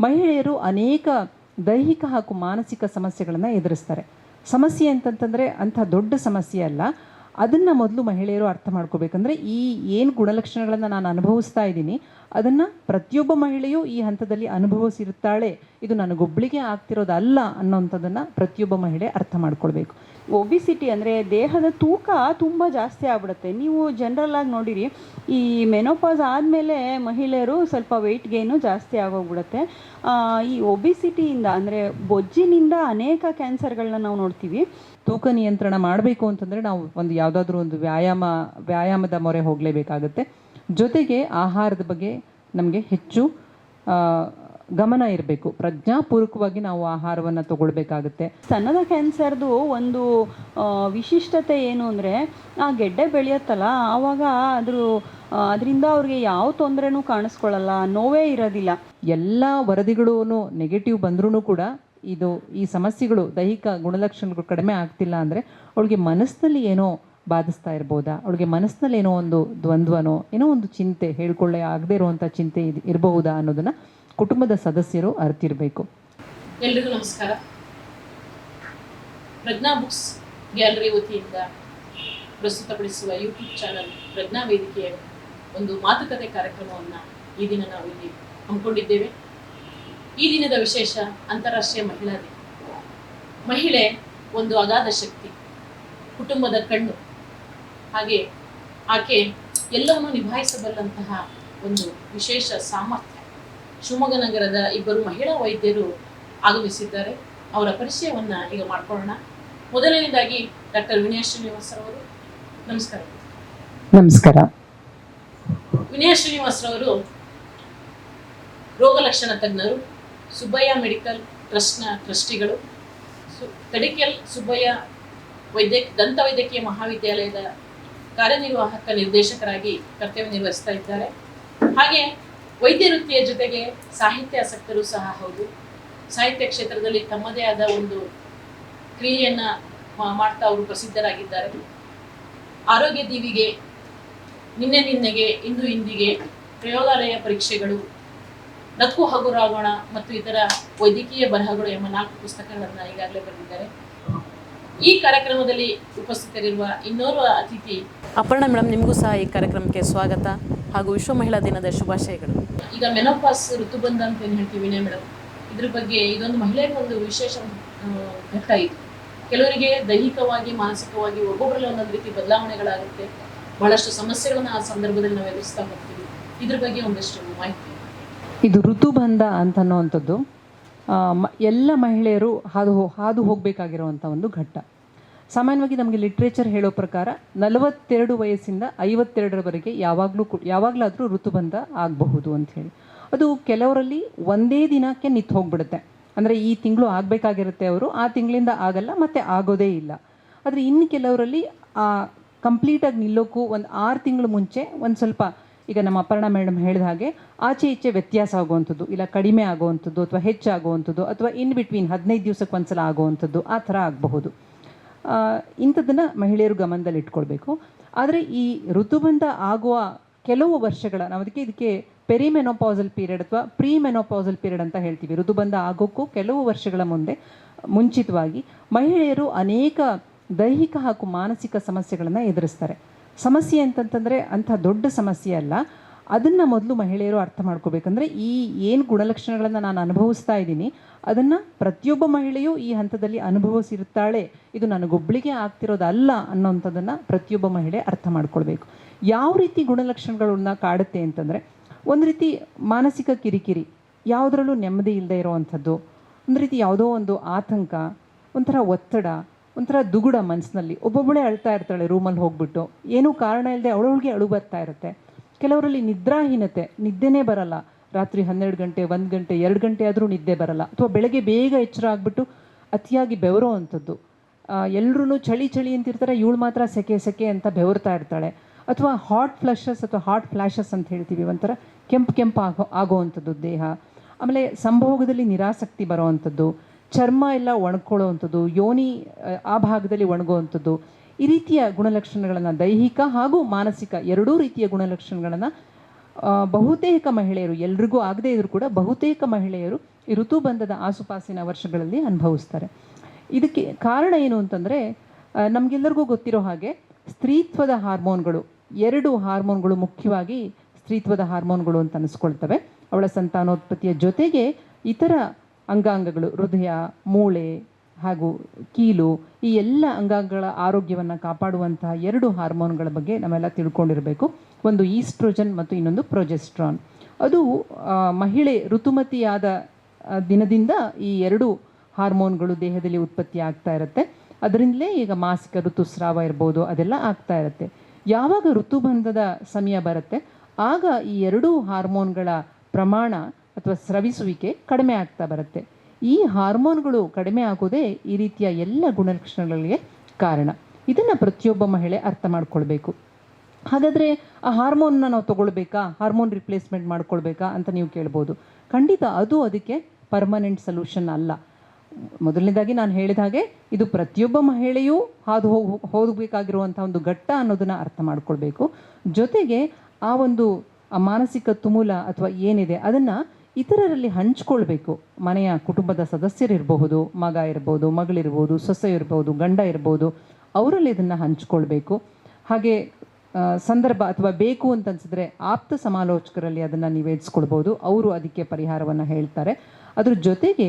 ಮಹಿಳೆಯರು ಅನೇಕ ದೈಹಿಕ ಹಾಗೂ ಮಾನಸಿಕ ಸಮಸ್ಯೆಗಳನ್ನು ಎದುರಿಸ್ತಾರೆ. ಸಮಸ್ಯೆ ಅಂತಂತಂದರೆ ಅಂಥ ದೊಡ್ಡ ಸಮಸ್ಯೆ ಅಲ್ಲ. ಅದನ್ನು ಮೊದಲು ಮಹಿಳೆಯರು ಅರ್ಥ ಮಾಡ್ಕೋಬೇಕಂದ್ರೆ ಈ ಏನು ಗುಣಲಕ್ಷಣಗಳನ್ನು ನಾನು ಅನುಭವಿಸ್ತಾ ಇದ್ದೀನಿ ಅದನ್ನು ಪ್ರತಿಯೊಬ್ಬ ಮಹಿಳೆಯೂ ಈ ಹಂತದಲ್ಲಿ ಅನುಭವಿಸಿರುತ್ತಾಳೆ, ಇದು ನನಗೊಬ್ಬಳಿಗೆ ಆಗ್ತಿರೋದಲ್ಲ ಅನ್ನೋಂಥದ್ದನ್ನು ಪ್ರತಿಯೊಬ್ಬ ಮಹಿಳೆ ಅರ್ಥ ಮಾಡ್ಕೊಳ್ಬೇಕು. ಒಬಿಸಿಟಿ ಅಂದರೆ ದೇಹದ ತೂಕ ತುಂಬ ಜಾಸ್ತಿ ಆಗ್ಬಿಡುತ್ತೆ. ನೀವು ಜನರಲ್ ಆಗಿ ನೋಡಿರಿ, ಈ ಮೆನೋಪಾಸ್ ಆದಮೇಲೆ ಮಹಿಳೆಯರು ಸ್ವಲ್ಪ ವೆಯ್ಟ್ ಗೇನು ಜಾಸ್ತಿ ಆಗೋಗ್ಬಿಡುತ್ತೆ. ಈ ಒಬಿಸಿಟಿಯಿಂದ ಅಂದರೆ ಬೊಜ್ಜಿನಿಂದ ಅನೇಕ ಕ್ಯಾನ್ಸರ್ಗಳನ್ನ ನಾವು ನೋಡ್ತೀವಿ. ತೂಕ ನಿಯಂತ್ರಣ ಮಾಡಬೇಕು ಅಂತಂದರೆ ನಾವು ಯಾವುದಾದ್ರೂ ಒಂದು ವ್ಯಾಯಾಮದ ಮೊರೆ ಹೋಗಲೇಬೇಕಾಗುತ್ತೆ. ಜೊತೆಗೆ ಆಹಾರದ ಬಗ್ಗೆ ನಮಗೆ ಹೆಚ್ಚು ಗಮನ ಇರಬೇಕು. ಪ್ರಜ್ಞಾಪೂರ್ವಕವಾಗಿ ನಾವು ಆಹಾರವನ್ನು ತಗೊಳ್ಬೇಕಾಗುತ್ತೆ. ಸ್ತನದ ಕ್ಯಾನ್ಸರ್ದು ಒಂದು ವಿಶಿಷ್ಟತೆ ಏನು ಅಂದರೆ, ಆ ಗೆಡ್ಡೆ ಬೆಳೆಯುತ್ತಲ್ಲ ಆವಾಗ ಅದರಿಂದ ಅವ್ರಿಗೆ ಯಾವ ತೊಂದರೆನೂ ಕಾಣಿಸ್ಕೊಳ್ಳಲ್ಲ, ನೋವೇ ಇರೋದಿಲ್ಲ. ಎಲ್ಲ ವರದಿಗಳೂ ನೆಗೆಟಿವ್ ಬಂದ್ರೂ ಕೂಡ ಈ ಸಮಸ್ಯೆಗಳು ದೈಹಿಕ ಗುಣಲಕ್ಷಣಗಳು ಕಡಿಮೆ ಆಗ್ತಿಲ್ಲ ಅಂದರೆ ಅವಳಿಗೆ ಮನಸ್ಸಿನಲ್ಲಿ ಏನೋ ಬಾಧಿಸ್ತಾ ಇರ್ಬೋದಾ, ಅವಳಿಗೆ ಮನಸ್ಸಿನಲ್ಲಿ ಏನೋ ಒಂದು ದ್ವಂದ್ವನೋ ಏನೋ ಒಂದು ಚಿಂತೆ ಹೇಳ್ಕೊಳ್ಳೆ ಆಗದೇ ಇರುವಂಥ ಚಿಂತೆ ಇರಬಹುದಾ ಅನ್ನೋದನ್ನು ಕುಟುಂಬದ ಸದಸ್ಯರು ಅರಿತಿರಬೇಕು. ಎಲ್ರಿಗೂ ನಮಸ್ಕಾರ. ಪ್ರಜ್ಞಾ ಬುಕ್ಸ್ ಗ್ಯಾಲರಿ ವತಿಯಿಂದ ಪ್ರಸ್ತುತಪಡಿಸುವ ಯೂಟ್ಯೂಬ್ ಚಾನಲ್ ಪ್ರಜ್ಞಾ ವೇದಿಕೆಯ ಒಂದು ಮಾತುಕತೆ ಕಾರ್ಯಕ್ರಮವನ್ನು ಈ ದಿನ ನಾವು ಇಲ್ಲಿ ಹಮ್ಮಿಕೊಂಡಿದ್ದೇವೆ. ಈ ದಿನದ ವಿಶೇಷ ಅಂತಾರಾಷ್ಟ್ರೀಯ ಮಹಿಳಾ ದಿನ. ಮಹಿಳೆ ಒಂದು ಅಗಾಧ ಶಕ್ತಿ, ಕುಟುಂಬದ ಕಣ್ಣು, ಹಾಗೆ ಆಕೆ ಎಲ್ಲವನ್ನು ನಿಭಾಯಿಸಬಲ್ಲಂತಹ ಒಂದು ವಿಶೇಷ ಸಾಮರ್ಥ್ಯ. ಶಿವಮೊಗ್ಗ ನಗರದ ಇಬ್ಬರು ಮಹಿಳಾ ವೈದ್ಯರು ಆಗಮಿಸಿದ್ದಾರೆ. ಅವರ ಪರಿಚಯವನ್ನು ಈಗ ಮಾಡ್ಕೊಳ್ಳೋಣ. ಮೊದಲನೇದಾಗಿ ಡಾಕ್ಟರ್ ವಿನಯ ಶ್ರೀನಿವಾಸರವರು. ನಮಸ್ಕಾರ. ನಮಸ್ಕಾರ. ವಿನಯ ಶ್ರೀನಿವಾಸರವರು ರೋಗ ಲಕ್ಷಣ ತಜ್ಞರು, ಸುಬ್ಬಯ್ಯ ಮೆಡಿಕಲ್ ಟ್ರಸ್ಟ್ನ ಟ್ರಸ್ಟಿಗಳು, ತಡಿಕೆಲ್ ಸುಬ್ಬಯ್ಯ ದಂತ ವೈದ್ಯಕೀಯ ಮಹಾವಿದ್ಯಾಲಯದ ಕಾರ್ಯನಿರ್ವಾಹಕ ನಿರ್ದೇಶಕರಾಗಿ ಕರ್ತವ್ಯ ನಿರ್ವಹಿಸ್ತಾ ಇದ್ದಾರೆ. ಹಾಗೆ ವೈದ್ಯ ವೃತ್ತಿಯ ಜೊತೆಗೆ ಸಾಹಿತ್ಯಾಸಕ್ತರು ಸಹ ಹೌದು. ಸಾಹಿತ್ಯ ಕ್ಷೇತ್ರದಲ್ಲಿ ತಮ್ಮದೇ ಆದ ಒಂದು ಕ್ರಿಯೆಯನ್ನು ಮಾಡ್ತಾ ಅವರು ಪ್ರಸಿದ್ಧರಾಗಿದ್ದಾರೆ. ಆರೋಗ್ಯ ದೀವಿಗೆ, ನಿನ್ನೆಗೆ, ಇಂದಿಗೆ, ಪ್ರಯೋಗಾಲಯ ಪರೀಕ್ಷೆಗಳು, ನಕ್ಕು ಹಗುರಾಗೋಣ ಮತ್ತು ಇತರ ವೈದ್ಯಕೀಯ ಬರಹಗಳು ಎಂಬ 4 ಪುಸ್ತಕಗಳನ್ನು ಈಗಾಗಲೇ ಬರೆದಿದ್ದಾರೆ. ಈ ಕಾರ್ಯಕ್ರಮದಲ್ಲಿ ಉಪಸ್ಥಿತರಿರುವ ಇನ್ನೋರ್ವ ಅತಿಥಿ ಅಪರ್ಣ ಮೇಡಮ್. ನಿಮಗೂ ಸಹ ಈ ಕಾರ್ಯಕ್ರಮಕ್ಕೆ ಸ್ವಾಗತ ಹಾಗೂ ವಿಶ್ವ ಮಹಿಳಾ ದಿನದ ಶುಭಾಶಯಗಳು. ಈಗ ಮೆನೋಪಾಸ್ ಋತುಬಂಧ ಅಂತ ಏನು ಹೇಳ್ತೀವಿ ವಿನಯ ಮೇಡಮ್, ಇದ್ರ ಬಗ್ಗೆ ಇದೊಂದು ಮಹಿಳೆಗೆ ಒಂದು ವಿಶೇಷ ಘಟ್ಟ ಇದು. ಕೆಲವರಿಗೆ ದೈಹಿಕವಾಗಿ ಮಾನಸಿಕವಾಗಿ ಒಬ್ಬೊಬ್ಬರಲ್ಲಿ ಒಂದೊಂದು ರೀತಿ ಬದಲಾವಣೆಗಳಾಗುತ್ತೆ. ಬಹಳಷ್ಟು ಸಮಸ್ಯೆಗಳನ್ನ ಆ ಸಂದರ್ಭದಲ್ಲಿ ನಾವು ಎದುರಿಸ್ತಾ ಹೋಗ್ತೀವಿ. ಇದ್ರ ಬಗ್ಗೆ ಒಂದಷ್ಟು ಮಾಹಿತಿ. ಇದು ಋತುಬಂಧ ಅಂತನ್ನುವಂಥದ್ದು ಎಲ್ಲ ಮಹಿಳೆಯರು ಹಾದು ಹೋಗಬೇಕಾಗಿರುವಂಥ ಒಂದು ಘಟ್ಟ. ಸಾಮಾನ್ಯವಾಗಿ ನಮಗೆ ಲಿಟ್ರೇಚರ್ ಹೇಳೋ ಪ್ರಕಾರ 42 ವಯಸ್ಸಿಂದ 52ರವರೆಗೆ ಯಾವಾಗಲಾದರೂ ಋತುಬಂಧ ಆಗಬಹುದು ಅಂಥೇಳಿ. ಅದು ಕೆಲವರಲ್ಲಿ ಒಂದೇ ದಿನಕ್ಕೆ ನಿಂತು ಹೋಗ್ಬಿಡುತ್ತೆ. ಅಂದರೆ ಈ ತಿಂಗಳು ಆಗಬೇಕಾಗಿರುತ್ತೆ, ಅವರು ಆ ತಿಂಗಳಿಂದ ಆಗಲ್ಲ, ಮತ್ತು ಆಗೋದೇ ಇಲ್ಲ. ಆದರೆ ಇನ್ನು ಕೆಲವರಲ್ಲಿ ಕಂಪ್ಲೀಟಾಗಿ ನಿಲ್ಲೋಕ್ಕೂ ಒಂದು 6 ತಿಂಗಳು ಮುಂಚೆ ಒಂದು ಸ್ವಲ್ಪ, ಈಗ ನಮ್ಮ ಅಪರ್ಣ ಮೇಡಮ್ ಹೇಳಿದ ಹಾಗೆ ಆಚೆ ಈಚೆ ವ್ಯತ್ಯಾಸ ಆಗುವಂಥದ್ದು, ಇಲ್ಲ ಕಡಿಮೆ ಆಗುವಂಥದ್ದು, ಅಥವಾ ಹೆಚ್ಚಾಗುವಂಥದ್ದು, ಅಥವಾ ಇನ್ ಬಿಟ್ವೀನ್ 15 ದಿವಸಕ್ಕೆ ಒಂದ್ಸಲ ಆಗುವಂಥದ್ದು, ಆ ಥರ ಆಗಬಹುದು. ಇಂಥದ್ದನ್ನು ಮಹಿಳೆಯರು ಗಮನದಲ್ಲಿ ಇಟ್ಕೊಳ್ಬೇಕು. ಆದರೆ ಈ ಋತುಬಂಧ ಆಗುವ ಕೆಲವು ವರ್ಷಗಳ, ನಾವು ಇದಕ್ಕೆ ಪೆರಿಮೆನೋಪಾಸಲ್ ಪೀರಿಯಡ್ ಅಥವಾ ಪ್ರೀ ಮೆನೋಪಾಸಲ್ ಪೀರಿಯಡ್ ಅಂತ ಹೇಳ್ತೀವಿ. ಋತುಬಂಧ ಆಗೋಕ್ಕೂ ಕೆಲವು ವರ್ಷಗಳ ಮುಂಚಿತವಾಗಿ ಮಹಿಳೆಯರು ಅನೇಕ ದೈಹಿಕ ಹಾಗೂ ಮಾನಸಿಕ ಸಮಸ್ಯೆಗಳನ್ನು ಎದುರಿಸ್ತಾರೆ. ಸಮಸ್ಯೆ ಅಂತಂತಂದರೆ ಅಂಥ ದೊಡ್ಡ ಸಮಸ್ಯೆ ಅಲ್ಲ. ಅದನ್ನು ಮೊದಲು ಮಹಿಳೆಯರು ಅರ್ಥ ಮಾಡ್ಕೋಬೇಕಂದ್ರೆ ಈ ಏನು ಗುಣಲಕ್ಷಣಗಳನ್ನು ನಾನು ಅನುಭವಿಸ್ತಾ ಇದ್ದೀನಿ ಅದನ್ನು ಪ್ರತಿಯೊಬ್ಬ ಮಹಿಳೆಯೂ ಈ ಹಂತದಲ್ಲಿ ಅನುಭವಿಸಿರುತ್ತಾಳೆ, ಇದು ನನಗೊಬ್ಬಳಿಗೆ ಆಗ್ತಿರೋದಲ್ಲ ಅನ್ನೋಂಥದ್ದನ್ನು ಪ್ರತಿಯೊಬ್ಬ ಮಹಿಳೆ ಅರ್ಥ ಮಾಡ್ಕೊಳ್ಬೇಕು. ಯಾವ ರೀತಿ ಗುಣಲಕ್ಷಣಗಳನ್ನ ಕಾಡುತ್ತೆ ಅಂತಂದರೆ, ಒಂದು ರೀತಿ ಮಾನಸಿಕ ಕಿರಿಕಿರಿ, ಯಾವುದರಲ್ಲೂ ನೆಮ್ಮದಿ ಇಲ್ಲದೆ ಇರೋವಂಥದ್ದು, ಒಂದು ರೀತಿ ಯಾವುದೋ ಒಂದು ಆತಂಕ, ಒಂಥರ ಒತ್ತಡ, ಒಂಥರ ದುಗುಡ ಮನಸ್ಸಿನಲ್ಲಿ. ಒಬ್ಬೊಬ್ಬಳೇ ಅಳ್ತಾ ಇರ್ತಾಳೆ ರೂಮಲ್ಲಿ ಹೋಗ್ಬಿಟ್ಟು, ಏನೂ ಕಾರಣ ಇಲ್ಲದೆ ಅವಳೊಳಗೆ ಅಳು ಬರ್ತಾ ಇರುತ್ತೆ. ಕೆಲವರಲ್ಲಿ ನಿದ್ರಾಹೀನತೆ, ನಿದ್ದೆನೇ ಬರಲ್ಲ. ರಾತ್ರಿ 12 ಗಂಟೆ 1 ಗಂಟೆ 2 ಗಂಟೆ ಆದರೂ ನಿದ್ದೆ ಬರಲ್ಲ. ಅಥವಾ ಬೆಳಗ್ಗೆ ಬೇಗ ಎಚ್ಚರ ಆಗಿಬಿಟ್ಟು ಅತಿಯಾಗಿ ಬೆವರೋ ಅಂಥದ್ದು. ಎಲ್ಲರೂ ಚಳಿ ಅಂತಿರ್ತಾರೆ, ಇವಳು ಮಾತ್ರ ಸೆಕೆ ಅಂತ ಬೆವರ್ತಾ ಇರ್ತಾಳೆ. ಅಥವಾ ಹಾಟ್ ಫ್ಲಶಸ್ ಅಥವಾ ಹಾಟ್ ಫ್ಲ್ಯಾಶಸ್ ಅಂತ ಹೇಳ್ತೀವಿ, ಒಂಥರ ಕೆಂಪು ಆಗೋವಂಥದ್ದು ದೇಹ. ಆಮೇಲೆ ಸಂಭೋಗದಲ್ಲಿ ನಿರಾಸಕ್ತಿ ಬರೋವಂಥದ್ದು, ಚರ್ಮ ಎಲ್ಲ ಒಣಕೊಳ್ಳೋವಂಥದ್ದು, ಯೋನಿ ಆ ಭಾಗದಲ್ಲಿ ಒಣಗುವಂಥದ್ದು. ಈ ರೀತಿಯ ಗುಣಲಕ್ಷಣಗಳನ್ನು, ದೈಹಿಕ ಹಾಗೂ ಮಾನಸಿಕ ಎರಡೂ ರೀತಿಯ ಗುಣಲಕ್ಷಣಗಳನ್ನು ಬಹುತೇಕ ಮಹಿಳೆಯರು, ಎಲ್ರಿಗೂ ಆಗದೇ ಇದ್ರೂ ಕೂಡ ಬಹುತೇಕ ಮಹಿಳೆಯರು ಈ ಋತುಬಂಧದ ಆಸುಪಾಸಿನ ವರ್ಷಗಳಲ್ಲಿ ಅನುಭವಿಸ್ತಾರೆ. ಇದಕ್ಕೆ ಕಾರಣ ಏನು ಅಂತಂದರೆ, ನಮಗೆಲ್ಲರಿಗೂ ಗೊತ್ತಿರೋ ಹಾಗೆ ಸ್ತ್ರೀತ್ವದ ಹಾರ್ಮೋನ್ಗಳು, 2 ಹಾರ್ಮೋನ್ಗಳು ಮುಖ್ಯವಾಗಿ ಸ್ತ್ರೀತ್ವದ ಹಾರ್ಮೋನ್ಗಳು ಅಂತ ಅನಿಸ್ಕೊಳ್ತವೆ. ಅವಳ ಸಂತಾನೋತ್ಪತ್ತಿಯ ಜೊತೆಗೆ ಇತರ ಅಂಗಾಂಗಗಳು, ಹೃದಯ, ಮೂಳೆ ಹಾಗೂ ಕೀಲು, ಈ ಎಲ್ಲ ಅಂಗಾಂಗಗಳ ಆರೋಗ್ಯವನ್ನು ಕಾಪಾಡುವಂತಹ 2 ಹಾರ್ಮೋನ್ಗಳ ಬಗ್ಗೆ ನಾವೆಲ್ಲ ತಿಳ್ಕೊಂಡಿರಬೇಕು. ಒಂದು ಈಸ್ಟ್ರೋಜನ್ ಮತ್ತು ಇನ್ನೊಂದು ಪ್ರೊಜೆಸ್ಟ್ರಾನ್. ಅದು ಮಹಿಳೆ ಋತುಮತಿಯಾದ ದಿನದಿಂದ ಈ 2 ಹಾರ್ಮೋನ್ಗಳು ದೇಹದಲ್ಲಿ ಉತ್ಪತ್ತಿ ಆಗ್ತಾ ಇರುತ್ತೆ. ಅದರಿಂದಲೇ ಈಗ ಮಾಸಿಕ ಋತುಸ್ರಾವ ಇರ್ಬೋದು, ಅದೆಲ್ಲ ಆಗ್ತಾ ಇರುತ್ತೆ. ಯಾವಾಗ ಋತುಬಂಧದ ಸಮಯ ಬರುತ್ತೆ ಆಗ ಈ 2 ಹಾರ್ಮೋನ್ಗಳ ಪ್ರಮಾಣ ಅಥವಾ ಸ್ರವಿಸುವಿಕೆ ಕಡಿಮೆ ಆಗ್ತಾ ಬರುತ್ತೆ. ಈ ಹಾರ್ಮೋನ್ಗಳು ಕಡಿಮೆ ಆಗೋದೇ ಈ ರೀತಿಯ ಎಲ್ಲ ಗುಣಲಕ್ಷಣಗಳಿಗೆ ಕಾರಣ. ಇದನ್ನು ಪ್ರತಿಯೊಬ್ಬ ಮಹಿಳೆ ಅರ್ಥ ಮಾಡ್ಕೊಳ್ಬೇಕು. ಹಾಗಾದರೆ ಆ ಹಾರ್ಮೋನ್ನ ನಾವು ತೊಗೊಳ್ಬೇಕಾ, ಹಾರ್ಮೋನ್ ರಿಪ್ಲೇಸ್ಮೆಂಟ್ ಮಾಡ್ಕೊಳ್ಬೇಕಾ ಅಂತ ನೀವು ಕೇಳ್ಬೋದು. ಖಂಡಿತ ಅದು ಅದಕ್ಕೆ ಪರ್ಮನೆಂಟ್ ಸೊಲ್ಯೂಷನ್ ಅಲ್ಲ. ಮೊದಲನೇದಾಗಿ ನಾನು ಹೇಳಿದ ಹಾಗೆ ಇದು ಪ್ರತಿಯೊಬ್ಬ ಮಹಿಳೆಯೂ ಹೋಗಬೇಕಾಗಿರುವಂಥ ಒಂದು ಘಟ್ಟ ಅನ್ನೋದನ್ನು ಅರ್ಥ ಮಾಡ್ಕೊಳ್ಬೇಕು. ಜೊತೆಗೆ ಆ ಒಂದು ಮಾನಸಿಕ ತುಮುಲ ಅಥವಾ ಏನಿದೆ ಅದನ್ನು ಇತರರಲ್ಲಿ ಹಂಚ್ಕೊಳ್ಬೇಕು. ಮನೆಯ ಕುಟುಂಬದ ಸದಸ್ಯರಿರಬಹುದು, ಮಗ ಇರ್ಬೋದು, ಮಗಳಿರ್ಬೋದು, ಸೊಸೆ ಇರ್ಬೋದು, ಗಂಡ ಇರ್ಬೋದು, ಅವರಲ್ಲಿ ಇದನ್ನು ಹಂಚ್ಕೊಳ್ಬೇಕು. ಹಾಗೆ ಸಂದರ್ಭ ಅಥವಾ ಬೇಕು ಅಂತ ಅನ್ಸಿದ್ರೆ ಆಪ್ತ ಸಮಾಲೋಚಕರಲ್ಲಿ ಅದನ್ನು ನಿವೇದಿಸ್ಕೊಳ್ಬೋದು. ಅವರು ಅದಕ್ಕೆ ಪರಿಹಾರವನ್ನು ಹೇಳ್ತಾರೆ. ಅದ್ರ ಜೊತೆಗೆ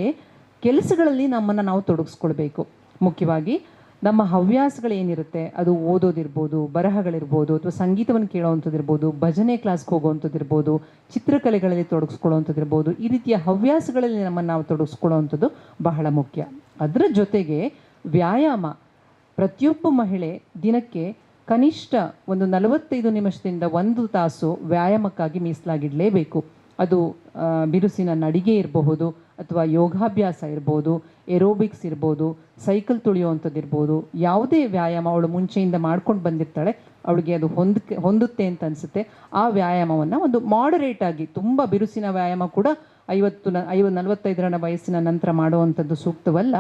ಕೆಲಸಗಳಲ್ಲಿ ನಮ್ಮನ್ನು ನಾವು ತೊಡಗಿಸ್ಕೊಳ್ಬೇಕು. ಮುಖ್ಯವಾಗಿ ನಮ್ಮ ಹವ್ಯಾಸಗಳೇನಿರುತ್ತೆ, ಅದು ಓದೋದಿರ್ಬೋದು, ಬರಹಗಳಿರ್ಬೋದು, ಅಥವಾ ಸಂಗೀತವನ್ನು ಕೇಳೋವಂಥದ್ದಿರ್ಬೋದು, ಭಜನೆ ಕ್ಲಾಸ್ಗೆ ಹೋಗೋವಂಥದ್ದಿರ್ಬೋದು, ಚಿತ್ರಕಲೆಗಳಲ್ಲಿ ತೊಡಗಿಸ್ಕೊಳ್ಳೋವಂಥದ್ದಿರ್ಬೋದು, ಈ ರೀತಿಯ ಹವ್ಯಾಸಗಳಲ್ಲಿ ನಮ್ಮನ್ನು ನಾವು ತೊಡಗಿಸ್ಕೊಳ್ಳೋವಂಥದ್ದು ಬಹಳ ಮುಖ್ಯ. ಅದರ ಜೊತೆಗೆ ವ್ಯಾಯಾಮ, ಪ್ರತಿಯೊಬ್ಬ ಮಹಿಳೆ ದಿನಕ್ಕೆ ಕನಿಷ್ಠ ಒಂದು 45 ನಿಮಿಷದಿಂದ 1 ತಾಸು ವ್ಯಾಯಾಮಕ್ಕಾಗಿ ಮೀಸಲಾಗಿಡಲೇಬೇಕು. ಅದು ಬಿರುಸಿನ ನಡಿಗೆ ಇರಬಹುದು, ಅಥವಾ ಯೋಗಾಭ್ಯಾಸ ಇರ್ಬೋದು, ಏರೋಬಿಕ್ಸ್ ಇರ್ಬೋದು, ಸೈಕಲ್ ತುಳಿಯುವಂಥದ್ದು ಇರ್ಬೋದು. ಯಾವುದೇ ವ್ಯಾಯಾಮ ಅವಳು ಮುಂಚೆಯಿಂದ ಮಾಡ್ಕೊಂಡು ಬಂದಿರ್ತಾಳೆ, ಅವಳಿಗೆ ಅದು ಹೊಂದುತ್ತೆ ಅಂತ ಅನಿಸುತ್ತೆ, ಆ ವ್ಯಾಯಾಮವನ್ನು ಒಂದು ಮಾಡರೇಟಾಗಿ, ತುಂಬ ಬಿರುಸಿನ ವ್ಯಾಯಾಮ ಕೂಡ 45 ವಯಸ್ಸಿನ ನಂತರ ಮಾಡುವಂಥದ್ದು ಸೂಕ್ತವಲ್ಲ.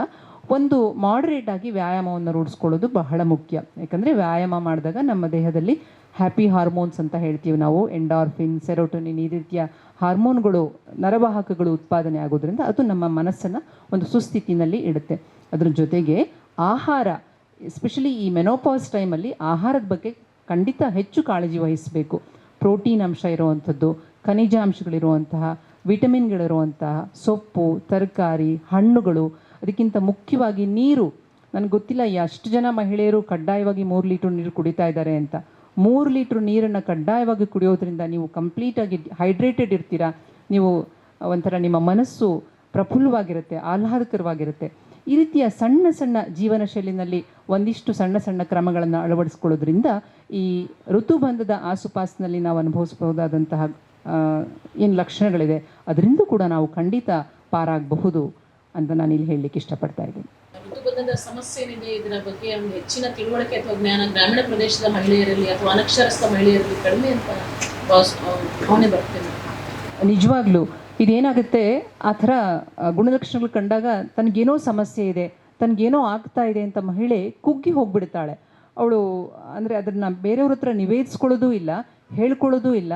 ಒಂದು ಮಾಡರೇಟಾಗಿ ವ್ಯಾಯಾಮವನ್ನು ರೂಢಿಸ್ಕೊಳ್ಳೋದು ಬಹಳ ಮುಖ್ಯ. ಯಾಕಂದರೆ ವ್ಯಾಯಾಮ ಮಾಡಿದಾಗ ನಮ್ಮ ದೇಹದಲ್ಲಿ ಹ್ಯಾಪಿ ಹಾರ್ಮೋನ್ಸ್ ಅಂತ ಹೇಳ್ತೀವಿ ನಾವು, ಎಂಡಾರ್ಫಿನ್, ಸೆರೋಟೋನಿನ್, ಈ ರೀತಿಯ ಹಾರ್ಮೋನ್ಗಳು, ನರವಾಹಕಗಳು ಉತ್ಪಾದನೆ ಆಗೋದ್ರಿಂದ ಅದು ನಮ್ಮ ಮನಸ್ಸನ್ನು ಒಂದು ಸುಸ್ಥಿತಿನಲ್ಲಿ ಇಡುತ್ತೆ. ಅದರ ಜೊತೆಗೆ ಆಹಾರ, ಎಸ್ಪೆಷಲಿ ಈ ಮೆನೋಪಾಸ್ ಟೈಮಲ್ಲಿ ಆಹಾರದ ಬಗ್ಗೆ ಖಂಡಿತ ಹೆಚ್ಚು ಕಾಳಜಿ ವಹಿಸಬೇಕು. ಪ್ರೋಟೀನ್ ಅಂಶ ಇರುವಂಥದ್ದು, ಖನಿಜಾಂಶಗಳಿರುವಂತಹ, ವಿಟಮಿನ್ಗಳಿರುವಂತಹ ಸೊಪ್ಪು, ತರಕಾರಿ, ಹಣ್ಣುಗಳು, ಅದಕ್ಕಿಂತ ಮುಖ್ಯವಾಗಿ ನೀರು. ನನಗೆ ಗೊತ್ತಿಲ್ಲ ಎಷ್ಟು ಜನ ಮಹಿಳೆಯರು ಕಡ್ಡಾಯವಾಗಿ 3 ಲೀಟ್ರ್ ನೀರು ಕುಡಿತಾ ಇದ್ದಾರೆ ಅಂತ. 3 ಲೀಟ್ರ್ ನೀರನ್ನು ಕಡ್ಡಾಯವಾಗಿ ಕುಡಿಯೋದ್ರಿಂದ ನೀವು ಕಂಪ್ಲೀಟಾಗಿ ಹೈಡ್ರೇಟೆಡ್ ಇರ್ತೀರಾ. ನೀವು ಒಂಥರ ನಿಮ್ಮ ಮನಸ್ಸು ಪ್ರಫುಲ್ಲವಾಗಿರುತ್ತೆ, ಆಹ್ಲಾದಕರವಾಗಿರುತ್ತೆ. ಈ ರೀತಿಯ ಸಣ್ಣ ಸಣ್ಣ ಜೀವನ ಶೈಲಿನಲ್ಲಿ ಒಂದಿಷ್ಟು ಸಣ್ಣ ಸಣ್ಣ ಕ್ರಮಗಳನ್ನು ಅಳವಡಿಸ್ಕೊಳ್ಳೋದ್ರಿಂದ ಈ ಋತುಬಂಧದ ಆಸುಪಾಸಿನಲ್ಲಿ ನಾವು ಅನುಭವಿಸಬಹುದಾದಂತಹ ಏನು ಲಕ್ಷಣಗಳಿದೆ ಅದರಿಂದ ಕೂಡ ನಾವು ಖಂಡಿತ ಪಾರಾಗಬಹುದು ಅಂತ ನಾನು ಇಲ್ಲಿ ಹೇಳಲಿಕ್ಕೆ ಇಷ್ಟಪಡ್ತಾ ಇದ್ದೀನಿ. ಋತುಬಂಧದ ಸಮಸ್ಯೆ ಏನಿದೆ, ಇದರ ಬಗ್ಗೆ ಒಂದು ಹೆಚ್ಚಿನ ತಿಳುವಳಿಕೆ ಅಥವಾ ಜ್ಞಾನ ಗ್ರಾಮೀಣ ಪ್ರದೇಶದ ಮಹಿಳೆಯರಲ್ಲಿ ಅಥವಾ ಅನಕ್ಷರಸ್ಥ ಮಹಿಳೆಯರಲ್ಲಿ ಕಡಿಮೆ ಅಂತ ಭಾವನೆ ಬರ್ತೇನೆ. ನಿಜವಾಗ್ಲೂ ಇದೇನಾಗುತ್ತೆ, ಆ ಥರ ಗುಣಲಕ್ಷಣಗಳು ಕಂಡಾಗ ತನಗೇನೋ ಸಮಸ್ಯೆ ಇದೆ, ತನಗೇನೋ ಆಗ್ತಾ ಇದೆ ಅಂತ ಮಹಿಳೆ ಕುಗ್ಗಿ ಹೋಗ್ಬಿಡ್ತಾಳೆ. ಅವಳು ಅಂದರೆ ಅದನ್ನು ಬೇರೆಯವ್ರ ಹತ್ರ ನಿವೇದಿಸ್ಕೊಳ್ಳೋದೂ ಇಲ್ಲ, ಹೇಳ್ಕೊಳ್ಳೋದೂ ಇಲ್ಲ.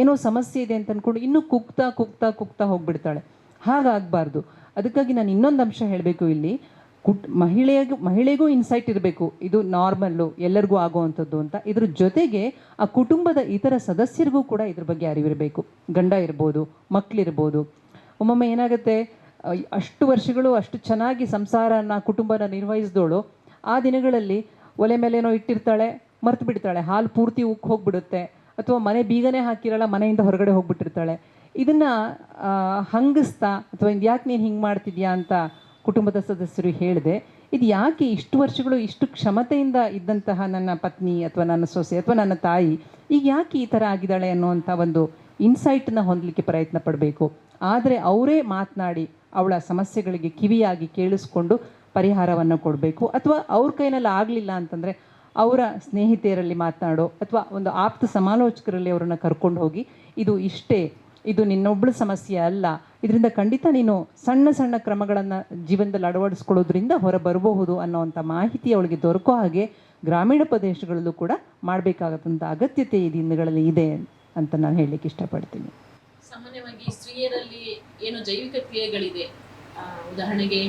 ಏನೋ ಸಮಸ್ಯೆ ಇದೆ ಅಂತ ಅಂದ್ಕೊಂಡು ಇನ್ನೂ ಕುಗ್ತಾ ಕುಗ್ತಾ ಕುಗ್ತಾ ಹೋಗ್ಬಿಡ್ತಾಳೆ. ಹಾಗಾಗಬಾರ್ದು. ಅದಕ್ಕಾಗಿ ನಾನು ಇನ್ನೊಂದು ಅಂಶ ಹೇಳಬೇಕು ಇಲ್ಲಿ. ಮಹಿಳೆಗೂ ಇನ್ಸೈಟ್ ಇರಬೇಕು, ಇದು ನಾರ್ಮಲ್ಲು, ಎಲ್ಲರಿಗೂ ಆಗುವಂಥದ್ದು ಅಂತ. ಇದ್ರ ಜೊತೆಗೆ ಆ ಕುಟುಂಬದ ಇತರ ಸದಸ್ಯರಿಗೂ ಕೂಡ ಇದ್ರ ಬಗ್ಗೆ ಅರಿವಿರಬೇಕು. ಗಂಡ ಇರ್ಬೋದು, ಮಕ್ಕಳಿರ್ಬೋದು. ಒಮ್ಮೊಮ್ಮೆ ಏನಾಗುತ್ತೆ, ಅಷ್ಟು ವರ್ಷಗಳು ಅಷ್ಟು ಚೆನ್ನಾಗಿ ಸಂಸಾರನ, ಕುಟುಂಬನ ನಿರ್ವಹಿಸಿದವಳು ಆ ದಿನಗಳಲ್ಲಿ ಒಲೆ ಮೇಲೇನೋ ಇಟ್ಟಿರ್ತಾಳೆ, ಮರ್ತು ಬಿಡ್ತಾಳೆ, ಹಾಲು ಪೂರ್ತಿ ಉಕ್ಕಿ ಹೋಗ್ಬಿಡುತ್ತೆ, ಅಥವಾ ಮನೆ ಬೀಗನೇ ಹಾಕಿರಲ್ಲ, ಮನೆಯಿಂದ ಹೊರಗಡೆ ಹೋಗ್ಬಿಟ್ಟಿರ್ತಾಳೆ. ಇದನ್ನು ಹಂಗಿಸ್ತಾ ಅಥವಾ ಯಾಕೆ ನೀನು ಹಿಂಗೆ ಮಾಡ್ತಿದ್ಯಾ ಅಂತ ಕುಟುಂಬದ ಸದಸ್ಯರು ಹೇಳಿದೆ. ಇದು ಯಾಕೆ ಇಷ್ಟು ವರ್ಷಗಳು ಇಷ್ಟು ಕ್ಷಮತೆಯಿಂದ ಇದ್ದಂತಹ ನನ್ನ ಪತ್ನಿ ಅಥವಾ ನನ್ನ ಸೊಸೆ ಅಥವಾ ನನ್ನ ತಾಯಿ ಈಗ ಯಾಕೆ ಈ ಥರ ಆಗಿದ್ದಾಳೆ ಅನ್ನುವಂಥ ಒಂದು ಇನ್ಸೈಟನ್ನ ಹೊಂದಲಿಕ್ಕೆ ಪ್ರಯತ್ನ ಪಡಬೇಕು. ಆದರೆ ಅವರೇ ಮಾತನಾಡಿ ಅವಳ ಸಮಸ್ಯೆಗಳಿಗೆ ಕಿವಿಯಾಗಿ ಕೇಳಿಸ್ಕೊಂಡು ಪರಿಹಾರವನ್ನು ಕೊಡಬೇಕು. ಅಥವಾ ಅವ್ರ ಕೈನಲ್ಲಿ ಆಗಲಿಲ್ಲ ಅಂತಂದರೆ ಅವರ ಸ್ನೇಹಿತೆಯರಲ್ಲಿ ಮಾತನಾಡೋ ಅಥವಾ ಒಂದು ಆಪ್ತ ಸಮಾಲೋಚಕರಲ್ಲಿ ಅವರನ್ನು ಕರ್ಕೊಂಡು ಹೋಗಿ, ಇದು ನಿನ್ನೊಬ್ಬಳ ಸಮಸ್ಯೆ ಅಲ್ಲ, ಇದರಿಂದ ಖಂಡಿತ ನೀನು ಸಣ್ಣ ಸಣ್ಣ ಕ್ರಮಗಳನ್ನು ಜೀವನದಲ್ಲಿ ಅಳವಡಿಸ್ಕೊಳ್ಳೋದ್ರಿಂದ ಹೊರ ಬರಬಹುದು ಅನ್ನೋವಂಥ ಮಾಹಿತಿ ಅವಳಿಗೆ ದೊರಕೋ ಹಾಗೆ ಗ್ರಾಮೀಣ ಪ್ರದೇಶಗಳಲ್ಲೂ ಕೂಡ ಮಾಡಬೇಕಾದಂಥ ಅಗತ್ಯತೆ ಈ ದಿನಗಳಲ್ಲಿ ಇದೆ. ಅಂತ ನಾನು ಹೇಳಲಿಕ್ಕೆ ಇಷ್ಟಪಡ್ತೀನಿ. ಸಾಮಾನ್ಯವಾಗಿ ಸ್ತ್ರೀಯರಲ್ಲಿ ಏನು ಜೈವಿಕ ಕ್ರಿಯೆಗಳಿದೆ, ಉದಾಹರಣೆಗೆ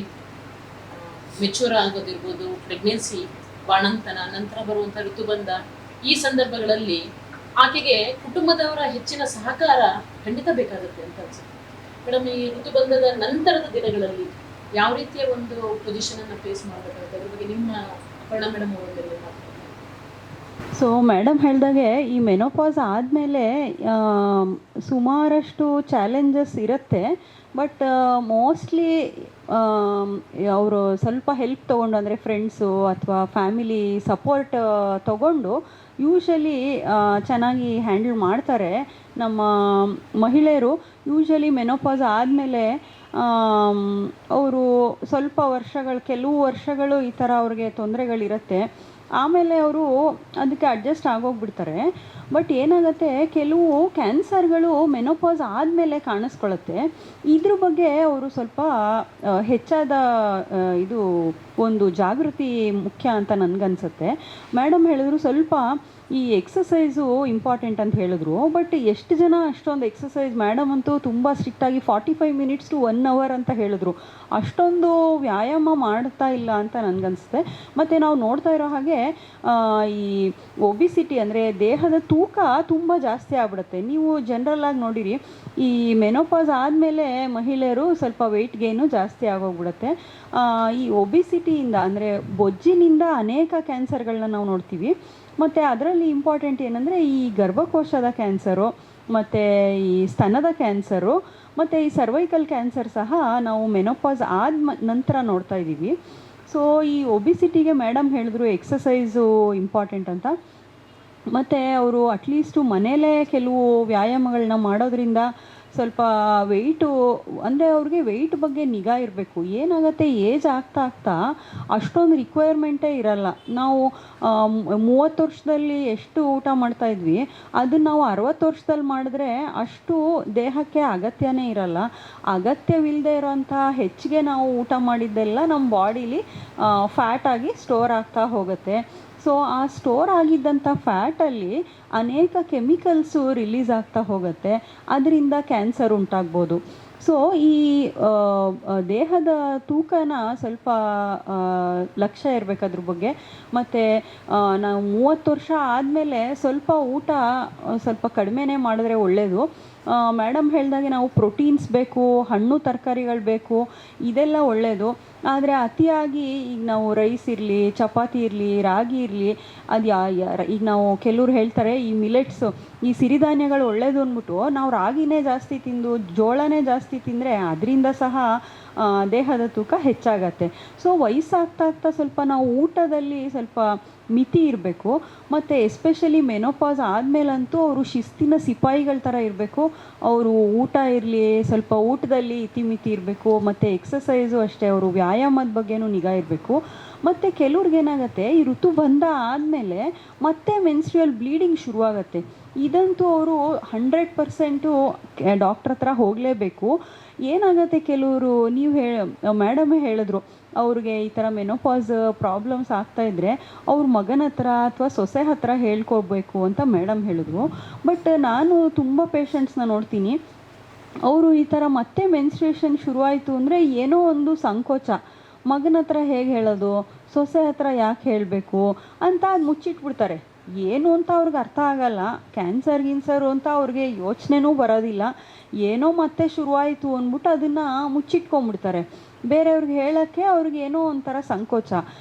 ಮೆಚೂರ್ ಆಗೋದಿರ್ಬೋದು, ಪ್ರೆಗ್ನೆನ್ಸಿ, ಬಾಣಂತನ, ನಂತರ ಬರುವಂಥ ಋತುಬಂಧ, ಈ ಸಂದರ್ಭಗಳಲ್ಲಿ ಆಕೆಗೆ ಕುಟುಂಬದವರ ಹೆಚ್ಚಿನ ಸಹಕಾರ ಖಂಡಿತ ಬೇಕಾಗುತ್ತೆ ಅಂತ ಅನ್ಸುತ್ತೆ. ಮೇಡಮ್, ಈ ಋತುಬಂಧದ ನಂತರದ ದಿನಗಳಲ್ಲಿ ಯಾವ ರೀತಿಯ ಒಂದು ಪೊಸಿಷನ್ ಅನ್ನು ಫೇಸ್ ಮಾಡಬೇಕಾಗುತ್ತೆ, ಅದ್ರ ಬಗ್ಗೆ ನಿಮ್ಮ ಅಪರ್ಣಾ ಮೇಡಮ್ ಅವರಲ್ಲಿ ಮಾತಾಡ್ತಾರೆ. ಸೊ ಮೇಡಮ್ ಹೇಳ್ದಾಗೆ ಈ ಮೆನೋಪಾಸ್ ಆದಮೇಲೆ ಸುಮಾರಷ್ಟು ಚಾಲೆಂಜಸ್ ಇರುತ್ತೆ. ಬಟ್ ಮೋಸ್ಟ್ಲಿ ಅವರು ಸ್ವಲ್ಪ ಹೆಲ್ಪ್ ತೊಗೊಂಡು, ಅಂದರೆ ಫ್ರೆಂಡ್ಸು ಅಥವಾ ಫ್ಯಾಮಿಲಿ ಸಪೋರ್ಟ್ ತೊಗೊಂಡು ಯೂಶಲಿ ಚೆನ್ನಾಗಿ ಹ್ಯಾಂಡಲ್ ಮಾಡ್ತಾರೆ. ನಮ್ಮ ಮಹಿಳೆಯರು ಯೂಶಲಿ ಮೆನೋಪಾಸ್ ಆದಮೇಲೆ ಅವರು ಸ್ವಲ್ಪ ಕೆಲವು ವರ್ಷಗಳು ಈ ಥರ ಅವ್ರಿಗೆ ತೊಂದರೆಗಳಿರುತ್ತೆ. ಆಮೇಲೆ ಅವರು ಅದಕ್ಕೆ ಅಡ್ಜಸ್ಟ್ ಆಗೋಗ್ಬಿಡ್ತಾರೆ. ಬಟ್ ಏನಾಗುತ್ತೆ, ಕೆಲವು ಕ್ಯಾನ್ಸರ್ಗಳು ಮೆನೋಪಾಸ್ ಆದಮೇಲೆ ಕಾಣಿಸ್ಕೊಳ್ಳುತ್ತೆ. ಇದ್ರ ಬಗ್ಗೆ ಅವರು ಸ್ವಲ್ಪ ಹೆಚ್ಚಾದ ಇದು ಒಂದು ಜಾಗೃತಿ ಮುಖ್ಯ ಅಂತ ನನಗನ್ಸುತ್ತೆ. ಮೇಡಮ್ ಹೇಳಿದ್ರು ಸ್ವಲ್ಪ ಈ ಎಕ್ಸಸೈಸು ಇಂಪಾರ್ಟೆಂಟ್ ಅಂತ ಹೇಳಿದ್ರು. ಬಟ್ ಎಷ್ಟು ಜನ ಅಷ್ಟೊಂದು ಎಕ್ಸಸೈಸ್, ಮೇಡಮ್ ಅಂತೂ ತುಂಬ ಸ್ಟ್ರಿಕ್ಟಾಗಿ 45 ಮಿನಿಟ್ಸ್ ಟು 1 ಅವರ್ ಅಂತ ಹೇಳಿದ್ರು. ಅಷ್ಟೊಂದು ವ್ಯಾಯಾಮ ಮಾಡ್ತಾ ಇಲ್ಲ ಅಂತ ನನಗನ್ಸುತ್ತೆ. ಮತ್ತು ನಾವು ನೋಡ್ತಾ ಇರೋ ಹಾಗೆ ಈ ಒಬಿಸಿಟಿ ಅಂದರೆ ದೇಹದ ತೂಕ ತುಂಬ ಜಾಸ್ತಿ ಆಗ್ಬಿಡುತ್ತೆ. ನೀವು ಜನರಲ್ಲಾಗಿ ನೋಡಿರಿ, ಈ ಮೆನೋಪಾಸ್ ಆದಮೇಲೆ ಮಹಿಳೆಯರು ಸ್ವಲ್ಪ ವೆಯ್ಟ್ ಗೇನು ಜಾಸ್ತಿ ಆಗೋಗ್ಬಿಡುತ್ತೆ. ಈ ಒಬಿಸಿಟಿಯಿಂದ ಅಂದರೆ ಬೊಜ್ಜಿನಿಂದ ಅನೇಕ ಕ್ಯಾನ್ಸರ್ಗಳನ್ನ ನಾವು ನೋಡ್ತೀವಿ. ಮತ್ತು ಅದರಲ್ಲಿ ಇಂಪಾರ್ಟೆಂಟ್ ಏನಂದರೆ ಈ ಗರ್ಭಕೋಶದ ಕ್ಯಾನ್ಸರು, ಮತ್ತು ಈ ಸ್ತನದ ಕ್ಯಾನ್ಸರು, ಮತ್ತು ಈ ಸರ್ವೈಕಲ್ ಕ್ಯಾನ್ಸರ್ ಸಹ ನಾವು ಮೆನೋಪಾಸ್ ಆದ ನಂತರ ನೋಡ್ತಾ ಇದ್ದೀವಿ. ಸೊ ಈ ಒಬಿಸಿಟಿಗೆ ಮೇಡಮ್ ಹೇಳಿದ್ರು ಎಕ್ಸಸೈಸು ಇಂಪಾರ್ಟೆಂಟ್ ಅಂತ. ಮತ್ತು ಅವರು ಅಟ್ಲೀಸ್ಟು ಮನೇಲೇ ಕೆಲವು ವ್ಯಾಯಾಮಗಳನ್ನ ಮಾಡೋದ್ರಿಂದ ಸ್ವಲ್ಪ ವೆಯ್ಟು, ಅಂದರೆ ಅವ್ರಿಗೆ ವೆಯ್ಟ್ ಬಗ್ಗೆ ನಿಗಾ ಇರಬೇಕು. ಏನಾಗುತ್ತೆ, ಏಜ್ ಆಗ್ತಾ ಅಷ್ಟೊಂದು ರಿಕ್ವೈರ್ಮೆಂಟೇ ಇರಲ್ಲ. ನಾವು 30 ವರ್ಷದಲ್ಲಿ ಎಷ್ಟು ಊಟ ಮಾಡ್ತಾಯಿದ್ವಿ, ಅದನ್ನು ನಾವು 60 ವರ್ಷದಲ್ಲಿ ಮಾಡಿದ್ರೆ ಅಷ್ಟು ದೇಹಕ್ಕೆ ಅಗತ್ಯನೇ ಇರಲ್ಲ. ಅಗತ್ಯವಿಲ್ಲದೆ ಇರೋಂಥ ಹೆಚ್ಚಿಗೆ ನಾವು ಊಟ ಮಾಡಿದ್ದೆಲ್ಲ ನಮ್ಮ ಬಾಡೀಲಿ ಫ್ಯಾಟಾಗಿ ಸ್ಟೋರ್ ಆಗ್ತಾ ಹೋಗುತ್ತೆ. ಸೊ ಆ ಸ್ಟೋರ್ ಆಗಿದ್ದಂಥ ಫ್ಯಾಟಲ್ಲಿ ಅನೇಕ ಕೆಮಿಕಲ್ಸು ರಿಲೀಸ್ ಆಗ್ತಾ ಹೋಗುತ್ತೆ. ಅದರಿಂದ ಕ್ಯಾನ್ಸರ್ ಉಂಟಾಗ್ಬೋದು. ಸೊ ಈ ದೇಹದ ತೂಕನ ಸ್ವಲ್ಪ ಲಕ್ಷ್ಯ ಇರಬೇಕು ಅದ್ರ ಬಗ್ಗೆ. ಮತ್ತು ನಾವು 30 ವರ್ಷ ಆದಮೇಲೆ ಸ್ವಲ್ಪ ಊಟ ಸ್ವಲ್ಪ ಕಡಿಮೆನೇ ಮಾಡಿದ್ರೆ ಒಳ್ಳೆಯದು. ಮೇಡಮ್ ಹೇಳ್ದಾಗೆ ನಾವು ಪ್ರೋಟೀನ್ಸ್ ಬೇಕು, ಹಣ್ಣು ತರಕಾರಿಗಳು ಬೇಕು, ಇದೆಲ್ಲ ಒಳ್ಳೆಯದು. ಆದರೆ ಅತಿಯಾಗಿ ಈಗ ನಾವು ರೈಸ್ ಇರಲಿ, ಚಪಾತಿ ಇರಲಿ, ರಾಗಿ ಇರಲಿ, ಅದು ಈಗ ನಾವು ಕೆಲವ್ರು ಹೇಳ್ತಾರೆ ಈ ಮಿಲೆಟ್ಸು, ಈ ಸಿರಿಧಾನ್ಯಗಳು ಒಳ್ಳೆಯದು ಅಂದ್ಬಿಟ್ಟು ನಾವು ರಾಗಿನೇ ಜಾಸ್ತಿ ತಿಂದು ಜೋಳನೇ ಜಾಸ್ತಿ ತಿಂದರೆ ಅದರಿಂದ ಸಹ ದೇಹದ ತೂಕ ಹೆಚ್ಚಾಗತ್ತೆ. ಸೊ ವಯಸ್ಸಾಗ್ತಾ ಸ್ವಲ್ಪ ನಾವು ಊಟದಲ್ಲಿ ಸ್ವಲ್ಪ ಮಿತಿ ಇರಬೇಕು. ಮತ್ತು ಎಸ್ಪೆಷಲಿ ಮೆನೋಪಾಸ್ ಆದಮೇಲಂತೂ ಅವರು ಶಿಸ್ತಿನ ಸಿಪಾಯಿಗಳ ಥರ ಇರಬೇಕು. ಅವರು ಊಟ ಇರಲಿ, ಸ್ವಲ್ಪ ಊಟದಲ್ಲಿ ಇತಿಮಿತಿ ಇರಬೇಕು. ಮತ್ತು ಎಕ್ಸಸೈಸು ಅಷ್ಟೇ, ಅವರು ವ್ಯಾಯಾಮದ ಬಗ್ಗೆನೂ ನಿಗಾ ಇರಬೇಕು. ಮತ್ತು ಕೆಲವ್ರಿಗೇನಾಗುತ್ತೆ, ಈ ಋತುಬಂಧ ಆದಮೇಲೆ ಮತ್ತೆ ಮೆನ್ಸ್ಟ್ರುಯಲ್ ಬ್ಲೀಡಿಂಗ್ ಶುರುವಾಗತ್ತೆ. ಇದಂತೂ ಅವರು 100% ಡಾಕ್ಟ್ರ್ ಹತ್ರ ಹೋಗಲೇಬೇಕು. ಏನಾಗುತ್ತೆ, ಕೆಲವರು ಮೇಡಮೇ ಹೇಳಿದ್ರು, ಅವ್ರಿಗೆ ಈ ಥರ ಮೆನೋಪಾಸ್ ಪ್ರಾಬ್ಲಮ್ಸ್ ಆಗ್ತಾಯಿದ್ರೆ ಅವ್ರ ಮಗನ ಹತ್ರ ಅಥವಾ ಸೊಸೆ ಹತ್ರ ಹೇಳ್ಕೊಡ್ಬೇಕು ಅಂತ ಮೇಡಮ್ ಹೇಳಿದ್ರು. ಬಟ್ ನಾನು ತುಂಬ ಪೇಷಂಟ್ಸ್ನ ನೋಡ್ತೀನಿ, ಅವರು ಈ ಥರ ಮತ್ತೆ ಮೆನ್ಸ್ಟ್ರೇಷನ್ ಶುರುವಾಯಿತು ಅಂದರೆ ಏನೋ ಒಂದು ಸಂಕೋಚ, ಮಗನ ಹತ್ರ ಹೇಗೆ ಹೇಳೋದು, ಸೊಸೆ ಹತ್ರ ಯಾಕೆ ಹೇಳಬೇಕು ಅಂತ ಅದು ಮುಚ್ಚಿಟ್ಬಿಡ್ತಾರೆ. ಏನು ಅಂತ ಅವ್ರಿಗೆ ಅರ್ಥ ಆಗಲ್ಲ. ಕ್ಯಾನ್ಸರು ಅಂತ ಅವ್ರಿಗೆ ಯೋಚನೆನೂ ಬರೋದಿಲ್ಲ. ಏನೋ ಮತ್ತೆ ಶುರುವಾಯಿತು ಅಂದ್ಬಿಟ್ಟು ಅದನ್ನು ಮುಚ್ಚಿಟ್ಕೊಂಡ್ಬಿಡ್ತಾರೆ. ಬೇರೆಯವ್ರಿಗೆ ಹೇಳೋಕ್ಕೆ ಅವ್ರಿಗೆ ಏನೋ ಒಂಥರ ಸಂಕೋಚ.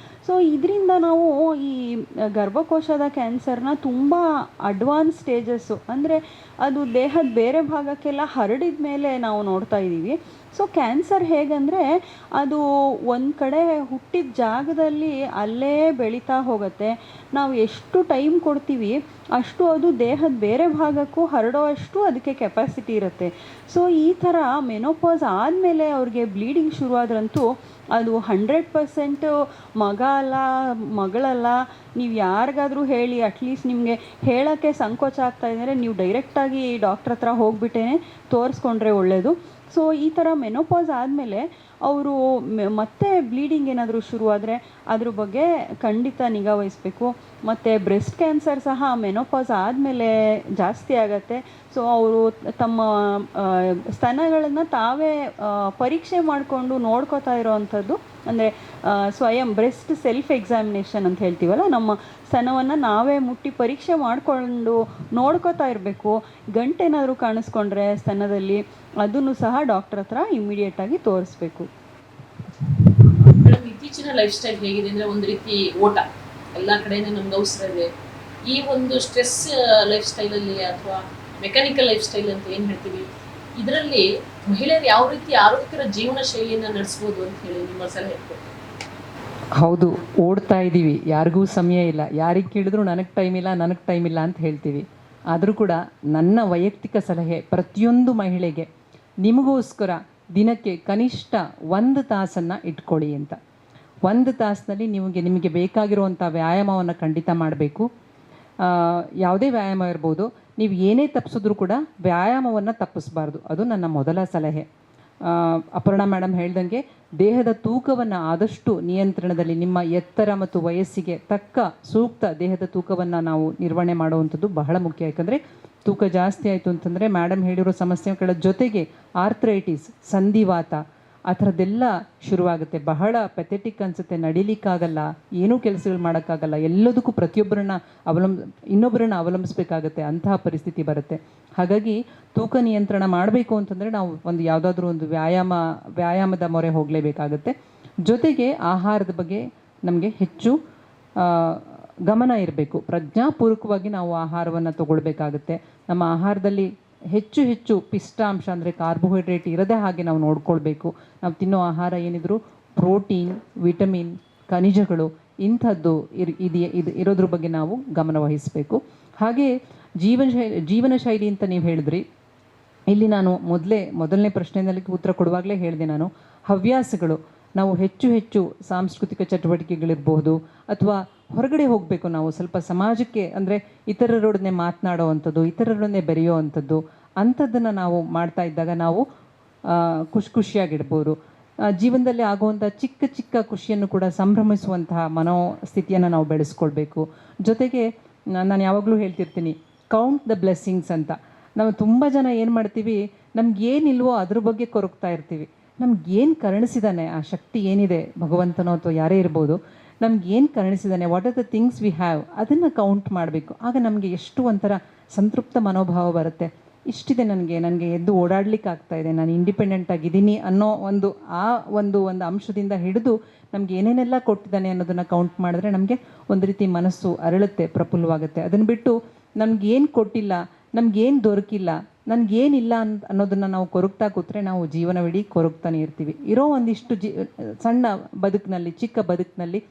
ಸೊ ಇದರಿಂದ ನಾವು ಈ ಗರ್ಭಕೋಶದ ಕ್ಯಾನ್ಸರ್ನ ತುಂಬ ಅಡ್ವಾನ್ಸ್ ಸ್ಟೇಜಸ್ಸು, ಅಂದರೆ ಅದು ದೇಹದ ಬೇರೆ ಭಾಗಕ್ಕೆಲ್ಲ ಹರಡಿದ ಮೇಲೆ ನಾವು ನೋಡ್ತಾ ಇದ್ದೀವಿ. ಸೊ ಕ್ಯಾನ್ಸರ್ ಹೇಗಂದರೆ ಅದು ಒಂದು ಕಡೆ ಹುಟ್ಟಿದ ಜಾಗದಲ್ಲಿ ಅಲ್ಲೇ ಬೆಳೀತಾ ಹೋಗುತ್ತೆ. ನಾವು ಎಷ್ಟು ಟೈಮ್ ಕೊಡ್ತೀವಿ ಅಷ್ಟು ಅದು ದೇಹದ ಬೇರೆ ಭಾಗಕ್ಕೂ ಹರಡೋ ಅಷ್ಟು ಅದಕ್ಕೆ ಕೆಪಾಸಿಟಿ ಇರುತ್ತೆ. ಸೊ ಈ ಥರ ಮೆನೋಪಾಸ್ ಆದಮೇಲೆ ಅವ್ರಿಗೆ ಬ್ಲೀಡಿಂಗ್ ಶುರುವಾದ್ರಂತೂ ಅದು 100% ಮಗ ಅಲ್ಲ, ಮಗಳಲ್ಲ, ನೀವು ಯಾರಿಗಾದರೂ ಹೇಳಿ, ಅಟ್ಲೀಸ್ಟ್ ನಿಮಗೆ ಹೇಳೋಕ್ಕೆ ಸಂಕೋಚ ಆಗ್ತಾ ಇದ್ದರೆ ನೀವು ಡೈರೆಕ್ಟಾಗಿ ಡಾಕ್ಟ್ರ್ ಹತ್ರ ಹೋಗಿಬಿಟ್ಟೇ ತೋರಿಸ್ಕೊಂಡ್ರೆ ಒಳ್ಳೆಯದು. ಸೊ ಈ ಥರ ಮೆನೋಪಾಸ್ ಆದಮೇಲೆ ಅವರು ಮತ್ತೆ ಬ್ಲೀಡಿಂಗ್ ಏನಾದರೂ ಶುರುವಾದರೆ ಅದ್ರ ಬಗ್ಗೆ ಖಂಡಿತ ನಿಗಾ ವಹಿಸಬೇಕು. ಮತ್ತು ಬ್ರೆಸ್ಟ್ ಕ್ಯಾನ್ಸರ್ ಸಹ ಮೆನೋಪಾಸ್ ಆದಮೇಲೆ ಜಾಸ್ತಿ ಆಗುತ್ತೆ. ಸೊ ಅವರು ತಮ್ಮ ಸ್ತನಗಳನ್ನು ತಾವೇ ಪರೀಕ್ಷೆ ಮಾಡಿಕೊಂಡು ನೋಡ್ಕೋತಾ ಇರೋವಂಥದ್ದು, ಅಂದರೆ ಸ್ವಯಂ ಬ್ರೆಸ್ಟ್ ಸೆಲ್ಫ್ ಎಕ್ಸಾಮಿನೇಷನ್ ಅಂತ ಹೇಳ್ತೀವಲ್ಲ, ನಮ್ಮ ಸ್ತನವನ್ನು ನಾವೇ ಮುಟ್ಟಿ ಪರೀಕ್ಷೆ ಮಾಡಿಕೊಂಡು ನೋಡ್ಕೋತಾ ಇರಬೇಕು. ಗಂಟೇನಾದರೂ ಕಾಣಿಸ್ಕೊಂಡ್ರೆ ಸ್ತನದಲ್ಲಿ ಅದನ್ನು ಸಹ ಡಾಕ್ಟರ್ ಹತ್ರ ಇಮಿಡಿಯೇಟಾಗಿ ತೋರಿಸ್ಬೇಕು. ಮೇಡಮ್, ಇತ್ತೀಚಿನ ಲೈಫ್ ಸ್ಟೈಲ್ ಹೇಗಿದೆ ಅಂದರೆ ಒಂದು ರೀತಿ ಓಟ, ಎಲ್ಲ ಕಡೆಯೂ ನಮ್ಗೆ ಅವಸರ ಇದೆ. ಈ ಒಂದು ಸ್ಟ್ರೆಸ್ ಲೈಫ್ ಸ್ಟೈಲಲ್ಲಿ ಅಥವಾ ಮೆಕ್ಯಾನಿಕಲ್ ಲೈಫ್ ಸ್ಟೈಲ್ ಅಂತ ಏನು ಹೇಳ್ತೀವಿ, ಇದರಲ್ಲಿ ಮಹಿಳೆಯರು ಯಾವ ರೀತಿ ಆರೋಗ್ಯಕರ ಜೀವನ ಶೈಲಿಯನ್ನು ನಡೆಸ್ಬೋದು ಅಂತ ಹೇಳಿ ನಿಮ್ಮ ಸಲಹೆ ಕೊಡಿ. ಹೌದು, ಓಡ್ತಾ ಇದ್ದೀವಿ, ಯಾರಿಗೂ ಸಮಯ ಇಲ್ಲ. ಯಾರಿಗೆ ಕೇಳಿದ್ರು ನನಗೆ ಟೈಮ್ ಇಲ್ಲ, ನನಗೆ ಟೈಮ್ ಇಲ್ಲ ಅಂತ ಹೇಳ್ತೀವಿ. ಆದರೂ ಕೂಡ ನನ್ನ ವೈಯಕ್ತಿಕ ಸಲಹೆ ಪ್ರತಿಯೊಂದು ಮಹಿಳೆಗೆ, ನಿಮಗೋಸ್ಕರ ದಿನಕ್ಕೆ ಕನಿಷ್ಠ 1 ತಾಸನ್ನು ಇಟ್ಕೊಳ್ಳಿ ಅಂತ. 1 ತಾಸಿನಲ್ಲಿ ನಿಮಗೆ ಬೇಕಾಗಿರುವಂಥ ವ್ಯಾಯಾಮವನ್ನು ಖಂಡಿತ ಮಾಡಬೇಕು. ಯಾವುದೇ ವ್ಯಾಯಾಮ ಇರ್ಬೋದು, ನೀವು ಏನೇ ತಪ್ಪಿಸಿದ್ರೂ ಕೂಡ ವ್ಯಾಯಾಮವನ್ನು ತಪ್ಪಿಸಬಾರ್ದು. ಅದು ನನ್ನ ಮೊದಲ ಸಲಹೆ. ಅಪರ್ಣಾ ಮೇಡಮ್ ಹೇಳ್ದಂಗೆ ದೇಹದ ತೂಕವನ್ನು ಆದಷ್ಟು ನಿಯಂತ್ರಣದಲ್ಲಿ, ನಿಮ್ಮ ಎತ್ತರ ಮತ್ತು ವಯಸ್ಸಿಗೆ ತಕ್ಕ ಸೂಕ್ತ ದೇಹದ ತೂಕವನ್ನು ನಾವು ನಿರ್ವಹಣೆ ಮಾಡುವಂಥದ್ದು ಬಹಳ ಮುಖ್ಯ. ಯಾಕಂದರೆ ತೂಕ ಜಾಸ್ತಿ ಆಯಿತು ಅಂತಂದರೆ ಮೇಡಮ್ ಹೇಳಿರೋ ಸಮಸ್ಯೆಗಳ ಜೊತೆಗೆ ಆರ್ಥ್ರೈಟಿಸ್, ಸಂಧಿವಾತ, ಆ ಥರದ್ದೆಲ್ಲ ಶುರುವಾಗುತ್ತೆ. ಬಹಳ ಪೆಥೆಟಿಕ್ ಅನಿಸುತ್ತೆ, ನಡಿಲಿಕ್ಕಾಗಲ್ಲ, ಏನೂ ಕೆಲಸಗಳು ಮಾಡೋಕ್ಕಾಗಲ್ಲ, ಎಲ್ಲದಕ್ಕೂ ಇನ್ನೊಬ್ಬರನ್ನ ಅವಲಂಬಿಸಬೇಕಾಗತ್ತೆ, ಅಂತಹ ಪರಿಸ್ಥಿತಿ ಬರುತ್ತೆ. ಹಾಗಾಗಿ ತೂಕ ನಿಯಂತ್ರಣ ಮಾಡಬೇಕು ಅಂತಂದರೆ ನಾವು ಯಾವುದಾದ್ರೂ ಒಂದು ವ್ಯಾಯಾಮದ ಮೊರೆ ಹೋಗಲೇಬೇಕಾಗತ್ತೆ. ಜೊತೆಗೆ ಆಹಾರದ ಬಗ್ಗೆ ನಮಗೆ ಹೆಚ್ಚು ಗಮನ ಇರಬೇಕು. ಪ್ರಜ್ಞಾಪೂರ್ವಕವಾಗಿ ನಾವು ಆಹಾರವನ್ನು ತಗೊಳ್ಬೇಕಾಗತ್ತೆ. ನಮ್ಮ ಆಹಾರದಲ್ಲಿ ಹೆಚ್ಚು ಪಿಷ್ಟಾಂಶ ಅಂದರೆ ಕಾರ್ಬೋಹೈಡ್ರೇಟ್ ಇರದೇ ಹಾಗೆ ನಾವು ನೋಡ್ಕೊಳ್ಬೇಕು. ನಾವು ತಿನ್ನೋ ಆಹಾರ ಏನಿದ್ರು ಪ್ರೋಟೀನ್, ವಿಟಮಿನ್, ಖನಿಜಗಳು ಇಂಥದ್ದು ಇರೋದ್ರ ಬಗ್ಗೆ ನಾವು ಗಮನ ವಹಿಸಬೇಕು. ಹಾಗೆ ಜೀವನ ಶೈಲಿ ಅಂತ ನೀವು ಹೇಳಿದ್ರಿ. ಇಲ್ಲಿ ನಾನು ಮೊದಲನೇ ಪ್ರಶ್ನೆಯಲ್ಲಿ ಉತ್ತರ ಕೊಡುವಾಗಲೇ ಹೇಳಿದೆ ನಾನು, ಹವ್ಯಾಸಗಳು. ನಾವು ಹೆಚ್ಚು ಸಾಂಸ್ಕೃತಿಕ ಚಟುವಟಿಕೆಗಳಿರ್ಬೋದು, ಅಥವಾ ಹೊರಗಡೆ ಹೋಗಬೇಕು. ನಾವು ಸ್ವಲ್ಪ ಸಮಾಜಕ್ಕೆ, ಅಂದರೆ ಇತರರೊಡನೆ ಮಾತನಾಡೋ ಅಂಥದ್ದು, ಇತರರೊಡನೆ ಬೆರೆಯೋ ಅಂಥದ್ದು, ಅಂಥದ್ದನ್ನು ನಾವು ಮಾಡ್ತಾ ಇದ್ದಾಗ ನಾವು ಖುಷಿಯಾಗಿಡ್ಬೋದು. ಜೀವನದಲ್ಲಿ ಆಗುವಂಥ ಚಿಕ್ಕ ಖುಷಿಯನ್ನು ಕೂಡ ಸಂಭ್ರಮಿಸುವಂತಹ ಮನೋಸ್ಥಿತಿಯನ್ನು ನಾವು ಬೆಳೆಸ್ಕೊಳ್ಬೇಕು. ಜೊತೆಗೆ ನಾನು ಯಾವಾಗಲೂ ಹೇಳ್ತಿರ್ತೀನಿ, ಕೌಂಟ್ ದ ಬ್ಲೆಸ್ಸಿಂಗ್ಸ್ ಅಂತ. ನಾವು ತುಂಬ ಜನ ಏನು ಮಾಡ್ತೀವಿ, ನಮಗೇನಿಲ್ವೋ ಅದ್ರ ಬಗ್ಗೆ ಕೊರಗ್ತಾ ಇರ್ತೀವಿ. ನಮಗೇನು ಕರುಣಿಸಿದ್ದಾನೆ, ಆ ಶಕ್ತಿ ಏನಿದೆ, ಭಗವಂತನೋ ಅಥವಾ ಯಾರೇ ಇರ್ಬೋದು, ನಮಗೇನು ಕರುಣಿಸಿದ್ದಾನೆ, what are the things we have, ಅದನ್ನು ಕೌಂಟ್ ಮಾಡಬೇಕು. ಆಗ ನಮಗೆ ಎಷ್ಟು ಒಂಥರ ಸಂತೃಪ್ತ ಮನೋಭಾವ ಬರುತ್ತೆ. ಇಷ್ಟಿದೆ ನನಗೆ ಎದ್ದು ಓಡಾಡ್ಲಿಕ್ಕೆ ಆಗ್ತಾ ಇದೆ, ನಾನು ಇಂಡಿಪೆಂಡೆಂಟ್ ಆಗಿದ್ದೀನಿ ಅನ್ನೋ ಒಂದು ಅಂಶದಿಂದ ಹಿಡಿದು ನಮ್ಗೆ ಏನೇನೆಲ್ಲ ಕೊಟ್ಟಿದ್ದಾನೆ ಅನ್ನೋದನ್ನು ಕೌಂಟ್ ಮಾಡಿದ್ರೆ ನಮಗೆ ಒಂದು ರೀತಿ ಮನಸ್ಸು ಅರಳುತ್ತೆ, ಪ್ರಫುಲ್ಲವಾಗುತ್ತೆ. ಅದನ್ನು ಬಿಟ್ಟು ನಮಗೇನು ಕೊಟ್ಟಿಲ್ಲ, ನಮಗೇನು ದೊರಕಿಲ್ಲ, ನನಗೇನಿಲ್ಲ ಅನ್ನೋದನ್ನು ನಾವು ಕೊರಗ್ತಾ ಕೂತ್ರೆ ನಾವು ಜೀವನವಿಡೀ ಕೊರಗ್ತಾನೆ ಇರ್ತೀವಿ. ಇರೋ ಒಂದಿಷ್ಟು ಸಣ್ಣ ಬದುಕಿನಲ್ಲಿ, ಚಿಕ್ಕ ಬದುಕಿನಲ್ಲಿ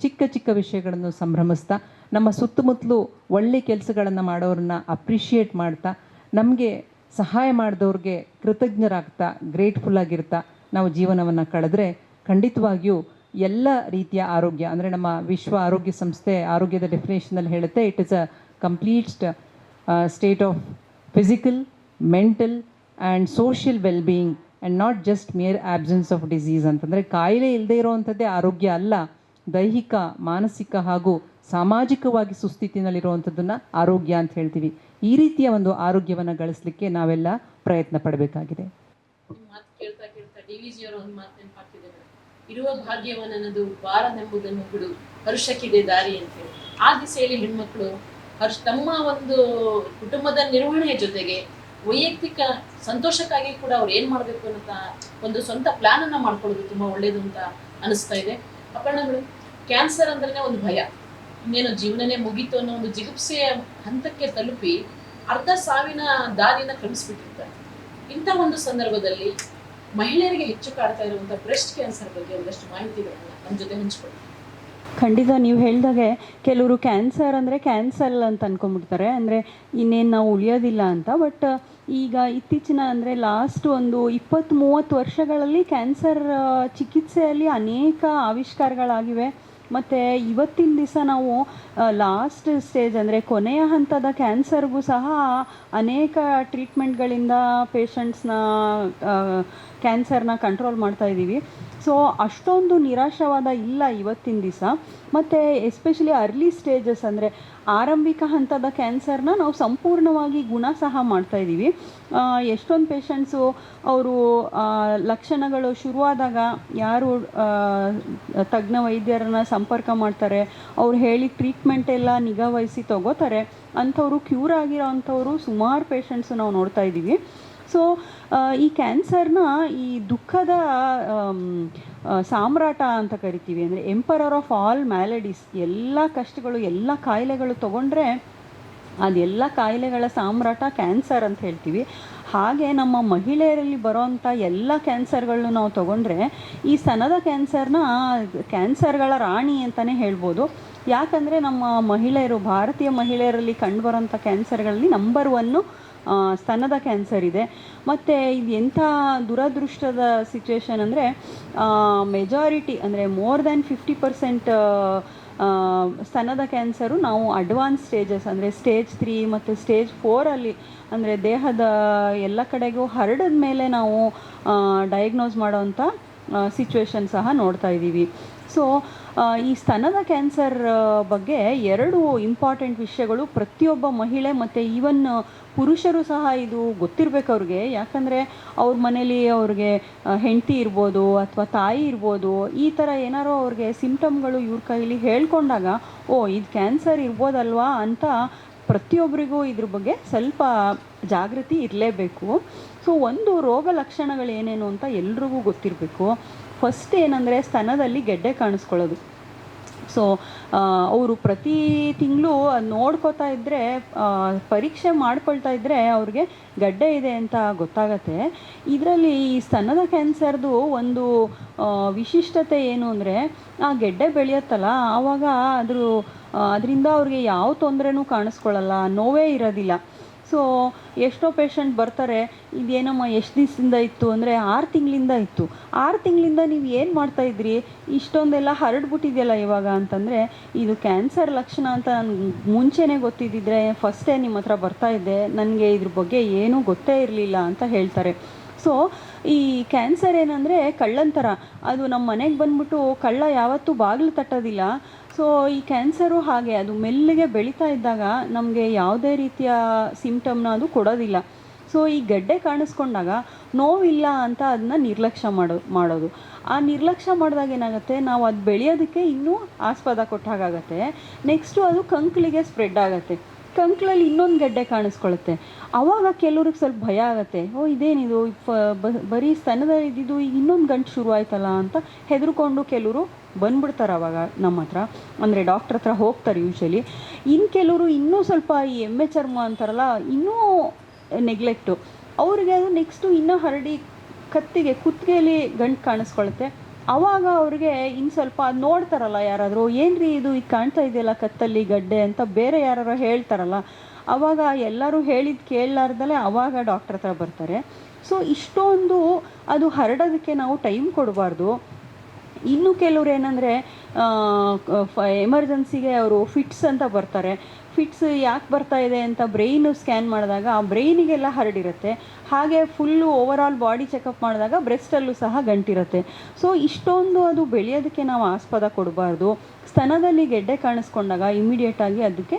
ಚಿಕ್ಕ ವಿಷಯಗಳನ್ನು ಸಂಭ್ರಮಿಸ್ತಾ, ನಮ್ಮ ಸುತ್ತಮುತ್ತಲೂ ಒಳ್ಳೆ ಕೆಲಸಗಳನ್ನು ಮಾಡೋರನ್ನ ಅಪ್ರಿಷಿಯೇಟ್ ಮಾಡ್ತಾ, ನಮಗೆ ಸಹಾಯ ಮಾಡಿದವ್ರಿಗೆ ಕೃತಜ್ಞರಾಗ್ತಾ, ಗ್ರೇಟ್ಫುಲ್ ಆಗಿರ್ತಾ ನಾವು ಜೀವನವನ್ನು ಕಳೆದ್ರೆ ಖಂಡಿತವಾಗಿಯೂ ಎಲ್ಲ ರೀತಿಯ ಆರೋಗ್ಯ, ಅಂದರೆ ನಮ್ಮ ವಿಶ್ವ ಆರೋಗ್ಯ ಸಂಸ್ಥೆ ಆರೋಗ್ಯದ ಡೆಫಿನೇಷನಲ್ಲಿ ಹೇಳುತ್ತೆ, it is a complete state of physical, mental and social wellbeing and not just mere absence of disease ಅಂತಂದರೆ ಕಾಯಿಲೆ ಇಲ್ಲದೆ ಇರೋವಂಥದ್ದೇ ಆರೋಗ್ಯ ಅಲ್ಲ, ದೈಹಿಕ, ಮಾನಸಿಕ ಹಾಗೂ ಸಾಮಾಜಿಕವಾಗಿ ಸುಸ್ಥಿತಿನಲ್ಲಿರುವಂಥದ್ದನ್ನು ಆರೋಗ್ಯ ಅಂತ ಹೇಳ್ತೀವಿ. ಈ ರೀತಿಯ ಒಂದು ಆರೋಗ್ಯವನ್ನು ಗಳಿಸಲಿಕ್ಕೆ ನಾವೆಲ್ಲ ಪ್ರಯತ್ನ ಪಡಬೇಕಾಗಿದೆ. ಮಾತು ಕೇಳ್ತಾ DVG ಅವರ ಒಂದು ಮಾತು ನೆನಪಾಗ್ತಿದೆ, ಇರುವ ಭಾಗ್ಯವನ್ನದು ಬಾರನೆಂಬುದನ್ನು ಬಿಡು, ಹರ್ಷಕ್ಕಿದೆ ದಾರಿ ಅಂತೇಳಿ. ಆ ದಿಸೆಯಲ್ಲಿ ಹೆಣ್ಮಕ್ಳು ತಮ್ಮ ಒಂದು ಕುಟುಂಬದ ನಿರ್ವಹಣೆಯ ಜೊತೆಗೆ ವೈಯಕ್ತಿಕ ಸಂತೋಷಕ್ಕಾಗಿ ಕೂಡ ಅವ್ರು ಏನು ಮಾಡಬೇಕು ಅನ್ನೋ ಒಂದು ಸ್ವಂತ ಪ್ಲಾನ್ ಅನ್ನ ಮಾಡ್ಕೊಳ್ಳೋದು ತುಂಬಾ ಒಳ್ಳೇದು ಅಂತ ಅನಿಸ್ತಾ ಇದೆ. ಅಪರ್ಣಗಳು, ಕ್ಯಾನ್ಸರ್ ಅಂದ್ರೆ ಒಂದು ಭಯ, ಇನ್ನೇನು ಜೀವನನೇ ಮುಗೀತು ಅನ್ನೋ ಒಂದು ಜಿಗುಪ್ಸೆಯ ಹಂತಕ್ಕೆ ತಲುಪಿ ಅರ್ಧ ಸಾವಿನ ದಾರಿಯನ್ನು ಕ್ರಮಿಸ್ಬಿಟ್ಟಿರ್ತಾರೆ. ಇಂಥ ಒಂದು ಸಂದರ್ಭದಲ್ಲಿ ಮಹಿಳೆಯರಿಗೆ ಹೆಚ್ಚು ಕಾಡ್ತಾ ಇರುವಂಥ ಬ್ರೆಸ್ಟ್ ಕ್ಯಾನ್ಸರ್ ಬಗ್ಗೆ ಒಂದಷ್ಟು ಮಾಹಿತಿಗಳನ್ನು ನಮ್ಮ ಜೊತೆ ಹಂಚ್ಕೊಳ್ಳಿ. ಖಂಡಿತ, ನೀವು ಹೇಳಿದಾಗೆ ಕೆಲವರು ಕ್ಯಾನ್ಸರ್ ಅಂದರೆ ಕ್ಯಾನ್ಸಲ್ ಅಂತ ಅಂದ್ಕೊಂಡ್ಬಿಡ್ತಾರೆ, ಅಂದರೆ ಇನ್ನೇನು ನಾವು ಉಳಿಯೋದಿಲ್ಲ ಅಂತ. ಬಟ್ ಈಗ ಇತ್ತೀಚಿನ ಅಂದರೆ ಲಾಸ್ಟ್ ಒಂದು 20-30 ವರ್ಷಗಳಲ್ಲಿ ಕ್ಯಾನ್ಸರ್ ಚಿಕಿತ್ಸೆಯಲ್ಲಿ ಅನೇಕ ಆವಿಷ್ಕಾರಗಳಾಗಿವೆ. ಮತ್ತು ಇವತ್ತಿನ ದಿವಸ ನಾವು ಲಾಸ್ಟ್ ಸ್ಟೇಜ್ ಅಂದರೆ ಕೊನೆಯ ಹಂತದ ಕ್ಯಾನ್ಸರ್ಗೂ ಸಹ ಅನೇಕ ಟ್ರೀಟ್ಮೆಂಟ್ಗಳಿಂದ ಪೇಷಂಟ್ಸ್ನ ಕ್ಯಾನ್ಸರ್ನ ಕಂಟ್ರೋಲ್ ಮಾಡ್ತಾ ಇದ್ದೀವಿ. ಸೊ ಅಷ್ಟೊಂದು ನಿರಾಶವಾದ ಇಲ್ಲ ಇವತ್ತಿನ ದಿವಸ. ಮತ್ತು ಎಸ್ಪೆಷಲಿ ಅರ್ಲಿ ಸ್ಟೇಜಸ್ ಅಂದರೆ ಆರಂಭಿಕ ಹಂತದ ಕ್ಯಾನ್ಸರ್ನ ನಾವು ಸಂಪೂರ್ಣವಾಗಿ ಗುಣ ಸಹ ಮಾಡ್ತಾಯಿದ್ದೀವಿ. ಎಷ್ಟೊಂದು ಪೇಷಂಟ್ಸು ಅವರು ಲಕ್ಷಣಗಳು ಶುರುವಾದಾಗ ಯಾರು ತಜ್ಞ ವೈದ್ಯರನ್ನ ಸಂಪರ್ಕ ಮಾಡ್ತಾರೆ, ಅವ್ರು ಹೇಳಿ ಟ್ರೀಟ್ಮೆಂಟ್ ಎಲ್ಲ ನಿಗಾವಹಿಸಿ ತಗೋತಾರೆ, ಅಂಥವರು ಕ್ಯೂರ್ ಆಗಿರೋ ಅಂಥವರು ಸುಮಾರು ಪೇಷಂಟ್ಸು ನಾವು ನೋಡ್ತಾ ಇದ್ದೀವಿ. ಸೊ ಈ ಕ್ಯಾನ್ಸರ್ನ ಈ ದುಃಖದ ಸಾಮ್ರಾಟ ಅಂತ ಕರಿತೀವಿ. ಅಂದರೆ ಎಂಪರರ್ ಆಫ್ ಆಲ್ ಮ್ಯಾಲಡೀಸ್. ಎಲ್ಲ ಕಷ್ಟಗಳು, ಎಲ್ಲ ಕಾಯಿಲೆಗಳು ತೊಗೊಂಡ್ರೆ ಅದೆಲ್ಲ ಕಾಯಿಲೆಗಳ ಸಾಮ್ರಾಟ ಕ್ಯಾನ್ಸರ್ ಅಂತ ಹೇಳ್ತೀವಿ. ಹಾಗೆ ನಮ್ಮ ಮಹಿಳೆಯರಲ್ಲಿ ಬರೋವಂಥ ಎಲ್ಲ ಕ್ಯಾನ್ಸರ್ಗಳನ್ನು ನಾವು ತೊಗೊಂಡ್ರೆ ಈ ಸ್ತನದ ಕ್ಯಾನ್ಸರ್ಗಳ ರಾಣಿ ಅಂತಲೇ ಹೇಳ್ಬೋದು. ಯಾಕಂದರೆ ನಮ್ಮ ಮಹಿಳೆಯರು, ಭಾರತೀಯ ಮಹಿಳೆಯರಲ್ಲಿ ಕಂಡುಬರೋಂಥ ಕ್ಯಾನ್ಸರ್ಗಳಲ್ಲಿ ನಂಬರ್ 1 ಸ್ತನದ ಕ್ಯಾನ್ಸರ್ ಇದೆ. ಮತ್ತು ಇದು ಎಂಥ ದುರದೃಷ್ಟದ ಸಿಚುವೇಶನ್ ಅಂದರೆ ಮೆಜಾರಿಟಿ ಅಂದರೆ ಮೋರ್ ದ್ಯಾನ್ 50% ಸ್ತನದ ಕ್ಯಾನ್ಸರು ನಾವು ಅಡ್ವಾನ್ಸ್ ಸ್ಟೇಜಸ್ ಅಂದರೆ ಸ್ಟೇಜ್ 3 ಮತ್ತು ಸ್ಟೇಜ್ 4ಅಲ್ಲಿ ಅಂದರೆ ದೇಹದ ಎಲ್ಲ ಕಡೆಗೂ ಹರಡಿದ ಮೇಲೆ ನಾವು ಡಯಾಗ್ನೋಸ್ ಮಾಡೋವಂಥ ಸಿಚುವೇಶನ್ ಸಹ ನೋಡ್ತಾ ಇದ್ದೀವಿ. ಸೊ ಈ ಸ್ತನದ ಕ್ಯಾನ್ಸರ್ ಬಗ್ಗೆ 2 ಇಂಪಾರ್ಟೆಂಟ್ ವಿಷಯಗಳು ಪ್ರತಿಯೊಬ್ಬ ಮಹಿಳೆ ಮತ್ತು ಈವನ್ ಪುರುಷರು ಸಹ ಇದು ಗೊತ್ತಿರಬೇಕು ಅವ್ರಿಗೆ. ಯಾಕಂದರೆ ಅವ್ರ ಮನೇಲಿ ಅವ್ರಿಗೆ ಹೆಂಡತಿ ಇರ್ಬೋದು ಅಥವಾ ತಾಯಿ ಇರ್ಬೋದು, ಈ ಥರ ಏನಾರೋ ಅವ್ರಿಗೆ ಸಿಂಪ್ಟಮ್ಗಳು ಇವ್ರ ಕೈಲಿ ಹೇಳ್ಕೊಂಡಾಗ ಇದು ಕ್ಯಾನ್ಸರ್ ಇರ್ಬೋದಲ್ವಾ ಅಂತ ಪ್ರತಿಯೊಬ್ಬರಿಗೂ ಇದ್ರ ಬಗ್ಗೆ ಸ್ವಲ್ಪ ಜಾಗೃತಿ ಇರಲೇಬೇಕು. ಸೊ ಒಂದು ರೋಗ ಲಕ್ಷಣಗಳು ಏನೇನು ಅಂತ ಎಲ್ರಿಗೂ ಗೊತ್ತಿರಬೇಕು. ಫಸ್ಟ್ ಏನಂದರೆ ಸ್ತನದಲ್ಲಿ ಗೆಡ್ಡೆ ಕಾಣಿಸ್ಕೊಳ್ಳೋದು. ಸೊ ಅವರು ಪ್ರತಿ ತಿಂಗಳು ನೋಡ್ಕೋತಾ ಇದ್ದರೆ, ಪರೀಕ್ಷೆ ಮಾಡ್ಕೊಳ್ತಾ ಇದ್ದರೆ ಅವ್ರಿಗೆ ಗಡ್ಡೆ ಇದೆ ಅಂತ ಗೊತ್ತಾಗತ್ತೆ. ಇದರಲ್ಲಿ ಈ ಸ್ತನದ ಕ್ಯಾನ್ಸರ್ದು ಒಂದು ವಿಶಿಷ್ಟತೆ ಏನು ಅಂದರೆ ಆ ಗೆಡ್ಡೆ ಬೆಳೆಯುತ್ತಲ್ಲ ಆವಾಗ ಅದರಿಂದ ಅವ್ರಿಗೆ ಯಾವ ತೊಂದರೆನೂ ಕಾಣಿಸ್ಕೊಳ್ಳಲ್ಲ, ನೋವೇ ಇರೋದಿಲ್ಲ. ಸೊ ಎಷ್ಟೋ ಪೇಷಂಟ್ ಬರ್ತಾರೆ, ಇದೇನಮ್ಮ ಎಷ್ಟು ದಿವಸದಿಂದ ಇತ್ತು ಅಂದರೆ 6 ತಿಂಗಳಿಂದ ಇತ್ತು. 6 ತಿಂಗಳಿಂದ ನೀವು ಏನು ಮಾಡ್ತಾಯಿದ್ರಿ, ಇಷ್ಟೊಂದೆಲ್ಲ ಹರಡ್ಬಿಟ್ಟಿದೆಯಲ್ಲ ಇವಾಗ ಅಂತಂದರೆ ಇದು ಕ್ಯಾನ್ಸರ್ ಲಕ್ಷಣ ಅಂತ ನನಗೆ ಮುಂಚೆನೇ ಗೊತ್ತಿದ್ದಿದ್ರೆ ಫಸ್ಟೇ ನಿಮ್ಮ ಹತ್ರ ಬರ್ತಾಯಿದ್ದೆ, ನನಗೆ ಇದ್ರ ಬಗ್ಗೆ ಏನೂ ಗೊತ್ತೇ ಇರಲಿಲ್ಲ ಅಂತ ಹೇಳ್ತಾರೆ. ಸೊ ಈ ಕ್ಯಾನ್ಸರ್ ಏನಂದರೆ ಕಳ್ಳನ ಥರ, ಅದು ನಮ್ಮ ಮನೆಗೆ ಬಂದ್ಬಿಟ್ಟು ಕಳ್ಳ ಯಾವತ್ತೂ ಬಾಗಿಲು ತಟ್ಟೋದಿಲ್ಲ. ಸೊ ಈ ಕ್ಯಾನ್ಸರು ಹಾಗೆ, ಅದು ಮೆಲ್ಲಿಗೆ ಬೆಳೀತಾ ಇದ್ದಾಗ ನಮಗೆ ಯಾವುದೇ ರೀತಿಯ ಸಿಂಪ್ಟಮ್ನ ಅದು ಕೊಡೋದಿಲ್ಲ. ಸೊ ಈ ಗೆಡ್ಡೆ ಕಾಣಿಸ್ಕೊಂಡಾಗ ನೋವಿಲ್ಲ ಅಂತ ಅದನ್ನ ನಿರ್ಲಕ್ಷ್ಯ ಮಾಡೋದು. ಆ ನಿರ್ಲಕ್ಷ್ಯ ಮಾಡಿದಾಗ ಏನಾಗುತ್ತೆ, ನಾವು ಅದು ಬೆಳೆಯೋದಕ್ಕೆ ಇನ್ನೂ ಆಸ್ಪದ ಕೊಟ್ಟಾಗತ್ತೆ. ನೆಕ್ಸ್ಟು ಅದು ಕಂಕ್ಳಿಗೆ ಸ್ಪ್ರೆಡ್ ಆಗುತ್ತೆ. ಕಂಕ್ಳಲ್ಲಿ ಇನ್ನೊಂದು ಗೆಡ್ಡೆ ಕಾಣಿಸ್ಕೊಳ್ಳುತ್ತೆ. ಆವಾಗ ಕೆಲವ್ರಿಗೆ ಸ್ವಲ್ಪ ಭಯ ಆಗುತ್ತೆ, ಇದೇನಿದು ಬರೀ ಸ್ತನದ ಇದ್ದಿದ್ದು ಈಗ ಇನ್ನೊಂದು ಗಂಟು ಶುರು ಆಯ್ತಲ್ಲ ಅಂತ ಹೆದರ್ಕೊಂಡು ಕೆಲವರು ಬಂದ್ಬಿಡ್ತಾರೆ ಆವಾಗ ನಮ್ಮ ಹತ್ರ, ಅಂದರೆ ಡಾಕ್ಟ್ರ್ ಹತ್ರ ಹೋಗ್ತಾರೆ ಯೂಶಲಿ. ಇನ್ನು ಕೆಲವರು ಇನ್ನೂ ಸ್ವಲ್ಪ ಈ ಎಮ್ಮೆ ಚರ್ಮ ಅಂತಾರಲ್ಲ, ಇನ್ನೂ ನೆಗ್ಲೆಕ್ಟು, ಅವ್ರಿಗೆ ಅದು ನೆಕ್ಸ್ಟು ಇನ್ನೂ ಹರಡಿ ಕುತ್ತಿಗೆಯಲ್ಲಿ ಗಂಟು ಕಾಣಿಸ್ಕೊಳುತ್ತೆ. ಆವಾಗ ಅವ್ರಿಗೆ ಇನ್ನು ಸ್ವಲ್ಪ ಅದು ನೋಡ್ತಾರಲ್ಲ ಯಾರಾದರೂ, ಏನ್ರಿ ಇದು ಈಗ ಕಾಣ್ತಾ ಇದೆಯಲ್ಲ ಕತ್ತಲ್ಲಿ ಗಡ್ಡೆ ಅಂತ ಬೇರೆ ಯಾರು ಹೇಳ್ತಾರಲ್ಲ, ಆವಾಗ ಎಲ್ಲರೂ ಹೇಳಿದ್ದು ಕೇಳಲಾರ್ದಲೇ ಆವಾಗ ಡಾಕ್ಟ್ರ್ ಹತ್ರ ಬರ್ತಾರೆ. ಸೊ ಇಷ್ಟೊಂದು ಅದು ಹರಡೋದಕ್ಕೆ ನಾವು ಟೈಮ್ ಕೊಡಬಾರ್ದು. ಇನ್ನು ಕೆಲವ್ರು ಏನಂದರೆ ಎಮರ್ಜೆನ್ಸಿಗೆ ಅವರು ಫಿಟ್ಸ್ ಅಂತ ಬರ್ತಾರೆ. ಫಿಟ್ಸ್ ಯಾಕೆ ಬರ್ತಾ ಇದೆ ಅಂತ ಬ್ರೈನು ಸ್ಕ್ಯಾನ್ ಮಾಡಿದಾಗ ಆ ಬ್ರೈನಿಗೆಲ್ಲ ಹರಡಿರುತ್ತೆ. ಹಾಗೆ ಫುಲ್ಲು ಓವರಾಲ್ ಬಾಡಿ ಚೆಕಪ್ ಮಾಡಿದಾಗ ಬ್ರೆಸ್ಟಲ್ಲೂ ಸಹ ಗಂಟಿರುತ್ತೆ. ಸೊ ಇಷ್ಟೊಂದು ಅದು ಬೆಳೆಯೋದಕ್ಕೆ ನಾವು ಆಸ್ಪದ ಕೊಡಬಾರ್ದು. ಸ್ತನದಲ್ಲಿ ಗೆಡ್ಡೆ ಕಾಣಿಸ್ಕೊಂಡಾಗ ಇಮಿಡಿಯೇಟಾಗಿ ಅದಕ್ಕೆ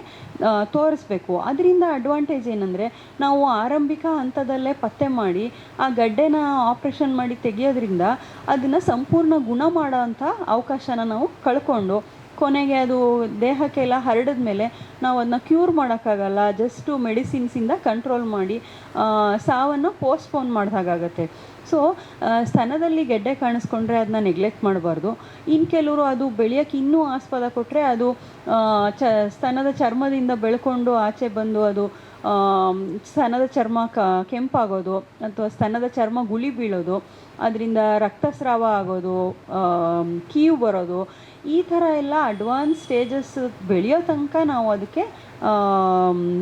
ತೋರಿಸ್ಬೇಕು. ಅದರಿಂದ ಅಡ್ವಾಂಟೇಜ್ ಏನಂದರೆ ನಾವು ಆರಂಭಿಕ ಹಂತದಲ್ಲೇ ಪತ್ತೆ ಮಾಡಿ ಆ ಗಡ್ಡೆನ ಆಪ್ರೇಷನ್ ಮಾಡಿ ತೆಗೆಯೋದ್ರಿಂದ ಅದನ್ನು ಸಂಪೂರ್ಣ ಗುಣ ಮಾಡೋ ಅಂಥ ಅವಕಾಶನ ನಾವು ಕಳ್ಕೊಂಡು ಕೊನೆಗೆ ಅದು ದೇಹಕ್ಕೆಲ್ಲ ಹರಡಿದ ಮೇಲೆ ನಾವು ಅದನ್ನ ಕ್ಯೂರ್ ಮಾಡೋಕ್ಕಾಗಲ್ಲ. ಜಸ್ಟು ಮೆಡಿಸಿನ್ಸಿಂದ ಕಂಟ್ರೋಲ್ ಮಾಡಿ ಸಾವನ್ನು ಪೋಸ್ಟ್ಪೋನ್ ಮಾಡಿದಾಗತ್ತೆ. ಸೊ ಸ್ತನದಲ್ಲಿ ಗೆಡ್ಡೆ ಕಾಣಿಸ್ಕೊಂಡ್ರೆ ಅದನ್ನ ನೆಗ್ಲೆಕ್ಟ್ ಮಾಡಬಾರ್ದು. ಇನ್ನು ಕೆಲವರು ಅದು ಬೆಳೆಯೋಕ್ಕೆ ಇನ್ನೂ ಆಸ್ಪದ ಕೊಟ್ಟರೆ ಅದು ಸ್ತನದ ಚರ್ಮದಿಂದ ಬೆಳ್ಕೊಂಡು ಆಚೆ ಬಂದು ಅದು ಸ್ತನದ ಚರ್ಮ ಕೆಂಪಾಗೋದು ಅಥವಾ ಸ್ತನದ ಚರ್ಮ ಗುಳಿ ಬೀಳೋದು, ಅದರಿಂದ ರಕ್ತಸ್ರಾವ ಆಗೋದು, ಕೀವು ಬರೋದು, ಈ ಥರ ಎಲ್ಲ ಅಡ್ವಾನ್ಸ್ ಸ್ಟೇಜಸ್ ಬೆಳೆಯೋ ತನಕ ನಾವು ಅದಕ್ಕೆ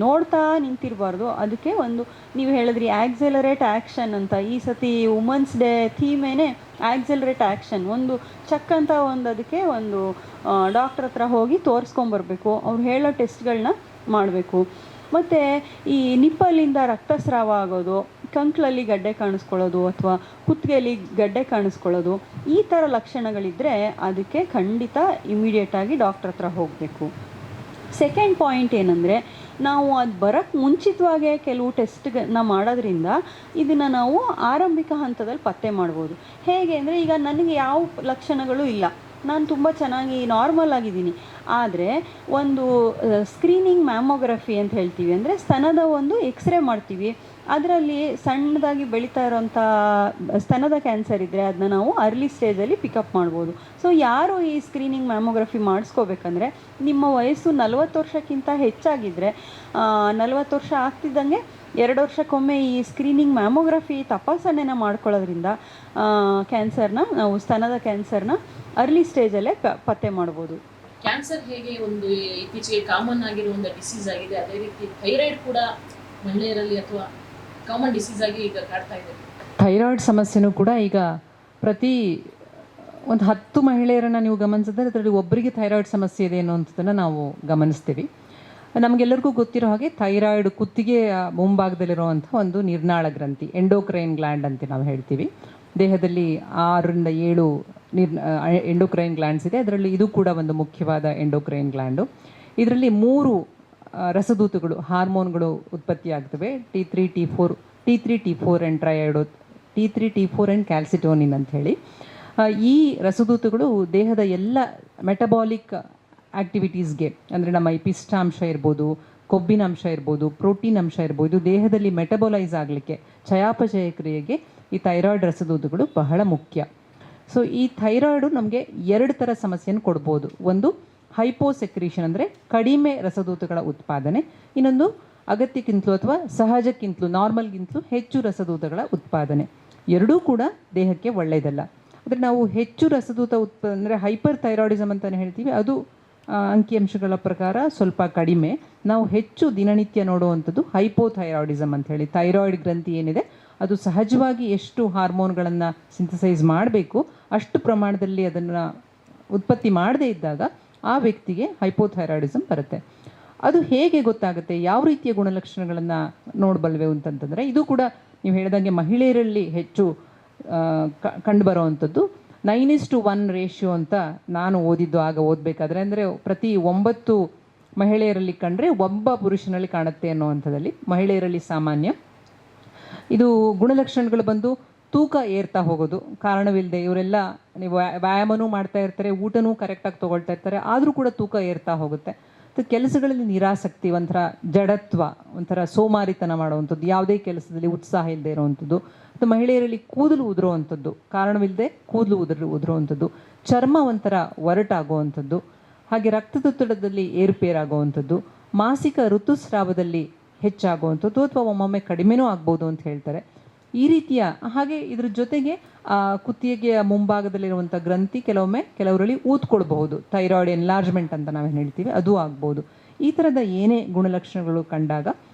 ನೋಡ್ತಾ ನಿಂತಿರಬಾರ್ದು. ಅದಕ್ಕೆ ಒಂದು ನೀವು ಹೇಳಿದ್ರಿ ಆಕ್ಸೆಲರೇಟ್ ಆ್ಯಕ್ಷನ್ ಅಂತ, ಈ ಸತಿ ವುಮೆನ್ಸ್ ಡೇ ಥೀಮೇನೆ ಆಕ್ಸಿಲರೇಟ್ ಆ್ಯಕ್ಷನ್, ಒಂದು ಚಕ್ ಅಂತ ಒಂದು ಅದಕ್ಕೆ ಒಂದು ಡಾಕ್ಟ್ರ್ ಹತ್ರ ಹೋಗಿ ತೋರಿಸ್ಕೊಂಬರ್ಬೇಕು. ಅವ್ರು ಹೇಳೋ ಟೆಸ್ಟ್ಗಳನ್ನ ಮಾಡಬೇಕು. ಮತ್ತು ಈ ನಿಪ್ಪಲ್ಲಿಂದ ರಕ್ತಸ್ರಾವ ಆಗೋದು, ಕಂಕ್ಳಲ್ಲಿ ಗಡ್ಡೆ ಕಾಣಿಸ್ಕೊಳ್ಳೋದು ಅಥವಾ ಕುತ್ತಿಗೆಯಲ್ಲಿ ಗಡ್ಡೆ ಕಾಣಿಸ್ಕೊಳ್ಳೋದು, ಈ ಥರ ಲಕ್ಷಣಗಳಿದ್ದರೆ ಅದಕ್ಕೆ ಖಂಡಿತ ಇಮಿಡಿಯೇಟಾಗಿ ಡಾಕ್ಟ್ರ್ ಹತ್ರ ಹೋಗಬೇಕು. ಸೆಕೆಂಡ್ ಪಾಯಿಂಟ್ ಏನಂದರೆ, ನಾವು ಅದು ಬರೋಕ್ಕೆ ಮುಂಚಿತವಾಗೇ ಕೆಲವು ಟೆಸ್ಟ್ಗಳನ್ನ ಮಾಡೋದ್ರಿಂದ ಇದನ್ನು ನಾವು ಆರಂಭಿಕ ಹಂತದಲ್ಲಿ ಪತ್ತೆ ಮಾಡ್ಬೋದು. ಹೇಗೆ ಅಂದರೆ, ಈಗ ನನಗೆ ಯಾವ ಲಕ್ಷಣಗಳು ಇಲ್ಲ, ನಾನು ತುಂಬ ಚೆನ್ನಾಗಿ ನಾರ್ಮಲ್ ಆಗಿದ್ದೀನಿ. ಆದರೆ ಒಂದು ಸ್ಕ್ರೀನಿಂಗ್ ಮ್ಯಾಮೋಗ್ರಫಿ ಅಂತ ಹೇಳ್ತೀವಿ, ಅಂದರೆ ಸ್ತನದ ಒಂದು ಎಕ್ಸ್ರೇ ಮಾಡ್ತೀವಿ. ಅದರಲ್ಲಿ ಸಣ್ಣದಾಗಿ ಬೆಳೀತಾ ಇರೋಂಥ ಸ್ತನದ ಕ್ಯಾನ್ಸರ್ ಇದ್ದರೆ ಅದನ್ನ ನಾವು ಅರ್ಲಿ ಸ್ಟೇಜಲ್ಲಿ ಪಿಕಪ್ ಮಾಡ್ಬೋದು. ಸೊ ಯಾರು ಈ ಸ್ಕ್ರೀನಿಂಗ್ ಮ್ಯಾಮೋಗ್ರಫಿ ಮಾಡಿಸ್ಕೋಬೇಕಂದ್ರೆ, ನಿಮ್ಮ ವಯಸ್ಸು 40 ವರ್ಷಕ್ಕಿಂತ ಹೆಚ್ಚಾಗಿದ್ದರೆ, 40 ವರ್ಷ ಆಗ್ತಿದ್ದಂಗೆ 2 ವರ್ಷಕ್ಕೊಮ್ಮೆ ಈ ಸ್ಕ್ರೀನಿಂಗ್ ಮ್ಯಾಮೋಗ್ರಫಿ ತಪಾಸಣೆನ ಮಾಡ್ಕೊಳ್ಳೋದ್ರಿಂದ ಕ್ಯಾನ್ಸರ್ನ ನಾವು ಸ್ತನದ ಕ್ಯಾನ್ಸರ್ನ ಅರ್ಲಿ ಸ್ಟೇಜಲ್ಲೇ ಪತ್ತೆ ಮಾಡ್ಬೋದು. ಕ್ಯಾನ್ಸರ್ ಹೇಗೆ ಒಂದು ಇತ್ತೀಚೆಗೆ ಕಾಮನ್ ಆಗಿರೋ ಒಂದು ಡಿಸೀಸ್ ಆಗಿದೆ, ಅದೇ ರೀತಿ ಥೈರಾಯ್ಡ್ ಕೂಡ ಮಹಿಳೆಯರಲ್ಲಿ ಅಥವಾ ಕಾಮನ್ ಡಿಸೀಸ್ ಆಗಿ ಈಗ ಕಾಡ್ತಾ ಇದೆ. ಥೈರಾಯ್ಡ್ ಸಮಸ್ಯೆನೂ ಕೂಡ ಈಗ ಪ್ರತಿ ಒಂದು 10 ಮಹಿಳೆಯರನ್ನು ನೀವು ಗಮನಿಸಿದ್ರೆ ಅದರಲ್ಲಿ ಒಬ್ಬರಿಗೆ ಥೈರಾಯ್ಡ್ ಸಮಸ್ಯೆ ಇದೆ ಅನ್ನೋಂಥದ್ದನ್ನು ನಾವು ಗಮನಿಸ್ತೀವಿ. ನಮಗೆಲ್ಲರಿಗೂ ಗೊತ್ತಿರೋ ಹಾಗೆ ಥೈರಾಯ್ಡ್ ಕುತ್ತಿಗೆಯ ಮುಂಭಾಗದಲ್ಲಿರುವಂಥ ಒಂದು ನಿರ್ನಾಳ ಗ್ರಂಥಿ, ಎಂಡೋಕ್ರೈನ್ ಗ್ಲ್ಯಾಂಡ್ ಅಂತ ನಾವು ಹೇಳ್ತೀವಿ. ದೇಹದಲ್ಲಿ 6ರಿಂದ 7 ಎಂಡೋಕ್ರೈನ್ ಗ್ಲ್ಯಾಂಡ್ಸ್ ಇದೆ. ಅದರಲ್ಲಿ ಇದು ಕೂಡ ಒಂದು ಮುಖ್ಯವಾದ ಎಂಡೋಕ್ರೈನ್ ಗ್ಲ್ಯಾಂಡು. ಇದರಲ್ಲಿ 3 ರಸದೂತಗಳು, ಹಾರ್ಮೋನ್ಗಳು ಉತ್ಪತ್ತಿಯಾಗ್ತವೆ. T3, T4 and ಟ್ರೈಐಡೋ, T3, T4 and ಕ್ಯಾಲ್ಸಿಟೋನಿನ್ ಅಂಥೇಳಿ. ಈ ರಸದೂತಗಳು ದೇಹದ ಎಲ್ಲ ಮೆಟಬಾಲಿಕ್ ಆ್ಯಕ್ಟಿವಿಟೀಸ್ಗೆ, ಅಂದರೆ ನಮ್ಮ ಈ ಪಿಷ್ಟಾಂಶ ಇರ್ಬೋದು, ಕೊಬ್ಬಿನ ಅಂಶ ಇರ್ಬೋದು, ಪ್ರೋಟೀನ್ ಅಂಶ ಇರ್ಬೋದು, ಡೆಹದಲ್ಲಿ ಮೆಟಬಲೈಸ್ ಆಗಲಿಕ್ಕೆ, ಚಯಾಪಚಯ ಕ್ರಿಯೆಗೆ ಈ ಥೈರಾಯ್ಡ್ ರಸದೂತಗಳು ಬಹಳ ಮುಖ್ಯ. ಸೊ ಈ ಥೈರಾಯ್ಡು ನಮಗೆ 2 ಥರ ಸಮಸ್ಯೆಯನ್ನು ಕೊಡ್ಬೋದು. ಒಂದು ಹೈಪೋಸೆಕ್ರೀಷನ್, ಅಂದರೆ ಕಡಿಮೆ ರಸದೂತಗಳ ಉತ್ಪಾದನೆ. ಇನ್ನೊಂದು ಅಗತ್ಯಕ್ಕಿಂತಲೂ ಅಥವಾ ಸಹಜಕ್ಕಿಂತಲೂ, ನಾರ್ಮಲ್ಗಿಂತಲೂ ಹೆಚ್ಚು ರಸದೂತಗಳ ಉತ್ಪಾದನೆ. ಎರಡೂ ಕೂಡ ದೇಹಕ್ಕೆ ಒಳ್ಳೆಯದಲ್ಲ. ಅಂದರೆ ನಾವು ಹೆಚ್ಚು ರಸದೂತ ಅಂದರೆ ಹೈಪರ್ ಥೈರಾಯ್ಡಿಸಮ್ ಅಂತಲೇ ಹೇಳ್ತೀವಿ, ಅದು ಅಂಕಿಅಂಶಗಳ ಪ್ರಕಾರ ಸ್ವಲ್ಪ ಕಡಿಮೆ. ನಾವು ಹೆಚ್ಚು ದಿನನಿತ್ಯ ನೋಡುವಂಥದ್ದು ಹೈಪೋಥೈರಾಯ್ಡಿಸಮ್ ಅಂತ ಹೇಳಿ. ಥೈರಾಯ್ಡ್ ಗ್ರಂಥಿ ಏನಿದೆ ಅದು ಸಹಜವಾಗಿ ಎಷ್ಟು ಹಾರ್ಮೋನ್ಗಳನ್ನು ಸಿಂಥಸೈಸ್ ಮಾಡಬೇಕು ಅಷ್ಟು ಪ್ರಮಾಣದಲ್ಲಿ ಅದನ್ನು ಉತ್ಪತ್ತಿ ಮಾಡದೇ ಇದ್ದಾಗ ಆ ವ್ಯಕ್ತಿಗೆ ಹೈಪೋಥೈರಾಯ್ಡಿಸಮ್ ಬರುತ್ತೆ. ಅದು ಹೇಗೆ ಗೊತ್ತಾಗುತ್ತೆ, ಯಾವ ರೀತಿಯ ಗುಣಲಕ್ಷಣಗಳನ್ನು ನೋಡಬಲ್ವೆ ಅಂತಂತಂದರೆ, ಇದು ಕೂಡ ನೀವು ಹೇಳಿದಂಗೆ ಮಹಿಳೆಯರಲ್ಲಿ ಹೆಚ್ಚು ಕಂಡುಬರುವಂಥದ್ದು. 9:1 ರೇಷಿಯೋ ಅಂತ ನಾನು ಓದಿದ್ದು ಆಗ ಓದಬೇಕಾದ್ರೆ, ಅಂದರೆ ಪ್ರತಿ 9 ಮಹಿಳೆಯರಲ್ಲಿ ಕಂಡ್ರೆ ಒಬ್ಬ ಪುರುಷನಲ್ಲಿ ಕಾಣುತ್ತೆ ಅನ್ನುವಂಥದ್ದಲ್ಲಿ. ಮಹಿಳೆಯರಲ್ಲಿ ಸಾಮಾನ್ಯ. ಇದು ಗುಣಲಕ್ಷಣಗಳು ಬಂದು ತೂಕ ಏರ್ತಾ ಹೋಗೋದು ಕಾರಣವಿಲ್ಲದೆ. ಇವರೆಲ್ಲ ನೀವು ವ್ಯಾಯಾಮನೂ ಮಾಡ್ತಾ ಇರ್ತಾರೆ, ಊಟನೂ ಕರೆಕ್ಟಾಗಿ ತೊಗೊಳ್ತಾ ಇರ್ತಾರೆ, ಆದರೂ ಕೂಡ ತೂಕ ಏರ್ತಾ ಹೋಗುತ್ತೆ. ಮತ್ತು ಕೆಲಸಗಳಲ್ಲಿ ನಿರಾಸಕ್ತಿ, ಒಂಥರ ಜಡತ್ವ, ಒಂಥರ ಸೋಮಾರಿತನ ಮಾಡುವಂಥದ್ದು, ಯಾವುದೇ ಕೆಲಸದಲ್ಲಿ ಉತ್ಸಾಹ ಇಲ್ಲದೆ ಇರುವಂಥದ್ದು. ಮತ್ತು ಮಹಿಳೆಯರಲ್ಲಿ ಕೂದಲು ಉದುರುವಂಥದ್ದು, ಕಾರಣವಿಲ್ಲದೆ ಕೂದಲು ಉದುರುವಂಥದ್ದು, ಚರ್ಮ ಒಂಥರ ಒರಟಾಗುವಂಥದ್ದು, ಹಾಗೆ ರಕ್ತದೊತ್ತಡದಲ್ಲಿ ಏರುಪೇರಾಗುವಂಥದ್ದು, ಮಾಸಿಕ ಋತುಸ್ರಾವದಲ್ಲಿ ಹೆಚ್ಚಾಗುವಂಥದ್ದು ಅಥವಾ ಒಮ್ಮೊಮ್ಮೆ ಕಡಿಮೆನೂ ಆಗ್ಬೋದು ಅಂತ ಹೇಳ್ತಾರೆ. ಈ ರೀತಿಯ, ಹಾಗೆ ಇದ್ರ ಜೊತೆಗೆ ಕುತ್ತಿಗೆಯ ಮುಂಭಾಗದಲ್ಲಿರುವಂಥ ಗ್ರಂಥಿ ಕೆಲವರಲ್ಲಿ ಊದ್ಕೊಳ್ಬಹುದು, ಥೈರಾಯ್ಡ್ ಎನ್ಲಾರ್ಜ್ಮೆಂಟ್ ಅಂತ ನಾವೇನು ಹೇಳ್ತೀವಿ, ಅದು ಆಗ್ಬೋದು. ಈ ಥರದ ಏನೇ ಗುಣಲಕ್ಷಣಗಳು ಕಂಡಾಗ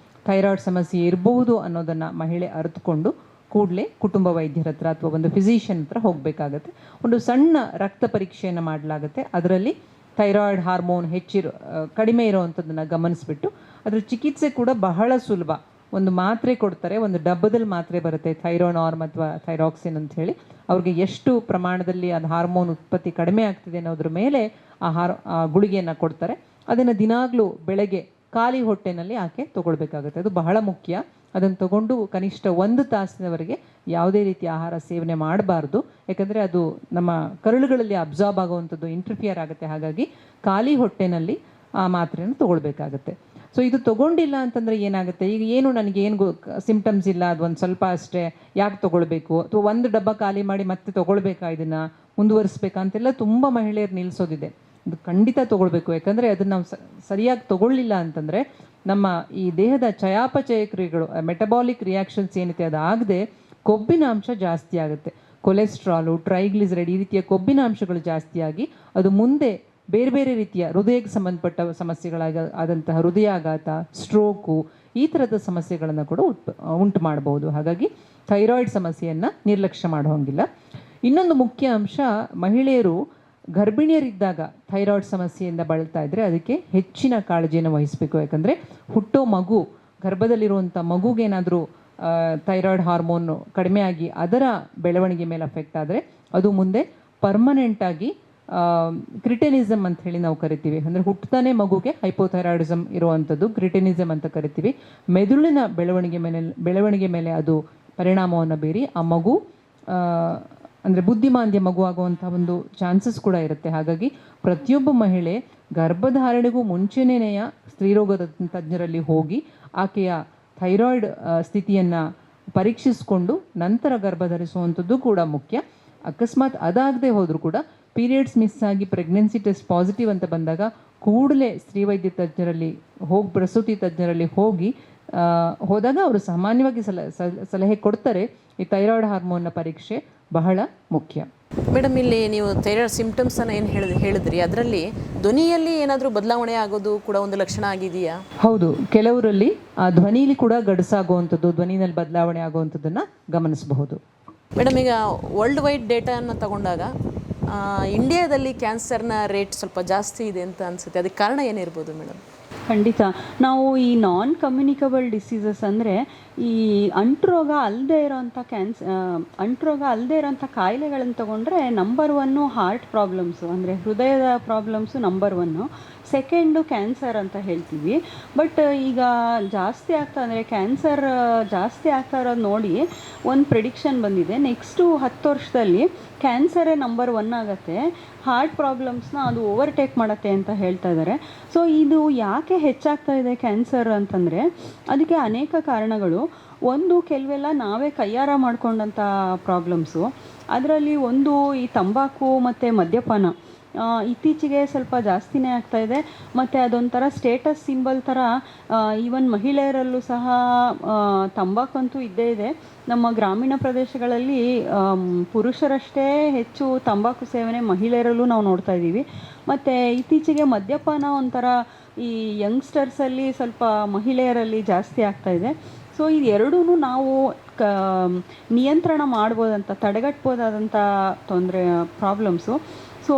ಥೈರಾಯ್ಡ್ ಸಮಸ್ಯೆ ಇರಬಹುದು ಅನ್ನೋದನ್ನು ಮಹಿಳೆ ಅರಿತುಕೊಂಡು ಕೂಡಲೇ ಕುಟುಂಬ ವೈದ್ಯರ ಹತ್ರ ಅಥವಾ ಒಂದು ಫಿಸಿಷಿಯನ್ ಹತ್ರ ಹೋಗಬೇಕಾಗತ್ತೆ. ಒಂದು ಸಣ್ಣ ರಕ್ತ ಪರೀಕ್ಷೆಯನ್ನು ಮಾಡಲಾಗುತ್ತೆ. ಅದರಲ್ಲಿ ಥೈರಾಯ್ಡ್ ಹಾರ್ಮೋನ್ ಕಡಿಮೆ ಇರೋವಂಥದ್ದನ್ನು ಗಮನಿಸಿಬಿಟ್ಟು ಅದರ ಚಿಕಿತ್ಸೆ ಕೂಡ ಬಹಳ ಸುಲಭ. ಒಂದು ಮಾತ್ರೆ ಕೊಡ್ತಾರೆ, ಒಂದು ಡಬ್ಬದಲ್ಲಿ ಮಾತ್ರೆ ಬರುತ್ತೆ, ಥೈರೋನಾರ್ಮ್ ಅಥವಾ ಥೈರಾಕ್ಸಿನ್ ಅಂತ ಹೇಳಿ. ಅವ್ರಿಗೆ ಎಷ್ಟು ಪ್ರಮಾಣದಲ್ಲಿ ಅದು ಹಾರ್ಮೋನ್ ಉತ್ಪತ್ತಿ ಕಡಿಮೆ ಆಗ್ತಿದೆ ಅನ್ನೋದ್ರ ಮೇಲೆ ಆ ಗುಳಿಗೆಯನ್ನು ಕೊಡ್ತಾರೆ. ಅದನ್ನು ದಿನಾಗಲೂ ಬೆಳಗ್ಗೆ ಖಾಲಿ ಹೊಟ್ಟೆನಲ್ಲಿ ಆಕೆ ತೊಗೊಳ್ಬೇಕಾಗುತ್ತೆ. ಅದು ಬಹಳ ಮುಖ್ಯ. ಅದನ್ನು ತಗೊಂಡು ಕನಿಷ್ಠ 1 ತಾಸಿನವರೆಗೆ ಯಾವುದೇ ರೀತಿಯ ಆಹಾರ ಸೇವನೆ ಮಾಡಬಾರ್ದು. ಯಾಕಂದರೆ ಅದು ನಮ್ಮ ಕರುಳುಗಳಲ್ಲಿ ಅಬ್ಸಾರ್ಬ್ ಆಗುವಂಥದ್ದು, ಇಂಟರ್ಫಿಯರ್ ಆಗುತ್ತೆ. ಹಾಗಾಗಿ ಖಾಲಿ ಹೊಟ್ಟೆನಲ್ಲಿ ಆ ಮಾತ್ರೆಯನ್ನು ತೊಗೊಳ್ಬೇಕಾಗತ್ತೆ. ಸೊ ಇದು ತೊಗೊಂಡಿಲ್ಲ ಅಂತಂದರೆ ಏನಾಗುತ್ತೆ, ಈಗ ನನಗೇನು ಸಿಂಪ್ಟಮ್ಸ್ ಇಲ್ಲ, ಅದು ಒಂದು ಸ್ವಲ್ಪ ಅಷ್ಟೇ, ಯಾಕೆ ತೊಗೊಳ್ಬೇಕು, ಅಥವಾ 1 ಡಬ್ಬ ಖಾಲಿ ಮಾಡಿ ಮತ್ತೆ ತೊಗೊಳ್ಬೇಕಾ, ಇದನ್ನು ಮುಂದುವರಿಸ್ಬೇಕಾ ಅಂತೆಲ್ಲ ತುಂಬ ಮಹಿಳೆಯರು ನಿಲ್ಲಿಸೋದಿದೆ. ಇದು ಖಂಡಿತ ತೊಗೊಳ್ಬೇಕು. ಯಾಕಂದರೆ ಅದನ್ನು ನಾವು ಸರಿಯಾಗಿ ತೊಗೊಳ್ಳಿಲ್ಲ ಅಂತಂದರೆ ನಮ್ಮ ಈ ದೇಹದ ಚಯಾಪಚಯ ಕ್ರಿಯೆಗಳು, ಮೆಟಬಾಲಿಕ್ ರಿಯಾಕ್ಷನ್ಸ್ ಏನಿದೆ ಅದಾಗದೆ ಕೊಬ್ಬಿನ ಅಂಶ ಜಾಸ್ತಿ ಆಗುತ್ತೆ. ಕೊಲೆಸ್ಟ್ರಾಲು, ಟ್ರೈಗ್ಲಿಸರೈಡ್, ಈ ರೀತಿಯ ಕೊಬ್ಬಿನ ಅಂಶಗಳು ಜಾಸ್ತಿಯಾಗಿ ಅದು ಮುಂದೆ ಬೇರೆ ಬೇರೆ ರೀತಿಯ ಹೃದಯಕ್ಕೆ ಸಂಬಂಧಪಟ್ಟ ಸಮಸ್ಯೆಗಳಾದಂತಹ ಹೃದಯಾಘಾತ, ಸ್ಟ್ರೋಕು, ಈ ಥರದ ಸಮಸ್ಯೆಗಳನ್ನು ಕೂಡ ಉಂಟು ಮಾಡಬಹುದು. ಹಾಗಾಗಿ ಥೈರಾಯ್ಡ್ ಸಮಸ್ಯೆಯನ್ನು ನಿರ್ಲಕ್ಷ್ಯ ಮಾಡೋ ಹಾಗಿಲ್ಲ. ಇನ್ನೊಂದು ಮುಖ್ಯ ಅಂಶ, ಮಹಿಳೆಯರು ಗರ್ಭಿಣಿಯರಿದ್ದಾಗ ಥೈರಾಯ್ಡ್ ಸಮಸ್ಯೆಯಿಂದ ಬಳಲ್ತಾ ಇದ್ದರೆ ಅದಕ್ಕೆ ಹೆಚ್ಚಿನ ಕಾಳಜಿಯನ್ನು ವಹಿಸಬೇಕು. ಯಾಕಂದರೆ ಹುಟ್ಟೋ ಮಗು, ಗರ್ಭದಲ್ಲಿರುವಂಥ ಮಗುಗೇನಾದರೂ ಥೈರಾಯ್ಡ್ ಹಾರ್ಮೋನ್ ಕಡಿಮೆ ಆಗಿ ಅದರ ಬೆಳವಣಿಗೆ ಮೇಲೆ ಅಫೆಕ್ಟ್ ಆದರೆ ಅದು ಮುಂದೆ ಪರ್ಮನೆಂಟಾಗಿ ಕ್ರಿಟೆನಿಸಮ್ ಅಂತ ಹೇಳಿ ನಾವು ಕರಿತೀವಿ. ಅಂದರೆ ಹುಟ್ಟತಾನೆ ಮಗುಗೆ ಹೈಪೋಥೈರಾಯ್ಡಿಸಮ್ ಇರುವಂಥದ್ದು ಕ್ರಿಟೆನಿಸಮ್ ಅಂತ ಕರಿತೀವಿ. ಮೆದುಳಿನ ಬೆಳವಣಿಗೆ ಮೇಲೆ ಅದು ಪರಿಣಾಮವನ್ನು ಬೀರಿ ಆ ಮಗು ಅಂದರೆ ಬುದ್ಧಿಮಾಂದ್ಯ ಮಗು ಆಗುವಂಥ ಒಂದು ಚಾನ್ಸಸ್ ಕೂಡ ಇರುತ್ತೆ. ಹಾಗಾಗಿ ಪ್ರತಿಯೊಬ್ಬ ಮಹಿಳೆ ಗರ್ಭಧಾರಣೆಗೂ ಮುಂಚೆನೆಯ ಸ್ತ್ರೀರೋಗದ ತಜ್ಞರಲ್ಲಿ ಹೋಗಿ ಆಕೆಯ ಥೈರಾಯ್ಡ್ ಸ್ಥಿತಿಯನ್ನು ಪರೀಕ್ಷಿಸಿಕೊಂಡು ನಂತರ ಗರ್ಭಧರಿಸುವಂಥದ್ದು ಕೂಡ ಮುಖ್ಯ. ಅಕಸ್ಮಾತ್ ಅದಾಗದೆ ಹೋದರೂ ಕೂಡ ಪೀರಿಯಡ್ಸ್ ಮಿಸ್ ಆಗಿ ಪ್ರೆಗ್ನೆನ್ಸಿ ಟೆಸ್ಟ್ ಪಾಸಿಟಿವ್ ಅಂತ ಬಂದಾಗ ಕೂಡಲೇ ಸ್ತ್ರೀವೈದ್ಯ ತಜ್ಞರಲ್ಲಿ ಪ್ರಸೂತಿ ತಜ್ಞರಲ್ಲಿ ಹೋದಾಗ ಅವರು ಸಾಮಾನ್ಯವಾಗಿ ಸಲಹೆ ಕೊಡ್ತಾರೆ. ಈ ಥೈರಾಯ್ಡ್ ಹಾರ್ಮೋನ್ನ ಪರೀಕ್ಷೆ ಬಹಳ ಮುಖ್ಯ. ಮೇಡಮ್, ಇಲ್ಲಿ ನೀವು ಥೈರಾಯ್ಡ್ ಸಿಂಪ್ಟಮ್ಸನ್ನು ಏನು ಹೇಳಿದ್ರಿ, ಅದರಲ್ಲಿ ಧ್ವನಿಯಲ್ಲಿ ಏನಾದರೂ ಬದಲಾವಣೆ ಆಗೋದು ಕೂಡ ಒಂದು ಲಕ್ಷಣ ಆಗಿದೆಯಾ? ಹೌದು, ಕೆಲವರಲ್ಲಿ ಆ ಧ್ವನಿಲಿ ಕೂಡ ಗಡಸಾಗುವಂಥದ್ದು, ಧ್ವನಿನಲ್ಲಿ ಬದಲಾವಣೆ ಆಗುವಂಥದ್ದನ್ನು ಗಮನಿಸಬಹುದು. ಮೇಡಮ್, ಈಗ ವರ್ಲ್ಡ್ ವೈಡ್ ಡೇಟಾವನ್ನು ತಗೊಂಡಾಗ ಇಂಡಿಯಾದಲ್ಲಿ ಕ್ಯಾನ್ಸರ್ನ ರೇಟ್ ಸ್ವಲ್ಪ ಜಾಸ್ತಿ ಇದೆ ಅಂತ ಅನಿಸುತ್ತೆ. ಅದಕ್ಕೆ ಕಾರಣ ಏನಿರ್ಬೋದು ಮೇಡಮ್? ಖಂಡಿತ. ನಾವು ಈ ನಾನ್ ಕಮ್ಯುನಿಕಬಲ್ ಡಿಸೀಸಸ್ ಅಂದರೆ ಈ ಅಂಟುರೋಗ ಅಲ್ಲದೆ ಇರೋಂಥ ಅಂಟುರೋಗ ಅಲ್ಲದೆ ಇರೋಂಥ ಕಾಯಿಲೆಗಳನ್ನು ತಗೊಂಡ್ರೆ ನಂಬರ್ 1 ಹಾರ್ಟ್ ಪ್ರಾಬ್ಲಮ್ಸು, ಅಂದರೆ ಹೃದಯದ ಪ್ರಾಬ್ಲಮ್ಸು ನಂಬರ್ 1. ಸೆಕೆಂಡು ಕ್ಯಾನ್ಸರ್ ಅಂತ ಹೇಳ್ತೀವಿ. ಬಟ್ ಈಗ ಜಾಸ್ತಿ ಅಂದರೆ ಕ್ಯಾನ್ಸರ್ ಜಾಸ್ತಿ ಆಗ್ತಾ ಇರೋದು ನೋಡಿ ಒಂದು ಪ್ರಿಡಿಕ್ಷನ್ ಬಂದಿದೆ, ನೆಕ್ಸ್ಟು 10 ವರ್ಷದಲ್ಲಿ ಕ್ಯಾನ್ಸರೇ ನಂಬರ್ 1 ಆಗುತ್ತೆ, ಹಾರ್ಟ್ ಪ್ರಾಬ್ಲಮ್ಸ್ನ ಅದು ಓವರ್ಟೇಕ್ ಮಾಡುತ್ತೆ ಅಂತ ಹೇಳ್ತಾ ಇದ್ದಾರೆ. ಸೊ ಇದು ಯಾಕೆ ಹೆಚ್ಚಾಗ್ತಾ ಇದೆ ಕ್ಯಾನ್ಸರ್ ಅಂತಂದರೆ ಅದಕ್ಕೆ ಅನೇಕ ಕಾರಣಗಳು. ಒಂದು, ಕೆಲವೆಲ್ಲ ನಾವೇ ಕೈಯಾರ ಮಾಡ್ಕೊಂಡಂಥ ಪ್ರಾಬ್ಲಮ್ಸು. ಅದರಲ್ಲಿ ಒಂದು ಈ ತಂಬಾಕು ಮತ್ತು ಮದ್ಯಪಾನ ಇತ್ತೀಚೆಗೆ ಸ್ವಲ್ಪ ಜಾಸ್ತಿನೇ ಆಗ್ತಾಯಿದೆ. ಮತ್ತು ಅದೊಂಥರ ಸ್ಟೇಟಸ್ ಸಿಂಬಲ್ ಥರ ಈವನ್ ಮಹಿಳೆಯರಲ್ಲೂ ಸಹ ತಂಬಾಕಂತೂ ಇದ್ದೇ ಇದೆ. ನಮ್ಮ ಗ್ರಾಮೀಣ ಪ್ರದೇಶಗಳಲ್ಲಿ ಪುರುಷರಷ್ಟೇ ಹೆಚ್ಚು ತಂಬಾಕು ಸೇವನೆ ಮಹಿಳೆಯರಲ್ಲೂ ನಾವು ನೋಡ್ತಾ ಇದ್ದೀವಿ. ಮತ್ತು ಇತ್ತೀಚೆಗೆ ಮದ್ಯಪಾನ ಒಂಥರ ಈ ಯಂಗ್ಸ್ಟರ್ಸಲ್ಲಿ ಸ್ವಲ್ಪ ಮಹಿಳೆಯರಲ್ಲಿ ಜಾಸ್ತಿ ಆಗ್ತಾಯಿದೆ. ಸೊ ಇದೆರಡೂ ನಾವು ನಿಯಂತ್ರಣ ಮಾಡ್ಬೋದಂತ, ತಡೆಗಟ್ಬೋದಾದಂಥ ಪ್ರಾಬ್ಲಮ್ಸು. ಸೊ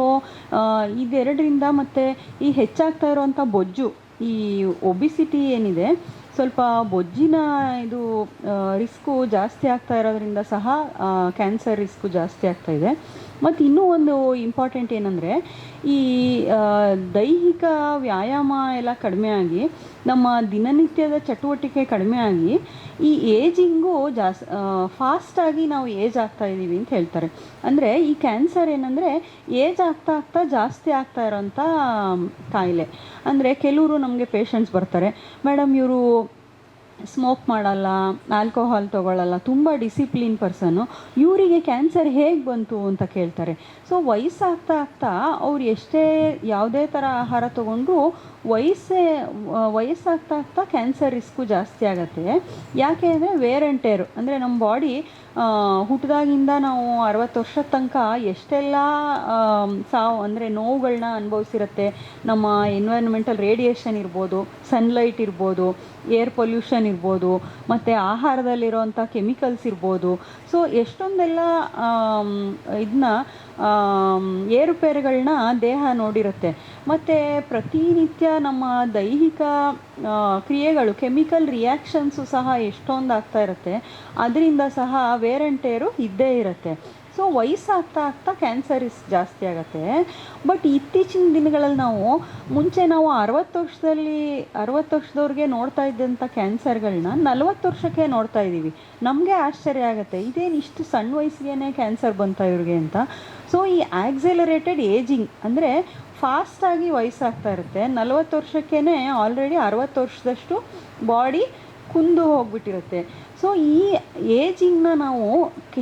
ಇದೆರಡರಿಂದ ಮತ್ತು ಈ ಹೆಚ್ಚಾಗ್ತಾ ಇರೋವಂಥ ಬೊಜ್ಜು, ಈ ಒಬಿಸಿಟಿ ಏನಿದೆ, ಸ್ವಲ್ಪ ಬೊಜ್ಜಿನ ಇದು ರಿಸ್ಕು ಜಾಸ್ತಿ ಆಗ್ತಾ ಇರೋದ್ರಿಂದ ಸಹ ಕ್ಯಾನ್ಸರ್ ರಿಸ್ಕು ಜಾಸ್ತಿ ಆಗ್ತಾಯಿದೆ. ಮತ್ತು ಇನ್ನೂ ಒಂದು ಇಂಪಾರ್ಟೆಂಟ್ ಏನಂದರೆ ಈ ದೈಹಿಕ ವ್ಯಾಯಾಮ ಎಲ್ಲ ಕಡಿಮೆ ಆಗಿ ನಮ್ಮ ದಿನನಿತ್ಯದ ಚಟುವಟಿಕೆ ಕಡಿಮೆ ಆಗಿ ಈ ಏಜಿಂಗು ಫಾಸ್ಟಾಗಿ ನಾವು ಏಜ್ ಆಗ್ತಾಯಿದ್ದೀವಿ ಅಂತ ಹೇಳ್ತಾರೆ. ಅಂದರೆ ಈ ಕ್ಯಾನ್ಸರ್ ಏನಂದರೆ ಏಜ್ ಆಗ್ತಾ ಜಾಸ್ತಿ ಆಗ್ತಾ ಇರೋಂಥ ಕಾಯಿಲೆ. ಅಂದರೆ ಕೆಲವರು ನಮಗೆ ಪೇಷಂಟ್ಸ್ ಬರ್ತಾರೆ, ಮೇಡಮ್ ಇವರು ಸ್ಮೋಕ್ ಮಾಡಲ್ಲ, ಆಲ್ಕೋಹಾಲ್ ತೊಗೊಳ್ಳಲ್ಲ, ತುಂಬ ಡಿಸಿಪ್ಲಿನ್ ಪರ್ಸನ್ನು, ಇವರಿಗೆ ಕ್ಯಾನ್ಸರ್ ಹೇಗೆ ಬಂತು ಅಂತ ಕೇಳ್ತಾರೆ. ಸೊ ವಯಸ್ಸಾಗ್ತಾ ಅವ್ರು ಎಷ್ಟೇ ಯಾವುದೇ ಥರ ಆಹಾರ ತೊಗೊಂಡ್ರೂ ವಯಸ್ಸಾಗ್ತಾ ಕ್ಯಾನ್ಸರ್ ರಿಸ್ಕು ಜಾಸ್ತಿ ಆಗುತ್ತೆ. ಯಾಕೆ ಅಂದರೆ ವೇರ್ ಆ್ಯಂಡ್ ಟೇರ್, ಅಂದರೆ ನಮ್ಮ ಬಾಡಿ ಹುಟ್ಟಿದಾಗಿಂದ ನಾವು 60 ವರ್ಷದ ತನಕ ಎಷ್ಟೆಲ್ಲ ಅಂದರೆ ನೋವುಗಳನ್ನ ಅನುಭವಿಸಿರುತ್ತೆ. ನಮ್ಮ ಎನ್ವೈರ್ನ್ಮೆಂಟಲ್ ರೇಡಿಯೇಷನ್ ಇರ್ಬೋದು, ಸನ್ಲೈಟ್ ಇರ್ಬೋದು, ಏರ್ ಪೊಲ್ಯೂಷನ್ ಇರ್ಬೋದು, ಮತ್ತು ಆಹಾರದಲ್ಲಿರೋವಂಥ ಕೆಮಿಕಲ್ಸ್ ಇರ್ಬೋದು. ಸೊ ಎಷ್ಟೊಂದೆಲ್ಲ ಇದನ್ನ ಏರುಪೇರುಗಳನ್ನ ದೇಹ ನೋಡಿರುತ್ತೆ. ಮತ್ತು ಪ್ರತಿನಿತ್ಯ ನಮ್ಮ ದೈಹಿಕ ಕ್ರಿಯೆಗಳು, ಕೆಮಿಕಲ್ ರಿಯಾಕ್ಷನ್ಸು ಸಹ ಎಷ್ಟೊಂದು ಆಗ್ತಾ ಇರುತ್ತೆ. ಅದರಿಂದ ಸಹ ವೇರ್ ಆ್ಯಂಡ್ ಟೇರು ಇದ್ದೇ ಇರುತ್ತೆ. ಸೊ ವಯಸ್ಸಾಗ್ತಾ ಕ್ಯಾನ್ಸರ್ ರಿಸ್ಕ್ ಜಾಸ್ತಿ ಆಗುತ್ತೆ. ಬಟ್ ಇತ್ತೀಚಿನ ದಿನಗಳಲ್ಲಿ ಮುಂಚೆ ನಾವು 60 ವರ್ಷದವ್ರಿಗೆ ನೋಡ್ತಾ ಇದ್ದಂಥ ಕ್ಯಾನ್ಸರ್ಗಳನ್ನ 40 ವರ್ಷಕ್ಕೆ ನೋಡ್ತಾ ಇದ್ದೀವಿ. ನಮಗೆ ಆಶ್ಚರ್ಯ ಆಗುತ್ತೆ, ಇದೇನು ಇಷ್ಟು ಸಣ್ಣ ವಯಸ್ಸಿಗೆ ಕ್ಯಾನ್ಸರ್ ಬಂತ ಇವ್ರಿಗೆ ಅಂತ. ಸೊ ಈ ಆಕ್ಸೆಲರೇಟೆಡ್ ಏಜಿಂಗ್ ಅಂದರೆ ಫಾಸ್ಟಾಗಿ ವಯಸ್ಸಾಗ್ತಾ ಇರುತ್ತೆ. 40 ವರ್ಷಕ್ಕೇ ಆಲ್ರೆಡಿ 60 ವರ್ಷದಷ್ಟು ಬಾಡಿ ಕುಂದು ಹೋಗ್ಬಿಟ್ಟಿರುತ್ತೆ. ಸೊ ಈ ಏಜಿಂಗ್ನ ನಾವು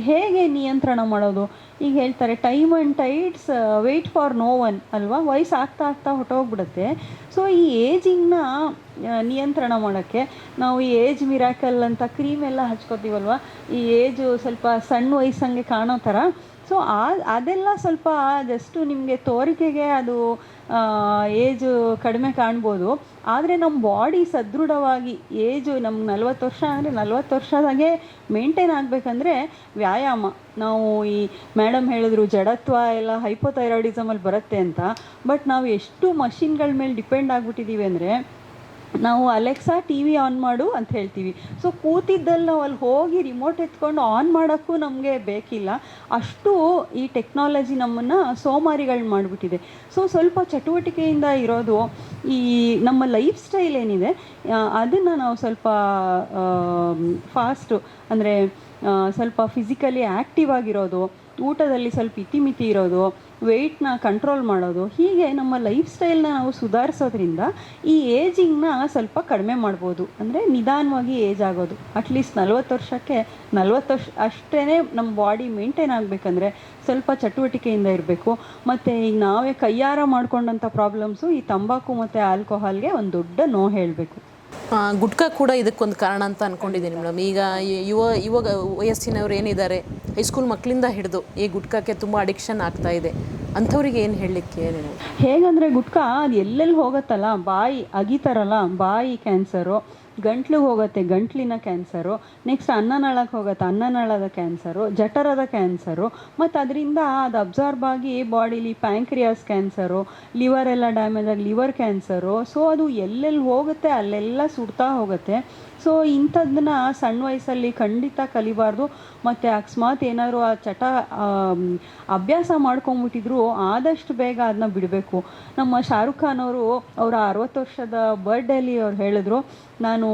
ಹೇಗೆ ನಿಯಂತ್ರಣ ಮಾಡೋದು? ಈಗ ಹೇಳ್ತಾರೆ time and tides wait for no one ಅಲ್ವಾ, ವಯಸ್ಸಾಗ್ತಾ ಹೊಟ್ಟೋಗ್ಬಿಡುತ್ತೆ. ಸೊ ಈ ಏಜಿಂಗ್ನ ನಿಯಂತ್ರಣ ಮಾಡೋಕ್ಕೆ ನಾವು ಈ ಏಜ್ ಮಿರಾಕಲ್ ಅಂತ ಕ್ರೀಮ್ ಎಲ್ಲ ಹಚ್ಕೋತೀವಲ್ವ, ಈ ಏಜು ಸ್ವಲ್ಪ ಸಣ್ಣ ವಯಸ್ಸಂಗೆ ಕಾಣೋ ಥರ. ಸೊ ಅದೆಲ್ಲ ಸ್ವಲ್ಪ ಜಸ್ಟು ನಿಮಗೆ ತೋರಿಕೆಗೆ ಅದು ಏಜು ಕಡಿಮೆ ಕಾಣ್ಬೋದು, ಆದರೆ ನಮ್ಮ ಬಾಡಿ ಸದೃಢವಾಗಿ ಏಜು ನಮ್ಗೆ 40 ವರ್ಷ ಅಂದರೆ 40 ವರ್ಷದಾಗೆ ಮೇಂಟೈನ್ ಆಗಬೇಕಂದ್ರೆ ವ್ಯಾಯಾಮ. ನಾವು ಈ ಮೇಡಮ್ ಹೇಳಿದ್ರು ಜಡತ್ವ ಎಲ್ಲ ಹೈಪೋಥೈರಾಯ್ಡಿಸಮಲ್ಲಿ ಬರುತ್ತೆ ಅಂತ, ಬಟ್ ನಾವು ಎಷ್ಟು ಮಷಿನ್ಗಳ ಮೇಲೆ ಡಿಪೆಂಡ್ ಆಗಿಬಿಟ್ಟಿದ್ದೀವಿ ಅಂದರೆ ನಾವು ಅಲೆಕ್ಸಾ ಟಿ ವಿ ಆನ್ ಮಾಡು ಅಂತ ಹೇಳ್ತೀವಿ. ಸೊ ಕೂತಿದ್ದಲ್ಲಿ ನಾವು ಅಲ್ಲಿ ಹೋಗಿ ರಿಮೋಟ್ ಎತ್ಕೊಂಡು ಆನ್ ಮಾಡೋಕ್ಕೂ ನಮಗೆ ಬೇಕಿಲ್ಲ, ಅಷ್ಟು ಈ ಟೆಕ್ನಾಲಜಿ ನಮ್ಮನ್ನು ಸೋಮಾರಿಗಳು ಮಾಡಿಬಿಟ್ಟಿದೆ. ಸೊ ಸ್ವಲ್ಪ ಚಟುವಟಿಕೆಯಿಂದ ಇರೋದು, ಈ ನಮ್ಮ ಲೈಫ್ ಸ್ಟೈಲ್ ಏನಿದೆ ಅದನ್ನು ನಾವು ಸ್ವಲ್ಪ ಫಾಸ್ಟು ಅಂದರೆ ಸ್ವಲ್ಪ ಫಿಸಿಕಲಿ ಆ್ಯಕ್ಟಿವ್ ಆಗಿರೋದು, ಊಟದಲ್ಲಿ ಸ್ವಲ್ಪ ಇತಿಮಿತಿ ಇರೋದು, ವೆಯ್ಟ್ನ ಕಂಟ್ರೋಲ್ ಮಾಡೋದು, ಹೀಗೆ ನಮ್ಮ ಲೈಫ್ ಸ್ಟೈಲ್ನ ನಾವು ಸುಧಾರಿಸೋದ್ರಿಂದ ಈ ಏಜಿಂಗ್ನ ಸ್ವಲ್ಪ ಕಡಿಮೆ ಮಾಡ್ಬೋದು. ಅಂದರೆ ನಿಧಾನವಾಗಿ ಏಜ್ ಆಗೋದು. ಅಟ್ಲೀಸ್ಟ್ 40 ವರ್ಷಕ್ಕೆ 40 ವರ್ಷ ಅಷ್ಟೇ ನಮ್ಮ ಬಾಡಿ ಮೇಂಟೈನ್ ಆಗಬೇಕಂದ್ರೆ ಸ್ವಲ್ಪ ಚಟುವಟಿಕೆಯಿಂದ ಇರಬೇಕು. ಮತ್ತು ಈಗ ನಾವೇ ಕೈಯಾರ ಮಾಡ್ಕೊಂಡಂಥ ಪ್ರಾಬ್ಲಮ್ಸು ಈ ತಂಬಾಕು ಮತ್ತು ಆಲ್ಕೋಹಾಲ್ಗೆ ಒಂದು ದೊಡ್ಡ ನೋ ಹೇಳಬೇಕು. ಗುಟ್ಕಾ ಕೂಡ ಇದಕ್ಕೊಂದು ಕಾರಣ ಅಂತ ಅಂದ್ಕೊಂಡಿದ್ದೀನಿ ಮೇಡಮ್. ಈಗ ಯುವ ವಯಸ್ಸಿನವ್ರು ಏನಿದ್ದಾರೆ, ಹೈಸ್ಕೂಲ್ ಮಕ್ಕಳಿಂದ ಹಿಡಿದು ಈ ಗುಟ್ಕಾಕ್ಕೆ ತುಂಬ ಅಡಿಕ್ಷನ್ ಆಗ್ತಾ ಇದೆ, ಅಂಥವ್ರಿಗೆ ಏನು ಹೇಳಲಿಕ್ಕೆ ಏನೇನು? ಹೇಗಂದರೆ ಗುಟ್ಕಾ ಅದು ಎಲ್ಲೆಲ್ಲಿ ಹೋಗುತ್ತಲ್ಲ, ಬಾಯಿ ಅಗಿತಾರಲ್ಲ, ಬಾಯಿ ಕ್ಯಾನ್ಸರು, ಗಂಟ್ಲಿಗೆ ಹೋಗುತ್ತೆ ಗಂಟ್ಲಿನ ಕ್ಯಾನ್ಸರು, ನೆಕ್ಸ್ಟ್ ಅನ್ನನಾಳಕ್ಕೆ ಹೋಗುತ್ತೆ ಅನ್ನನಾಳದ ಕ್ಯಾನ್ಸರು, ಜಠರದ ಕ್ಯಾನ್ಸರು, ಮತ್ತು ಅದರಿಂದ ಅದು ಅಬ್ಸಾರ್ಬ್ ಆಗಿ ಬಾಡಿಲಿ ಪ್ಯಾಂಕ್ರಿಯಾಸ್ ಕ್ಯಾನ್ಸರು, ಲಿವರ್ ಎಲ್ಲ ಡ್ಯಾಮೇಜ್ ಆಗಿ ಲಿವರ್ ಕ್ಯಾನ್ಸರು. ಸೊ ಅದು ಎಲ್ಲೆಲ್ಲಿ ಹೋಗುತ್ತೆ ಅಲ್ಲೆಲ್ಲ ಸುಡ್ತಾ ಹೋಗುತ್ತೆ. ಸೊ ಇಂಥದ್ದನ್ನ ಸಣ್ಣ ವಯಸ್ಸಲ್ಲಿ ಖಂಡಿತ ಕಲಿಬಾರ್ದು. ಮತ್ತು ಅಕಸ್ಮಾತ್ ಏನಾದ್ರು ಆ ಅಭ್ಯಾಸ ಮಾಡ್ಕೊಂಬಿಟ್ಟಿದ್ರು ಆದಷ್ಟು ಬೇಗ ಅದನ್ನ ಬಿಡಬೇಕು. ನಮ್ಮ ಶಾರುಖ್ ಖಾನ್ ಅವರು ಅವರ 60 ವರ್ಷದ ಬರ್ಡೇಲಿ ಅವ್ರು ಹೇಳಿದ್ರು, ನಾನು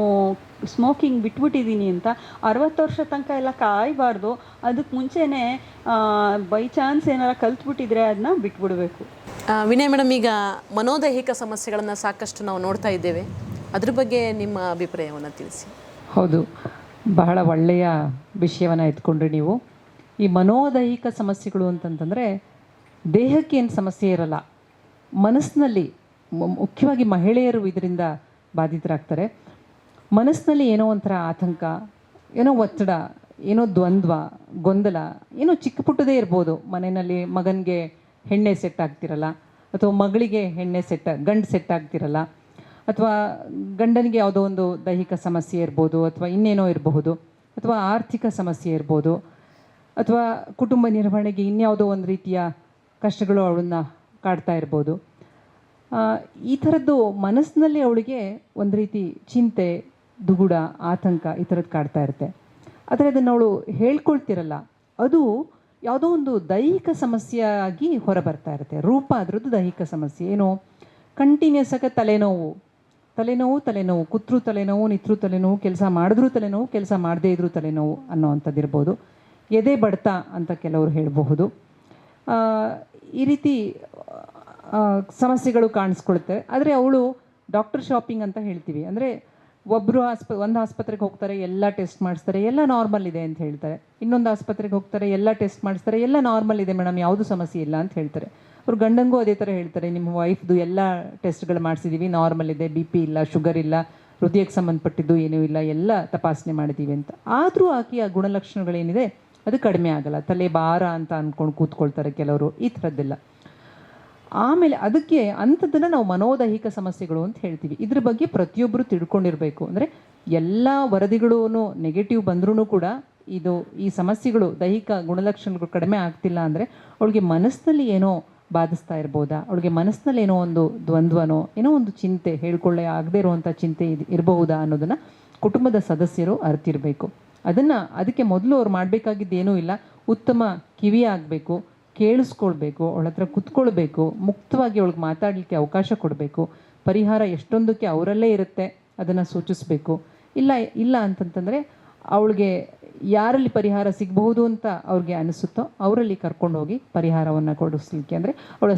ಸ್ಮೋಕಿಂಗ್ ಬಿಟ್ಬಿಟ್ಟಿದ್ದೀನಿ ಅಂತ. 60 ವರ್ಷ ತನಕ ಎಲ್ಲ ಕಾಯಬಾರ್ದು, ಅದಕ್ಕೆ ಮುಂಚೆನೇ ಬೈ ಚಾನ್ಸ್ ಏನಾರ ಕಲ್ತ್ಬಿಟ್ಟಿದ್ರೆ ಅದನ್ನ ಬಿಟ್ಬಿಡಬೇಕು. ವಿನಯ್ ಮೇಡಮ್, ಈಗ ಮನೋದೈಹಿಕ ಸಮಸ್ಯೆಗಳನ್ನು ಸಾಕಷ್ಟು ನಾವು ನೋಡ್ತಾ ಇದ್ದೇವೆ, ಅದ್ರ ಬಗ್ಗೆ ನಿಮ್ಮ ಅಭಿಪ್ರಾಯವನ್ನು ತಿಳಿಸಿ. ಹೌದು, ಬಹಳ ಒಳ್ಳೆಯ ವಿಷಯವನ್ನು ಎತ್ಕೊಂಡ್ರಿ ನೀವು. ಈ ಮನೋದೈಹಿಕ ಸಮಸ್ಯೆಗಳು ಅಂತಂತಂದರೆ ದೇಹಕ್ಕೇನು ಸಮಸ್ಯೆ ಇರಲ್ಲ, ಮನಸ್ಸಿನಲ್ಲಿ ಮುಖ್ಯವಾಗಿ ಮಹಿಳೆಯರು ಇದರಿಂದ ಬಾಧಿತರಾಗ್ತಾರೆ. ಮನಸ್ಸಿನಲ್ಲಿ ಏನೋ ಒಂಥರ ಆತಂಕ, ಏನೋ ಒತ್ತಡ, ಏನೋ ದ್ವಂದ್ವ, ಗೊಂದಲ, ಏನೋ ಚಿಕ್ಕ ಪುಟ್ಟದೇ ಇರ್ಬೋದು. ಮನೆಯಲ್ಲಿ ಮಗನಿಗೆ ಹೆಣ್ಣೆ ಸೆಟ್ ಆಗ್ತಿರಲ್ಲ, ಅಥವಾ ಮಗಳಿಗೆ ಗಂಡು ಸೆಟ್ ಆಗ್ತಿರಲ್ಲ, ಅಥವಾ ಗಂಡನಿಗೆ ಯಾವುದೋ ಒಂದು ದೈಹಿಕ ಸಮಸ್ಯೆ ಇರ್ಬೋದು, ಅಥವಾ ಇನ್ನೇನೋ ಇರಬಹುದು, ಅಥವಾ ಆರ್ಥಿಕ ಸಮಸ್ಯೆ ಇರ್ಬೋದು, ಅಥವಾ ಕುಟುಂಬ ನಿರ್ವಹಣೆಗೆ ಇನ್ಯಾವುದೋ ಒಂದು ರೀತಿಯ ಕಷ್ಟಗಳು ಅವಳನ್ನು ಕಾಡ್ತಾ ಇರ್ಬೋದು. ಈ ಥರದ್ದು ಮನಸ್ಸಿನಲ್ಲಿ ಅವಳಿಗೆ ಒಂದು ರೀತಿ ಚಿಂತೆ, ದುಗುಡ, ಆತಂಕ ಈ ಥರದ್ದು ಕಾಡ್ತಾ ಇರುತ್ತೆ. ಆದರೆ ಅದನ್ನು ಅವಳು ಹೇಳ್ಕೊಳ್ತಿರಲ್ಲ, ಅದು ಯಾವುದೋ ಒಂದು ದೈಹಿಕ ಸಮಸ್ಯೆಯಾಗಿ ಹೊರಬರ್ತಾ ಇರುತ್ತೆ. ರೂಪ ಅದರದ್ದು ದೈಹಿಕ ಸಮಸ್ಯೆ. ಏನೋ ಕಂಟಿನ್ಯೂಸ್ ಆಗಿ ತಲೆನೋವು, ಕೂತ್ರು ತಲೆನೋವು, ನಿತ್ರು ತಲೆನೋವು, ಕೆಲಸ ಮಾಡಿದ್ರೂ ತಲೆನೋವು, ಕೆಲಸ ಮಾಡದೇ ಇದ್ರೂ ತಲೆನೋವು ಅನ್ನೋವಂಥದ್ದು ಇರ್ಬೋದು. ಎದೆ ಬಡ್ತ ಅಂತ ಕೆಲವರು ಹೇಳಬಹುದು. ಈ ರೀತಿ ಸಮಸ್ಯೆಗಳು ಕಾಣಿಸ್ಕೊಳ್ತವೆ. ಆದರೆ ಅವಳು ಡಾಕ್ಟರ್ ಶಾಪಿಂಗ್ ಅಂತ ಹೇಳ್ತೀವಿ. ಅಂದರೆ ಒಬ್ಬರು ಒಂದು ಆಸ್ಪತ್ರೆಗೆ ಹೋಗ್ತಾರೆ, ಎಲ್ಲ ಟೆಸ್ಟ್ ಮಾಡಿಸ್ತಾರೆ, ಎಲ್ಲ ನಾರ್ಮಲ್ ಇದೆ ಅಂತ ಹೇಳ್ತಾರೆ. ಇನ್ನೊಂದು ಆಸ್ಪತ್ರೆಗೆ ಹೋಗ್ತಾರೆ, ಎಲ್ಲ ಟೆಸ್ಟ್ ಮಾಡಿಸ್ತಾರೆ, ಎಲ್ಲ ನಾರ್ಮಲ್ ಇದೆ ಮೇಡಮ್, ಯಾವುದು ಸಮಸ್ಯೆ ಇಲ್ಲ ಅಂತ ಹೇಳ್ತಾರೆ. ಅವ್ರು ಗಂಡಂಗೂ ಅದೇ ಥರ ಹೇಳ್ತಾರೆ, ನಿಮ್ಮ ವೈಫ್ದು ಎಲ್ಲ ಟೆಸ್ಟ್ಗಳು ಮಾಡಿಸಿದ್ದೀವಿ, ನಾರ್ಮಲ್ ಇದೆ, BP ಇಲ್ಲ, ಶುಗರ್ ಇಲ್ಲ, ಹೃದಯಕ್ಕೆ ಸಂಬಂಧಪಟ್ಟಿದ್ದು ಏನೂ ಇಲ್ಲ, ಎಲ್ಲ ತಪಾಸಣೆ ಮಾಡಿದ್ದೀವಿ ಅಂತ. ಆದರೂ ಆಕೆಯ ಗುಣಲಕ್ಷಣಗಳೇನಿದೆ ಅದು ಕಡಿಮೆ ಆಗಲ್ಲ. ತಲೆ ಭಾರ ಅಂತ ಅಂದ್ಕೊಂಡು ಕೂತ್ಕೊಳ್ತಾರೆ ಕೆಲವರು, ಈ ಥರದ್ದೆಲ್ಲ. ಆಮೇಲೆ ಅದಕ್ಕೆ ಅಂಥದ್ದನ್ನು ನಾವು ಮನೋದೈಹಿಕ ಸಮಸ್ಯೆಗಳು ಅಂತ ಹೇಳ್ತೀವಿ. ಇದ್ರ ಬಗ್ಗೆ ಪ್ರತಿಯೊಬ್ಬರು ತಿಳ್ಕೊಂಡಿರಬೇಕು. ಅಂದರೆ ಎಲ್ಲ ವರದಿಗಳೂ ನೆಗೆಟಿವ್ ಬಂದ್ರೂ ಕೂಡ ಈ ಸಮಸ್ಯೆಗಳು, ದೈಹಿಕ ಗುಣಲಕ್ಷಣಗಳು ಕಡಿಮೆ ಆಗ್ತಿಲ್ಲ ಅಂದರೆ ಅವಳಿಗೆ ಮನಸ್ಸಿನಲ್ಲಿ ಏನೋ ಬಾಧಿಸ್ತಾ ಇರ್ಬೋದಾ, ಅವಳಿಗೆ ಮನಸ್ಸಿನಲ್ಲಿ ಏನೋ ಒಂದು ದ್ವಂದ್ವನೋ, ಏನೋ ಒಂದು ಚಿಂತೆ, ಹೇಳ್ಕೊಳ್ಳೆ ಆಗದೆ ಇರುವಂಥ ಚಿಂತೆ ಇರಬಹುದಾ ಅನ್ನೋದನ್ನು ಕುಟುಂಬದ ಸದಸ್ಯರು ಅರಿತಿರಬೇಕು. ಅದಕ್ಕೆ ಮೊದಲು ಅವ್ರು ಮಾಡಬೇಕಾಗಿದ್ದು ಏನೂ ಇಲ್ಲ, ಉತ್ತಮ ಕಿವಿ ಆಗಬೇಕು, ಕೇಳಿಸ್ಕೊಳ್ಬೇಕು, ಅವಳ ಹತ್ರ ಕುತ್ಕೊಳ್ಬೇಕು, ಮುಕ್ತವಾಗಿ ಅವಳಿಗೆ ಮಾತಾಡಲಿಕ್ಕೆ ಅವಕಾಶ ಕೊಡಬೇಕು. ಪರಿಹಾರ ಎಷ್ಟೊಂದಕ್ಕೆ ಅವರಲ್ಲೇ ಇರುತ್ತೆ, ಅದನ್ನು ಸೂಚಿಸಬೇಕು. ಇಲ್ಲ ಅಂತಂತಂದರೆ ಅವಳಿಗೆ ಯಾರಲ್ಲಿ ಪರಿಹಾರ ಸಿಗಬಹುದು ಅಂತ ಅವ್ರಿಗೆ ಅನಿಸುತ್ತೋ ಅವರಲ್ಲಿ ಕರ್ಕೊಂಡು ಹೋಗಿ ಪರಿಹಾರವನ್ನು ಕೊಡಿಸ್ಲಿಕ್ಕೆ. ಅಂದರೆ ಅವಳ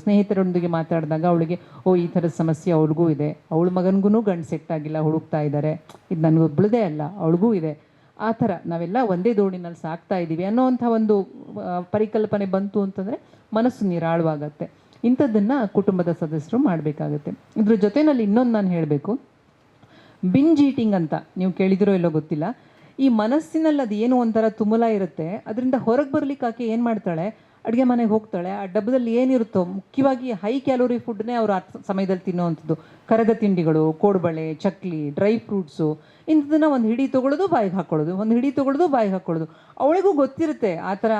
ಸ್ನೇಹಿತರೊಂದಿಗೆ ಮಾತಾಡಿದಾಗ ಅವಳಿಗೆ ಈ ಥರದ ಸಮಸ್ಯೆ ಅವಳಿಗೂ ಇದೆ, ಅವಳ ಮಗನಿಗೂ ಗಂಡು ಸೆಟ್ ಆಗಿಲ್ಲ, ಹುಡುಕ್ತಾ ಇದ್ದಾರೆ, ಇದು ನನಗೊಬ್ಬಳದೇ ಅಲ್ಲ, ಅವಳಿಗೂ ಇದೆ, ಆ ಥರ ನಾವೆಲ್ಲ ಒಂದೇ ದೋಣಿನಲ್ಲಿ ಸಾಕ್ತಾ ಇದ್ದೀವಿ ಅನ್ನೋವಂಥ ಒಂದು ಪರಿಕಲ್ಪನೆ ಬಂತು ಅಂತಂದರೆ ಮನಸ್ಸು ನಿರಾಳವಾಗತ್ತೆ. ಇಂಥದ್ದನ್ನು ಕುಟುಂಬದ ಸದಸ್ಯರು ಮಾಡಬೇಕಾಗತ್ತೆ. ಇದ್ರ ಜೊತೆಯಲ್ಲಿ ಇನ್ನೊಂದು ನಾನು ಹೇಳಬೇಕು, ಬಿಂಜ್ ಈಟಿಂಗ್ ಅಂತ ನೀವು ಕೇಳಿದಿರೋ ಇಲ್ಲೋ ಗೊತ್ತಿಲ್ಲ. ಈ ಮನಸ್ಸಿನಲ್ಲಿ ಅದು ಏನು ಒಂಥರ ತುಮುಲ ಇರುತ್ತೆ, ಅದರಿಂದ ಹೊರಗೆ ಬರ್ಲಿಕ್ಕೆ ಆಕೆ ಏನು ಮಾಡ್ತಾಳೆ, ಅಡುಗೆ ಮನೆಗೆ ಹೋಗ್ತಾಳೆ, ಆ ಡಬ್ಬದಲ್ಲಿ ಏನಿರುತ್ತೋ ಮುಖ್ಯವಾಗಿ ಹೈ ಕ್ಯಾಲೋರಿ ಫುಡ್ನೇ ಅವ್ರು ಆ ಸಮಯದಲ್ಲಿ ತಿನ್ನೋವಂಥದ್ದು, ಕರೆದ ತಿಂಡಿಗಳು, ಕೋಡ್ಬಳೆ, ಚಕ್ಲಿ, ಡ್ರೈ ಫ್ರೂಟ್ಸು, ಇಂಥದನ್ನ ಒಂದು ಹಿಡಿ ತೊಗೊಳ್ಳೋದು ಬಾಯಿಗೆ ಹಾಕ್ಕೊಳ್ಳೋದು, ಒಂದು ಹಿಡಿ ತೊಗೊಳ್ಳೋದು ಬಾಯಿಗೆ ಹಾಕ್ಕೊಳ್ಳೋದು. ಅವಳಿಗೂ ಗೊತ್ತಿರುತ್ತೆ ಆ ಥರ,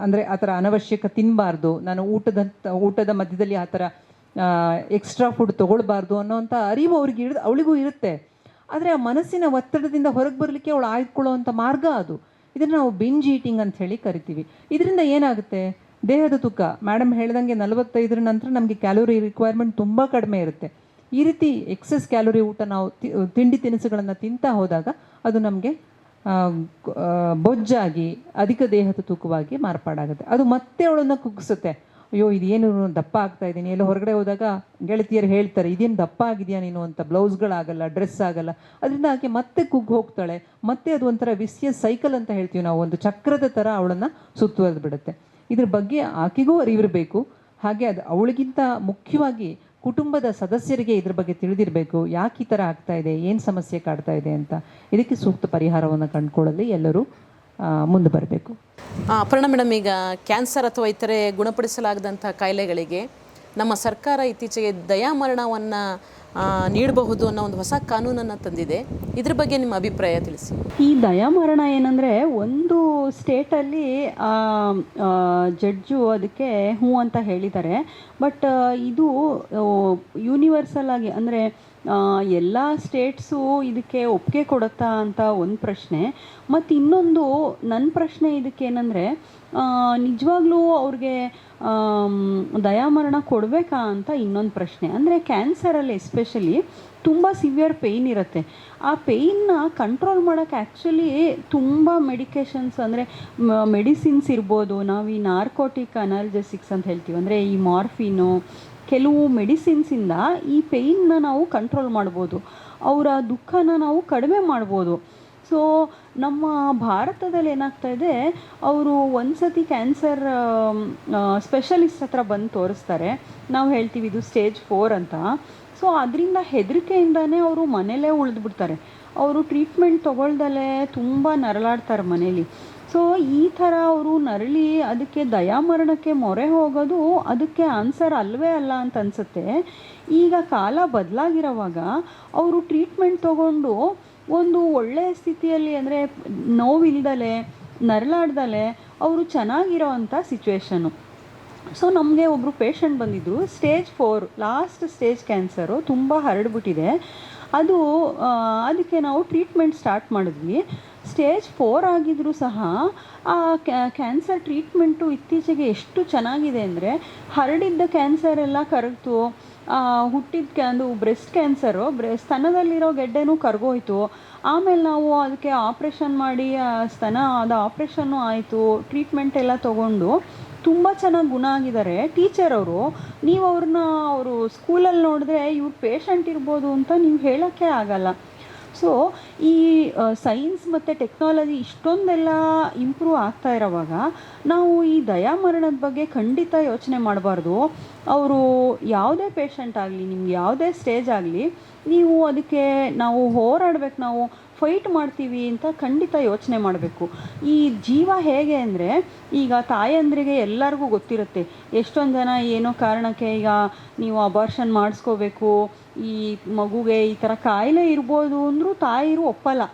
ಅಂದರೆ ಆ ಥರ ಅನವಶ್ಯಕ ತಿನ್ನಬಾರ್ದು, ನಾನು ಊಟದ ಮಧ್ಯದಲ್ಲಿ ಆ ಥರ ಎಕ್ಸ್ಟ್ರಾ ಫುಡ್ ತೊಗೊಳ್ಬಾರ್ದು ಅನ್ನೋವಂಥ ಅರಿವು ಅವಳಿಗೂ ಇರುತ್ತೆ. ಆದರೆ ಆ ಮನಸ್ಸಿನ ಒತ್ತಡದಿಂದ ಹೊರಗೆ ಬರಲಿಕ್ಕೆ ಅವಳು ಆಯ್ಕೊಳ್ಳೋವಂಥ ಮಾರ್ಗ ಅದು. ಇದನ್ನು ನಾವು ಬಿಂಜ್ ಈಟಿಂಗ್ ಅಂತ ಹೇಳಿ ಕರಿತೀವಿ. ಇದರಿಂದ ಏನಾಗುತ್ತೆ, ದೇಹದ ತೂಕ ಮೇಡಮ್ ಹೇಳ್ದಂಗೆ 45 ನಂತರ ನಮಗೆ ಕ್ಯಾಲೋರಿ ರಿಕ್ವೈರ್ಮೆಂಟ್ ತುಂಬ ಕಡಿಮೆ ಇರುತ್ತೆ. ಈ ರೀತಿ ಎಕ್ಸೆಸ್ ಕ್ಯಾಲೋರಿ ಊಟ ನಾವು ತಿಂಡಿ ತಿನಿಸುಗಳನ್ನು ತಿಂತಾ ಹೋದಾಗ ಅದು ನಮಗೆ ಬೊಜ್ಜಾಗಿ ಅಧಿಕ ದೇಹದ ತೂಕವಾಗಿ ಮಾರ್ಪಾಡಾಗುತ್ತೆ. ಅದು ಮತ್ತೆ ಅವಳನ್ನು ಕುಗ್ಗಿಸುತ್ತೆ. ಅಯ್ಯೋ ಇದೇನು ದಪ್ಪ ಆಗ್ತಾ ಇದ್ದೀನಿ, ಎಲ್ಲೋ ಹೊರಗಡೆ ಹೋದಾಗ ಗೆಳತಿಯರು ಹೇಳ್ತಾರೆ ಇದೇನು ದಪ್ಪ ಆಗಿದೆಯಾ ನೀನು ಅಂತ, ಬ್ಲೌಸ್ಗಳಾಗಲ್ಲ, ಡ್ರೆಸ್ ಆಗಲ್ಲ. ಅದರಿಂದ ಆಕೆ ಮತ್ತೆ ಕುಗ್ಗಿ ಹೋಗ್ತಾಳೆ. ಮತ್ತೆ ಅದು ಒಂಥರ ವಿಸಿಯಸ್ ಸೈಕಲ್ ಅಂತ ಹೇಳ್ತೀವಿ ನಾವು, ಒಂದು ಚಕ್ರದ ಥರ ಅವಳನ್ನು ಸುತ್ತುವರೆದು ಬಿಡುತ್ತೆ. ಇದ್ರ ಬಗ್ಗೆ ಆಕೆಗೂ ಅರಿವಿರಬೇಕು. ಹಾಗೆ ಅದು ಅವಳಿಗಿಂತ ಮುಖ್ಯವಾಗಿ ಕುಟುಂಬದ ಸದಸ್ಯರಿಗೆ ಇದ್ರ ಬಗ್ಗೆ ತಿಳಿದಿರಬೇಕು, ಯಾಕೆ ಈ ಥರ ಆಗ್ತಾ ಇದೆ, ಏನು ಸಮಸ್ಯೆ ಕಾಡ್ತಾ ಇದೆ ಅಂತ. ಇದಕ್ಕೆ ಸೂಕ್ತ ಪರಿಹಾರವನ್ನು ಕಂಡುಕೊಳ್ಳಲು ಎಲ್ಲರೂ ಮುಂದೆ ಬರಬೇಕು. ಅಪರ್ಣ ಮೇಡಮ್, ಈಗ ಕ್ಯಾನ್ಸರ್ ಅಥವಾ ಇತರೆ ಗುಣಪಡಿಸಲಾಗದಂಥ ಕಾಯಿಲೆಗಳಿಗೆ ನಮ್ಮ ಸರ್ಕಾರ ಇತ್ತೀಚೆಗೆ ದಯಾಮರಣವನ್ನು ನೀಡಬಹುದು ಅನ್ನೋ ಒಂದು ಹೊಸ ಕಾನೂನನ್ನು ತಂದಿದೆ. ಇದ್ರ ಬಗ್ಗೆ ನಿಮ್ಮ ಅಭಿಪ್ರಾಯ ತಿಳಿಸಿ. ಈ ದಯಾಮರಣ ಏನಂದರೆ, ಒಂದು ಸ್ಟೇಟಲ್ಲಿ ಜಡ್ಜು ಅದಕ್ಕೆ ಹ್ಞೂ ಅಂತ ಹೇಳಿದ್ದಾರೆ. ಬಟ್ ಇದು ಯೂನಿವರ್ಸಲ್ ಆಗಿ, ಅಂದರೆ ಎಲ್ಲ ಸ್ಟೇಟ್ಸು ಇದಕ್ಕೆ ಒಪ್ಪಿಗೆ ಕೊಡುತ್ತಾ ಅಂತ ಒಂದು ಪ್ರಶ್ನೆ. ಮತ್ತು ಇನ್ನೊಂದು ನನ್ನ ಪ್ರಶ್ನೆ ಇದಕ್ಕೇನೆಂದರೆ, ನಿಜವಾಗ್ಲೂ ಅವ್ರಿಗೆ ದಯಾಮರಣ ಕೊಡಬೇಕಾ ಅಂತ ಇನ್ನೊಂದು ಪ್ರಶ್ನೆ. ಅಂದರೆ ಕ್ಯಾನ್ಸರಲ್ಲಿ ಎಸ್ಪೆಷಲಿ ತುಂಬ ಸಿವಿಯರ್ ಪೇಯ್ನ್ ಇರುತ್ತೆ. ಆ ಪೇಯ್ನ್ನ ಕಂಟ್ರೋಲ್ ಮಾಡೋಕ್ಕೆ ಆ್ಯಕ್ಚುಲಿ ತುಂಬ ಮೆಡಿಕೇಷನ್ಸ್, ಅಂದರೆ ಮೆಡಿಸಿನ್ಸ್ ಇರ್ಬೋದು. ನಾವು ಈ ನಾರ್ಕೋಟಿಕ್ ಅನಾಲ್ಜೆಸಿಕ್ಸ್ ಅಂತ ಹೇಳ್ತೀವಿ, ಅಂದರೆ ಈ ಮಾರ್ಫಿನು, ಕೆಲವು ಮೆಡಿಸಿನ್ಸಿಂದ ಈ ಪೇಯ್ನ್ನ ನಾವು ಕಂಟ್ರೋಲ್ ಮಾಡ್ಬೋದು, ಅವರ ದುಃಖನ ನಾವು ಕಡಿಮೆ ಮಾಡ್ಬೋದು. ಸೊ ನಮ್ಮ ಭಾರತದಲ್ಲಿ ಏನಾಗ್ತಾ ಇದೆ, ಅವರು ಒಂದು ಸತಿ ಕ್ಯಾನ್ಸರ್ ಸ್ಪೆಷಲಿಸ್ಟ್ ಹತ್ರ ಬಂದು ತೋರಿಸ್ತಾರೆ. ನಾವು ಹೇಳ್ತೀವಿ ಇದು ಸ್ಟೇಜ್ 4 ಅಂತ. ಸೊ ಅದರಿಂದ ಹೆದರಿಕೆಯಿಂದನೇ ಅವರು ಮನೇಲೇ ಉಳಿದ್ಬಿಡ್ತಾರೆ. ಅವರು ಟ್ರೀಟ್ಮೆಂಟ್ ತೊಗೊಳ್ದಲೇ ತುಂಬ ನರಳಾಡ್ತಾರೆ ಮನೇಲಿ. ಸೊ ಈ ಥರ ಅವರು ನರಳಿ ಅದಕ್ಕೆ ದಯಾಮರಣಕ್ಕೆ ಮೊರೆ ಹೋಗೋದು ಅದಕ್ಕೆ ಆನ್ಸರ್ ಅಲ್ಲವೇ ಅಲ್ಲ ಅಂತ ಅನಿಸುತ್ತೆ. ಈಗ ಕಾಲ ಬದಲಾಗಿರೋವಾಗ ಅವರು ಟ್ರೀಟ್ಮೆಂಟ್ ತೊಗೊಂಡು ಒಂದು ಒಳ್ಳೆಯ ಸ್ಥಿತಿಯಲ್ಲಿ, ಅಂದರೆ ನೋವಿಲ್ದಲೆ, ನರಳಾಡ್ದಲೆ ಅವರು ಚೆನ್ನಾಗಿರೋ ಅಂಥ ಸಿಚುವೇಶನು. ಸೊ ನಮಗೆ ಒಬ್ಬರು ಪೇಷಂಟ್ ಬಂದಿದ್ದರು, ಸ್ಟೇಜ್ 4 ಲಾಸ್ಟ್ ಸ್ಟೇಜ್ ಕ್ಯಾನ್ಸರು, ತುಂಬ ಹರಡ್ಬಿಟ್ಟಿದೆ. ಅದಕ್ಕೆ ನಾವು ಟ್ರೀಟ್ಮೆಂಟ್ ಸ್ಟಾರ್ಟ್ ಮಾಡಿದ್ವಿ. ಸ್ಟೇಜ್ 4 ಆಗಿದ್ರೂ ಸಹ ಆ ಕ್ಯಾನ್ಸರ್ ಟ್ರೀಟ್ಮೆಂಟು ಇತ್ತೀಚೆಗೆ ಎಷ್ಟು ಚೆನ್ನಾಗಿದೆ ಅಂದರೆ, ಹರಡಿದ್ದ ಕ್ಯಾನ್ಸರ್ ಎಲ್ಲ ಕರಗ್ತು. ಅದು ಬ್ರೆಸ್ಟ್ ಕ್ಯಾನ್ಸರು, ಸ್ತನದಲ್ಲಿರೋ ಗೆಡ್ಡೆನೂ ಕರಗೋಯ್ತು. ಆಮೇಲೆ ನಾವು ಅದಕ್ಕೆ ಆಪ್ರೇಷನ್ ಮಾಡಿ ಅದು ಆಪ್ರೇಷನ್ನು ಆಯಿತು. ಟ್ರೀಟ್ಮೆಂಟ್ ಎಲ್ಲ ತೊಗೊಂಡು ತುಂಬ ಚೆನ್ನಾಗಿ ಗುಣ ಆಗಿದ್ದಾರೆ. ಟೀಚರ್ ನೀವು ಅವರು ಸ್ಕೂಲಲ್ಲಿ ನೋಡಿದ್ರೆ ಇವ್ರು ಪೇಷಂಟ್ ಇರ್ಬೋದು ಅಂತ ನೀವು ಹೇಳೋಕ್ಕೆ ಆಗಲ್ಲ. ಸೊ ಈ ಸೈನ್ಸ್ ಮತ್ತು ಟೆಕ್ನಾಲಜಿ ಇಷ್ಟೊಂದೆಲ್ಲ ಇಂಪ್ರೂವ್ ಆಗ್ತಾ ಇರೋವಾಗ ನಾವು ಈ ದಯಾಮರಣದ ಬಗ್ಗೆ ಖಂಡಿತ ಯೋಚನೆ ಮಾಡಬಾರ್ದು. ಅವರು ಯಾವುದೇ ಪೇಷಂಟ್ ಆಗಲಿ, ನಿಮ್ಗೆ ಯಾವುದೇ ಸ್ಟೇಜ್ ಆಗಲಿ, ನೀವು ಅದಕ್ಕೆ ನಾವು ಹೋರಾಡಬೇಕು, ನಾವು ಫೈಟ್ ಮಾಡ್ತೀವಿ ಅಂತ ಖಂಡಿತ ಯೋಚನೆ ಮಾಡಬೇಕು. ಈ ಜೀವ ಹೇಗೆ ಅಂದರೆ, ಈಗ ತಾಯಂದ್ರಿಗೆ ಎಲ್ಲರಿಗೂ ಗೊತ್ತಿರುತ್ತೆ. ಎಷ್ಟೊಂದು ಜನ ಏನೋ ಕಾರಣಕ್ಕೆ ಈಗ ನೀವು ಅಬಾರ್ಷನ್ ಮಾಡಿಸ್ಕೋಬೇಕು, ಈ ಮಗುಗೆ ಈ ಥರ ಕಾಯಿಲೆ ಇರ್ಬೋದು ಅಂದರೂ ತಾಯಿರು ಒಪ್ಪಲ್ಲ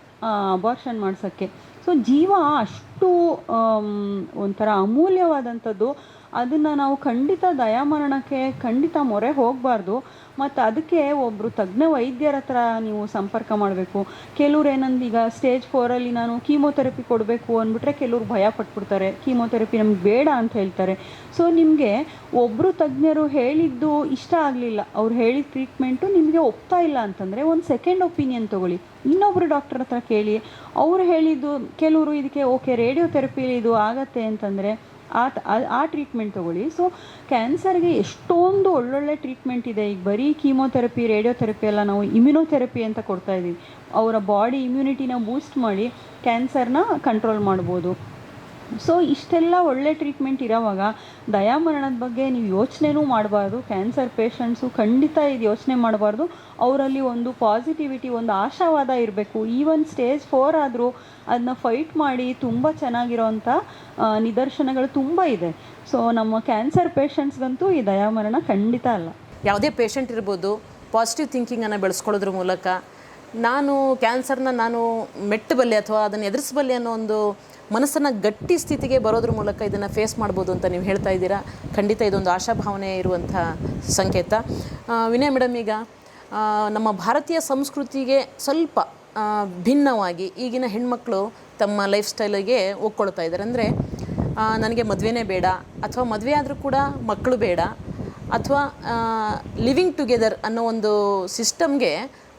ಅಬಾರ್ಷನ್ ಮಾಡ್ಸೋಕ್ಕೆ. ಸೊ ಜೀವ ಅಷ್ಟು ಒಂಥರ ಅಮೂಲ್ಯವಾದಂಥದ್ದು. ಅದನ್ನು ನಾವು ಖಂಡಿತ ದಯಾಮರಣಕ್ಕೆ ಖಂಡಿತ ಮೊರೆ ಹೋಗಬಾರ್ದು. ಮತ್ತು ಅದಕ್ಕೆ ಒಬ್ಬರು ತಜ್ಞ ವೈದ್ಯರ ಹತ್ರ ನೀವು ಸಂಪರ್ಕ ಮಾಡಬೇಕು. ಕೆಲವ್ರು ಏನಂದ್ರೆ, ಈಗ ಸ್ಟೇಜ್ 4ಅಲ್ಲಿ ನಾನು ಕೀಮೋಥೆರಪಿ ಕೊಡಬೇಕು ಅಂದ್ಬಿಟ್ರೆ ಕೆಲವ್ರು ಭಯ ಪಟ್ಬಿಡ್ತಾರೆ, ಕೀಮೋಥೆರಪಿ ನಮ್ಗೆ ಬೇಡ ಅಂತ ಹೇಳ್ತಾರೆ. ಸೊ ನಿಮಗೆ ಒಬ್ಬರು ತಜ್ಞರು ಹೇಳಿದ್ದು ಇಷ್ಟ ಆಗಲಿಲ್ಲ, ಅವ್ರು ಹೇಳಿದ ಟ್ರೀಟ್ಮೆಂಟು ನಿಮಗೆ ಒಪ್ತಾ ಇಲ್ಲ ಅಂತಂದರೆ ಒಂದು ಸೆಕೆಂಡ್ ಒಪಿನಿಯನ್ ತೊಗೊಳ್ಳಿ, ಇನ್ನೊಬ್ಬರು ಡಾಕ್ಟರ್ ಹತ್ರ ಕೇಳಿ. ಅವ್ರು ಹೇಳಿದ್ದು, ಕೆಲವರು ಇದಕ್ಕೆ ಓಕೆ ರೇಡಿಯೋಥೆರಪಿಲಿ ಇದು ಆಗತ್ತೆ ಅಂತಂದರೆ ಆ ಟ್ರೀಟ್ಮೆಂಟ್ ತೊಗೊಳ್ಳಿ. ಸೊ ಕ್ಯಾನ್ಸರ್ಗೆ ಎಷ್ಟೊಂದು ಒಳ್ಳೊಳ್ಳೆ ಟ್ರೀಟ್ಮೆಂಟ್ ಇದೆ. ಈಗ ಬರೀ ಕೀಮೋಥೆರಪಿ, ರೇಡಿಯೋಥೆರಪಿ ಎಲ್ಲ ನಾವು ಇಮ್ಯುನೋಥೆರಪಿ ಅಂತ ಕೊಡ್ತಾ ಇದ್ದೀವಿ. ಅವರ ಬಾಡಿ ಇಮ್ಯುನಿಟಿನ ಬೂಸ್ಟ್ ಮಾಡಿ ಕ್ಯಾನ್ಸರ್ನ ಕಂಟ್ರೋಲ್ ಮಾಡ್ಬೋದು. ಸೊ ಇಷ್ಟೆಲ್ಲ ಒಳ್ಳೆ ಟ್ರೀಟ್ಮೆಂಟ್ ಇರೋವಾಗ ದಯಾಮರಣದ ಬಗ್ಗೆ ನೀವು ಯೋಚನೆನೂ ಮಾಡಬಾರ್ದು. ಕ್ಯಾನ್ಸರ್ ಪೇಷಂಟ್ಸು ಖಂಡಿತ ಇದು ಯೋಚನೆ ಮಾಡಬಾರ್ದು. ಅವರಲ್ಲಿ ಒಂದು ಪಾಸಿಟಿವಿಟಿ, ಒಂದು ಆಶಾವಾದ ಇರಬೇಕು. ಈವನ್ ಸ್ಟೇಜ್ 4 ಆದರೂ ಅದನ್ನ ಫೈಟ್ ಮಾಡಿ ತುಂಬ ಚೆನ್ನಾಗಿರೋವಂಥ ನಿದರ್ಶನಗಳು ತುಂಬ ಇದೆ. ಸೊ ನಮ್ಮ ಕ್ಯಾನ್ಸರ್ ಪೇಷಂಟ್ಸ್ಗಂತೂ ಈ ದಯಾಮರಣ ಖಂಡಿತ ಅಲ್ಲ. ಯಾವುದೇ ಪೇಷಂಟ್ ಇರ್ಬೋದು, ಪಾಸಿಟಿವ್ ಥಿಂಕಿಂಗನ್ನು ಬೆಳೆಸ್ಕೊಳ್ಳೋದ್ರ ಮೂಲಕ ನಾನು ಕ್ಯಾನ್ಸರ್ನ ನಾನು ಮೆಟ್ಟಬಲ್ಲೆ ಅಥವಾ ಅದನ್ನು ಎದುರಿಸಬಲ್ಲೆ ಅನ್ನೋ ಒಂದು ಮನಸ್ಸನ್ನು ಗಟ್ಟಿ ಸ್ಥಿತಿಗೆ ಬರೋದ್ರ ಮೂಲಕ ಇದನ್ನು ಫೇಸ್ ಮಾಡ್ಬೋದು ಅಂತ ನೀವು ಹೇಳ್ತಾ ಇದ್ದೀರಾ. ಖಂಡಿತ ಇದೊಂದು ಆಶಾಭಾವನೆ ಇರುವಂಥ ಸಂಕೇತ. ವಿನಯ್ ಮೇಡಮ್, ಈಗ ನಮ್ಮ ಭಾರತೀಯ ಸಂಸ್ಕೃತಿಗೆ ಸ್ವಲ್ಪ ಭಿನ್ನವಾಗಿ ಈಗಿನ ಹೆಣ್ಮಕ್ಳು ತಮ್ಮ ಲೈಫ್ ಸ್ಟೈಲಿಗೆ ಒಗ್ಕೊಳ್ತಾ ಇದ್ದಾರೆ. ಅಂದರೆ ನನಗೆ ಮದುವೆನೇ ಬೇಡ, ಅಥವಾ ಮದುವೆ ಆದರೂ ಕೂಡ ಮಕ್ಕಳು ಬೇಡ, ಅಥವಾ ಲಿವಿಂಗ್ ಟುಗೆದರ್ ಅನ್ನೋ ಒಂದು ಸಿಸ್ಟಮ್ಗೆ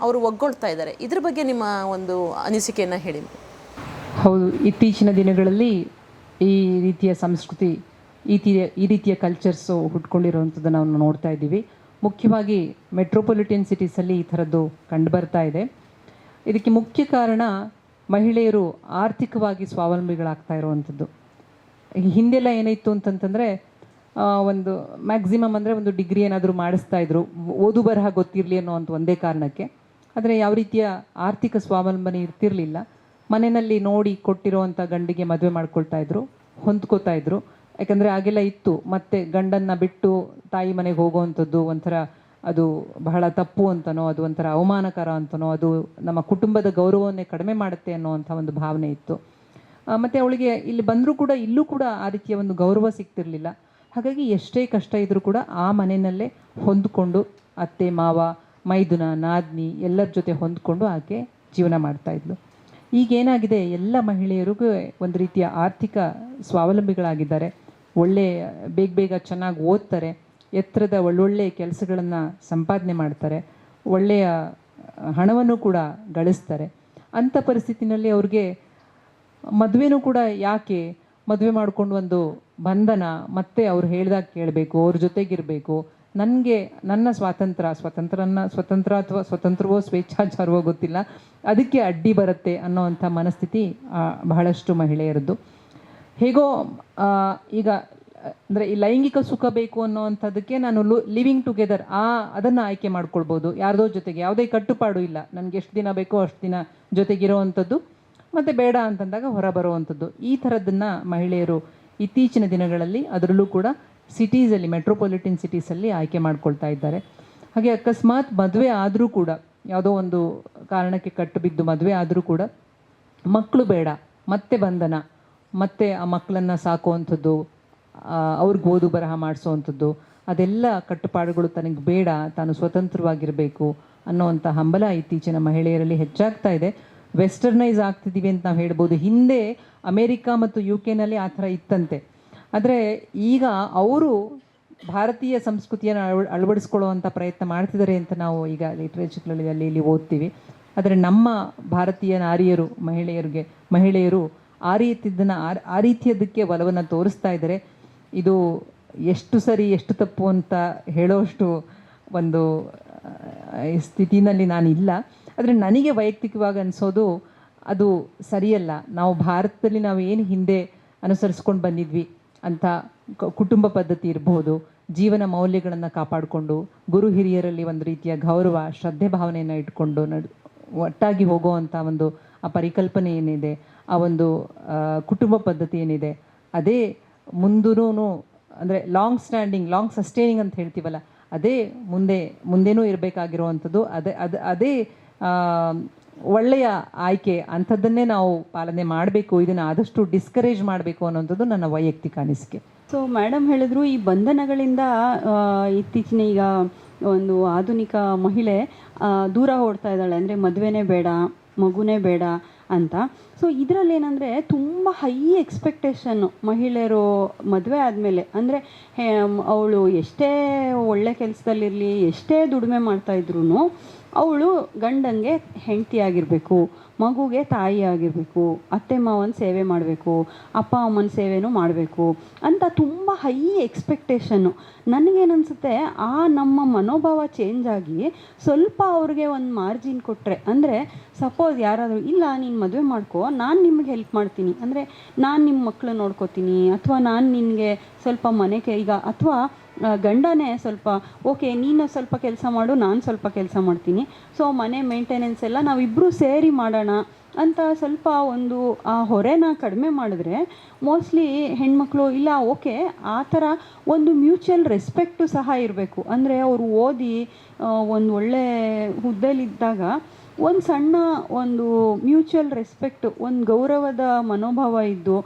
ಅವರು ಒಗ್ಗೊಳ್ತಾ ಇದ್ದಾರೆ. ಇದ್ರ ಬಗ್ಗೆ ನಿಮ್ಮ ಒಂದು ಅನಿಸಿಕೆಯನ್ನು ಹೇಳಿ. ಹೌದು, ಇತ್ತೀಚಿನ ದಿನಗಳಲ್ಲಿ ಈ ರೀತಿಯ ಸಂಸ್ಕೃತಿ, ಈ ರೀತಿಯ ಕಲ್ಚರ್ಸು ಹುಟ್ಕೊಂಡಿರುವಂಥದ್ದು ನಾವು ನೋಡ್ತಾ ಇದ್ದೀವಿ. ಮುಖ್ಯವಾಗಿ ಮೆಟ್ರೋಪಾಲಿಟನ್ ಸಿಟೀಸಲ್ಲಿ ಈ ಥರದ್ದು ಕಂಡುಬರ್ತಾ ಇದೆ. ಇದಕ್ಕೆ ಮುಖ್ಯ ಕಾರಣ ಮಹಿಳೆಯರು ಆರ್ಥಿಕವಾಗಿ ಸ್ವಾವಲಂಬಿಗಳಾಗ್ತಾ ಇರುವಂಥದ್ದು. ಹಿಂದೆಲ್ಲ ಏನಾಯಿತು ಅಂತಂತಂದರೆ ಒಂದು ಮ್ಯಾಕ್ಸಿಮಮ್ ಅಂದರೆ ಒಂದು ಡಿಗ್ರಿ ಏನಾದರೂ ಮಾಡಿಸ್ತಾ ಇದ್ರು, ಓದು ಬರಹ ಗೊತ್ತಿರಲಿ ಅನ್ನೋ ಅಂತ ಒಂದೇ ಕಾರಣಕ್ಕೆ. ಆದರೆ ಯಾವ ರೀತಿಯ ಆರ್ಥಿಕ ಸ್ವಾವಲಂಬನೆ ಇರ್ತಿರಲಿಲ್ಲ. ಮನೆಯಲ್ಲಿ ನೋಡಿ ಕೊಟ್ಟಿರೋವಂಥ ಗಂಡಿಗೆ ಮದುವೆ ಮಾಡ್ಕೊಳ್ತಾ ಇದ್ರು, ಹೊಂದ್ಕೋತಾ ಇದ್ರು. ಯಾಕಂದರೆ ಆಗೆಲ್ಲ ಇತ್ತು, ಮತ್ತು ಗಂಡನ್ನು ಬಿಟ್ಟು ತಾಯಿ ಮನೆಗೆ ಹೋಗೋವಂಥದ್ದು ಒಂಥರ ಅದು ಬಹಳ ತಪ್ಪು ಅಂತನೋ, ಅದು ಒಂಥರ ಅವಮಾನಕರ ಅಂತನೋ, ಅದು ನಮ್ಮ ಕುಟುಂಬದ ಗೌರವವನ್ನೇ ಕಡಿಮೆ ಮಾಡುತ್ತೆ ಅನ್ನೋವಂಥ ಒಂದು ಭಾವನೆ ಇತ್ತು. ಮತ್ತು ಅವಳಿಗೆ ಇಲ್ಲಿ ಬಂದರೂ ಕೂಡ ಇಲ್ಲೂ ಕೂಡ ಆ ರೀತಿಯ ಒಂದು ಗೌರವ ಸಿಗ್ತಿರಲಿಲ್ಲ. ಹಾಗಾಗಿ ಎಷ್ಟೇ ಕಷ್ಟ ಇದ್ದರೂ ಕೂಡ ಆ ಮನೆಯಲ್ಲೇ ಹೊಂದ್ಕೊಂಡು ಅತ್ತೆ ಮಾವ ಮೈದುನ ನಾದ್ನಿ ಎಲ್ಲರ ಜೊತೆ ಹೊಂದ್ಕೊಂಡು ಆಕೆ ಜೀವನ ಮಾಡ್ತಾಯಿದ್ಲು. ಈಗೇನಾಗಿದೆ, ಎಲ್ಲ ಮಹಿಳೆಯರಿಗೂ ಒಂದು ರೀತಿಯ ಆರ್ಥಿಕ ಸ್ವಾವಲಂಬಿಗಳಾಗಿದ್ದಾರೆ. ಬೇಗ ಚೆನ್ನಾಗಿ ಓದ್ತಾರೆ, ಎತ್ತರದ ಒಳ್ಳೊಳ್ಳೆ ಕೆಲಸಗಳನ್ನು ಸಂಪಾದನೆ ಮಾಡ್ತಾರೆ, ಒಳ್ಳೆಯ ಹಣವನ್ನು ಕೂಡ ಗಳಿಸ್ತಾರೆ. ಅಂಥ ಪರಿಸ್ಥಿತಿನಲ್ಲಿ ಅವ್ರಿಗೆ ಮದುವೆನೂ ಕೂಡ ಯಾಕೆ, ಮದುವೆ ಮಾಡಿಕೊಂಡು ಒಂದು ಬಂಧನ, ಮತ್ತೆ ಅವ್ರು ಹೇಳ್ದಾಗ ಕೇಳಬೇಕು, ಅವ್ರ ಜೊತೆಗಿರಬೇಕು, ನನ್ನ ಸ್ವತಂತ್ರ ಅಥವಾ ಸ್ವತಂತ್ರವೋ ಸ್ವೇಚ್ಛಾಚಾರವೋ ಗೊತ್ತಿಲ್ಲ, ಅದಕ್ಕೆ ಅಡ್ಡಿ ಬರುತ್ತೆ ಅನ್ನೋವಂಥ ಮನಸ್ಥಿತಿ ಬಹಳಷ್ಟು ಮಹಿಳೆಯರದ್ದು. ಹೇಗೋ ಈಗ ಅಂದರೆ ಈ ಲೈಂಗಿಕ ಸುಖ ಬೇಕು ಅನ್ನೋವಂಥದ್ದಕ್ಕೆ ನಾನು ಲಿವಿಂಗ್ ಟುಗೆದರ್ ಅದನ್ನು ಆಯ್ಕೆ ಮಾಡ್ಕೊಳ್ಬೋದು. ಯಾರ್ದೋ ಜೊತೆಗೆ ಯಾವುದೇ ಕಟ್ಟುಪಾಡು ಇಲ್ಲ, ನನಗೆ ಎಷ್ಟು ದಿನ ಬೇಕೋ ಅಷ್ಟು ದಿನ ಜೊತೆಗಿರೋವಂಥದ್ದು, ಮತ್ತು ಬೇಡ ಅಂತಂದಾಗ ಹೊರ ಬರುವಂಥದ್ದು. ಈ ಥರದ್ದನ್ನು ಮಹಿಳೆಯರು ಇತ್ತೀಚಿನ ದಿನಗಳಲ್ಲಿ, ಅದರಲ್ಲೂ ಕೂಡ ಸಿಟೀಸಲ್ಲಿ, ಮೆಟ್ರೋಪಾಲಿಟನ್ ಸಿಟೀಸಲ್ಲಿ ಆಯ್ಕೆ ಮಾಡ್ಕೊಳ್ತಾ ಇದ್ದಾರೆ. ಹಾಗೆ ಅಕಸ್ಮಾತ್ ಮದುವೆ ಆದರೂ ಕೂಡ, ಯಾವುದೋ ಒಂದು ಕಾರಣಕ್ಕೆ ಕಟ್ಟು ಬಿದ್ದು ಮದುವೆ ಆದರೂ ಕೂಡ ಮಕ್ಕಳು ಬೇಡ, ಮತ್ತೆ ಬಂಧನ, ಮತ್ತೆ ಆ ಮಕ್ಕಳನ್ನು ಸಾಕುವಂಥದ್ದು, ಅವ್ರಿಗೆ ಓದು ಬರಹ ಮಾಡಿಸೋವಂಥದ್ದು, ಅದೆಲ್ಲ ಕಟ್ಟುಪಾಡುಗಳು ತನಗೆ ಬೇಡ, ತಾನು ಸ್ವತಂತ್ರವಾಗಿರಬೇಕು ಅನ್ನೋವಂಥ ಹಂಬಲ ಇತ್ತೀಚಿನ ಮಹಿಳೆಯರಲ್ಲಿ ಹೆಚ್ಚಾಗ್ತಾ ಇದೆ. ವೆಸ್ಟರ್ನೈಸ್ ಆಗ್ತಿದ್ದೀವಿ ಅಂತ ನಾವು ಹೇಳ್ಬೋದು. ಹಿಂದೆ ಅಮೇರಿಕಾ ಮತ್ತು UK ಆ ಥರ ಇತ್ತಂತೆ. ಆದರೆ ಈಗ ಅವರು ಭಾರತೀಯ ಸಂಸ್ಕೃತಿಯನ್ನು ಅಳವಡಿಸ್ಕೊಳ್ಳುವಂಥ ಪ್ರಯತ್ನ ಮಾಡ್ತಿದ್ದಾರೆ ಅಂತ ನಾವು ಈಗ ಲಿಟ್ರೇಚರ್ಗಳಲ್ಲಿ ಅಲ್ಲಿ ಇಲ್ಲಿ ಓದ್ತೀವಿ. ಆದರೆ ನಮ್ಮ ಭಾರತೀಯ ನಾರಿಯರು, ಮಹಿಳೆಯರು ಆ ರೀತಿಯದಕ್ಕೆ ಒಲವನ್ನು ತೋರಿಸ್ತಾ ಇದ್ದಾರೆ. ಇದು ಎಷ್ಟು ಸರಿ ಎಷ್ಟು ತಪ್ಪು ಅಂತ ಹೇಳೋಷ್ಟು ಒಂದು ಸ್ಥಿತಿನಲ್ಲಿ ನಾನಿಲ್ಲ. ಆದರೆ ನನಗೆ ವೈಯಕ್ತಿಕವಾಗಿ ಅನಿಸೋದು ಅದು ಸರಿಯಲ್ಲ. ನಾವು ಭಾರತದಲ್ಲಿ ನಾವು ಏನು ಹಿಂದೆ ಅನುಸರಿಸ್ಕೊಂಡು ಬಂದಿದ್ವಿ ಅಂತ ಕುಟುಂಬ ಪದ್ಧತಿ ಇರ್ಬೋದು, ಜೀವನ ಮೌಲ್ಯಗಳನ್ನು ಕಾಪಾಡಿಕೊಂಡು, ಗುರು ಹಿರಿಯರಲ್ಲಿ ಒಂದು ರೀತಿಯ ಗೌರವ, ಶ್ರದ್ಧೆ ಭಾವನೆಯನ್ನು ಇಟ್ಕೊಂಡು ಒಟ್ಟಾಗಿ ಹೋಗುವಂಥ ಒಂದು ಆ ಪರಿಕಲ್ಪನೆ ಏನಿದೆ, ಆ ಒಂದು ಕುಟುಂಬ ಪದ್ಧತಿ ಏನಿದೆ, ಅದೇ ಮುಂದೂ ಅಂದರೆ ಲಾಂಗ್ ಸಸ್ಟೈನಿಂಗ್ ಅಂತ ಹೇಳ್ತೀವಲ್ಲ, ಅದೇ ಮುಂದೇನೂ ಇರಬೇಕಾಗಿರುವಂಥದ್ದು. ಅದೇ ಒಳ್ಳೆಯ ಆಯ್ಕೆ ಅಂಥದ್ದನ್ನೇ ನಾವು ಪಾಲನೆ ಮಾಡಬೇಕು. ಇದನ್ನು ಆದಷ್ಟು ಡಿಸ್ಕರೇಜ್ ಮಾಡಬೇಕು ಅನ್ನೋಂಥದ್ದು ನನ್ನ ವೈಯಕ್ತಿಕ ಅನಿಸಿಕೆ. ಸೊ ಮೇಡಮ್ ಹೇಳಿದ್ರು, ಈ ಬಂಧನಗಳಿಂದ ಇತ್ತೀಚಿನ ಈಗ ಒಂದು ಆಧುನಿಕ ಮಹಿಳೆ ದೂರ ಓಡ್ತಾ ಇದ್ದಾಳೆ. ಅಂದರೆ ಮದುವೆನೇ ಬೇಡ, ಮಗುನೇ ಬೇಡ ಅಂತ. ಸೊ ಇದರಲ್ಲಿ ಏನಂದರೆ ತುಂಬ ಹೈ ಎಕ್ಸ್ಪೆಕ್ಟೇಷನ್ನು ಮಹಿಳೆಯರು ಮದುವೆ ಆದಮೇಲೆ. ಅಂದರೆ ಅವಳು ಎಷ್ಟೇ ಒಳ್ಳೆ ಕೆಲಸದಲ್ಲಿರಲಿ, ಎಷ್ಟೇ ದುಡಿಮೆ ಮಾಡ್ತಾಯಿದ್ರು ಅವಳು ಗಂಡಂಗೆ ಹೆಂಡತಿಯಾಗಿರಬೇಕು, ಮಗುಗೆ ತಾಯಿ ಆಗಿರಬೇಕು, ಅತ್ತೆ ಮಾವನ ಸೇವೆ ಮಾಡಬೇಕು, ಅಪ್ಪ ಅಮ್ಮನ ಸೇವೆನೂ ಮಾಡಬೇಕು ಅಂತ ತುಂಬ ಹೈ ಎಕ್ಸ್ಪೆಕ್ಟೇಷನ್ನು. ನನಗೇನನ್ಸುತ್ತೆ, ನಮ್ಮ ಮನೋಭಾವ ಚೇಂಜ್ ಆಗಿ ಸ್ವಲ್ಪ ಅವ್ರಿಗೆ ಒಂದು ಮಾರ್ಜಿನ್ ಕೊಟ್ಟರೆ, ಅಂದರೆ ಸಪೋಸ್ ಯಾರಾದರೂ ಇಲ್ಲ ನೀನು ಮದುವೆ ಮಾಡ್ಕೋ, ನಾನು ನಿಮಗೆ ಹೆಲ್ಪ್ ಮಾಡ್ತೀನಿ, ಅಂದರೆ ನಾನು ನಿಮ್ಮ ಮಕ್ಕಳು ನೋಡ್ಕೋತೀನಿ, ಅಥವಾ ನಾನು ನಿನಗೆ ಸ್ವಲ್ಪ ಮನೆಗೆ ಈಗ, ಅಥವಾ ಗಂಡನೇ ಸ್ವಲ್ಪ ಓಕೆ ನೀನು ಸ್ವಲ್ಪ ಕೆಲಸ ಮಾಡು, ನಾನು ಸ್ವಲ್ಪ ಕೆಲಸ ಮಾಡ್ತೀನಿ, ಸೊ ಮನೆ ಮೇಂಟೆನೆನ್ಸ್ ಎಲ್ಲ ನಾವಿಬ್ಬರೂ ಸೇರಿ ಮಾಡೋಣ ಅಂತ ಸ್ವಲ್ಪ ಒಂದು ಆ ಹೊರೆನ ಕಡಿಮೆ ಮಾಡಿದ್ರೆ ಮೋಸ್ಟ್ಲಿ ಹೆಣ್ಮಕ್ಳು ಇಲ್ಲ ಓಕೆ ಆ ಥರ ಒಂದು ಮ್ಯೂಚುವಲ್ ರೆಸ್ಪೆಕ್ಟು ಸಹ ಇರಬೇಕು. ಅಂದರೆ ಅವರು ಓದಿ ಒಂದು ಒಳ್ಳೆ ಹುದ್ದೆಲಿದ್ದಾಗ ಒಂದು ಸಣ್ಣ ಒಂದು ಮ್ಯೂಚುವಲ್ ರೆಸ್ಪೆಕ್ಟ್, ಒಂದು ಗೌರವದ ಮನೋಭಾವ ಇದ್ದು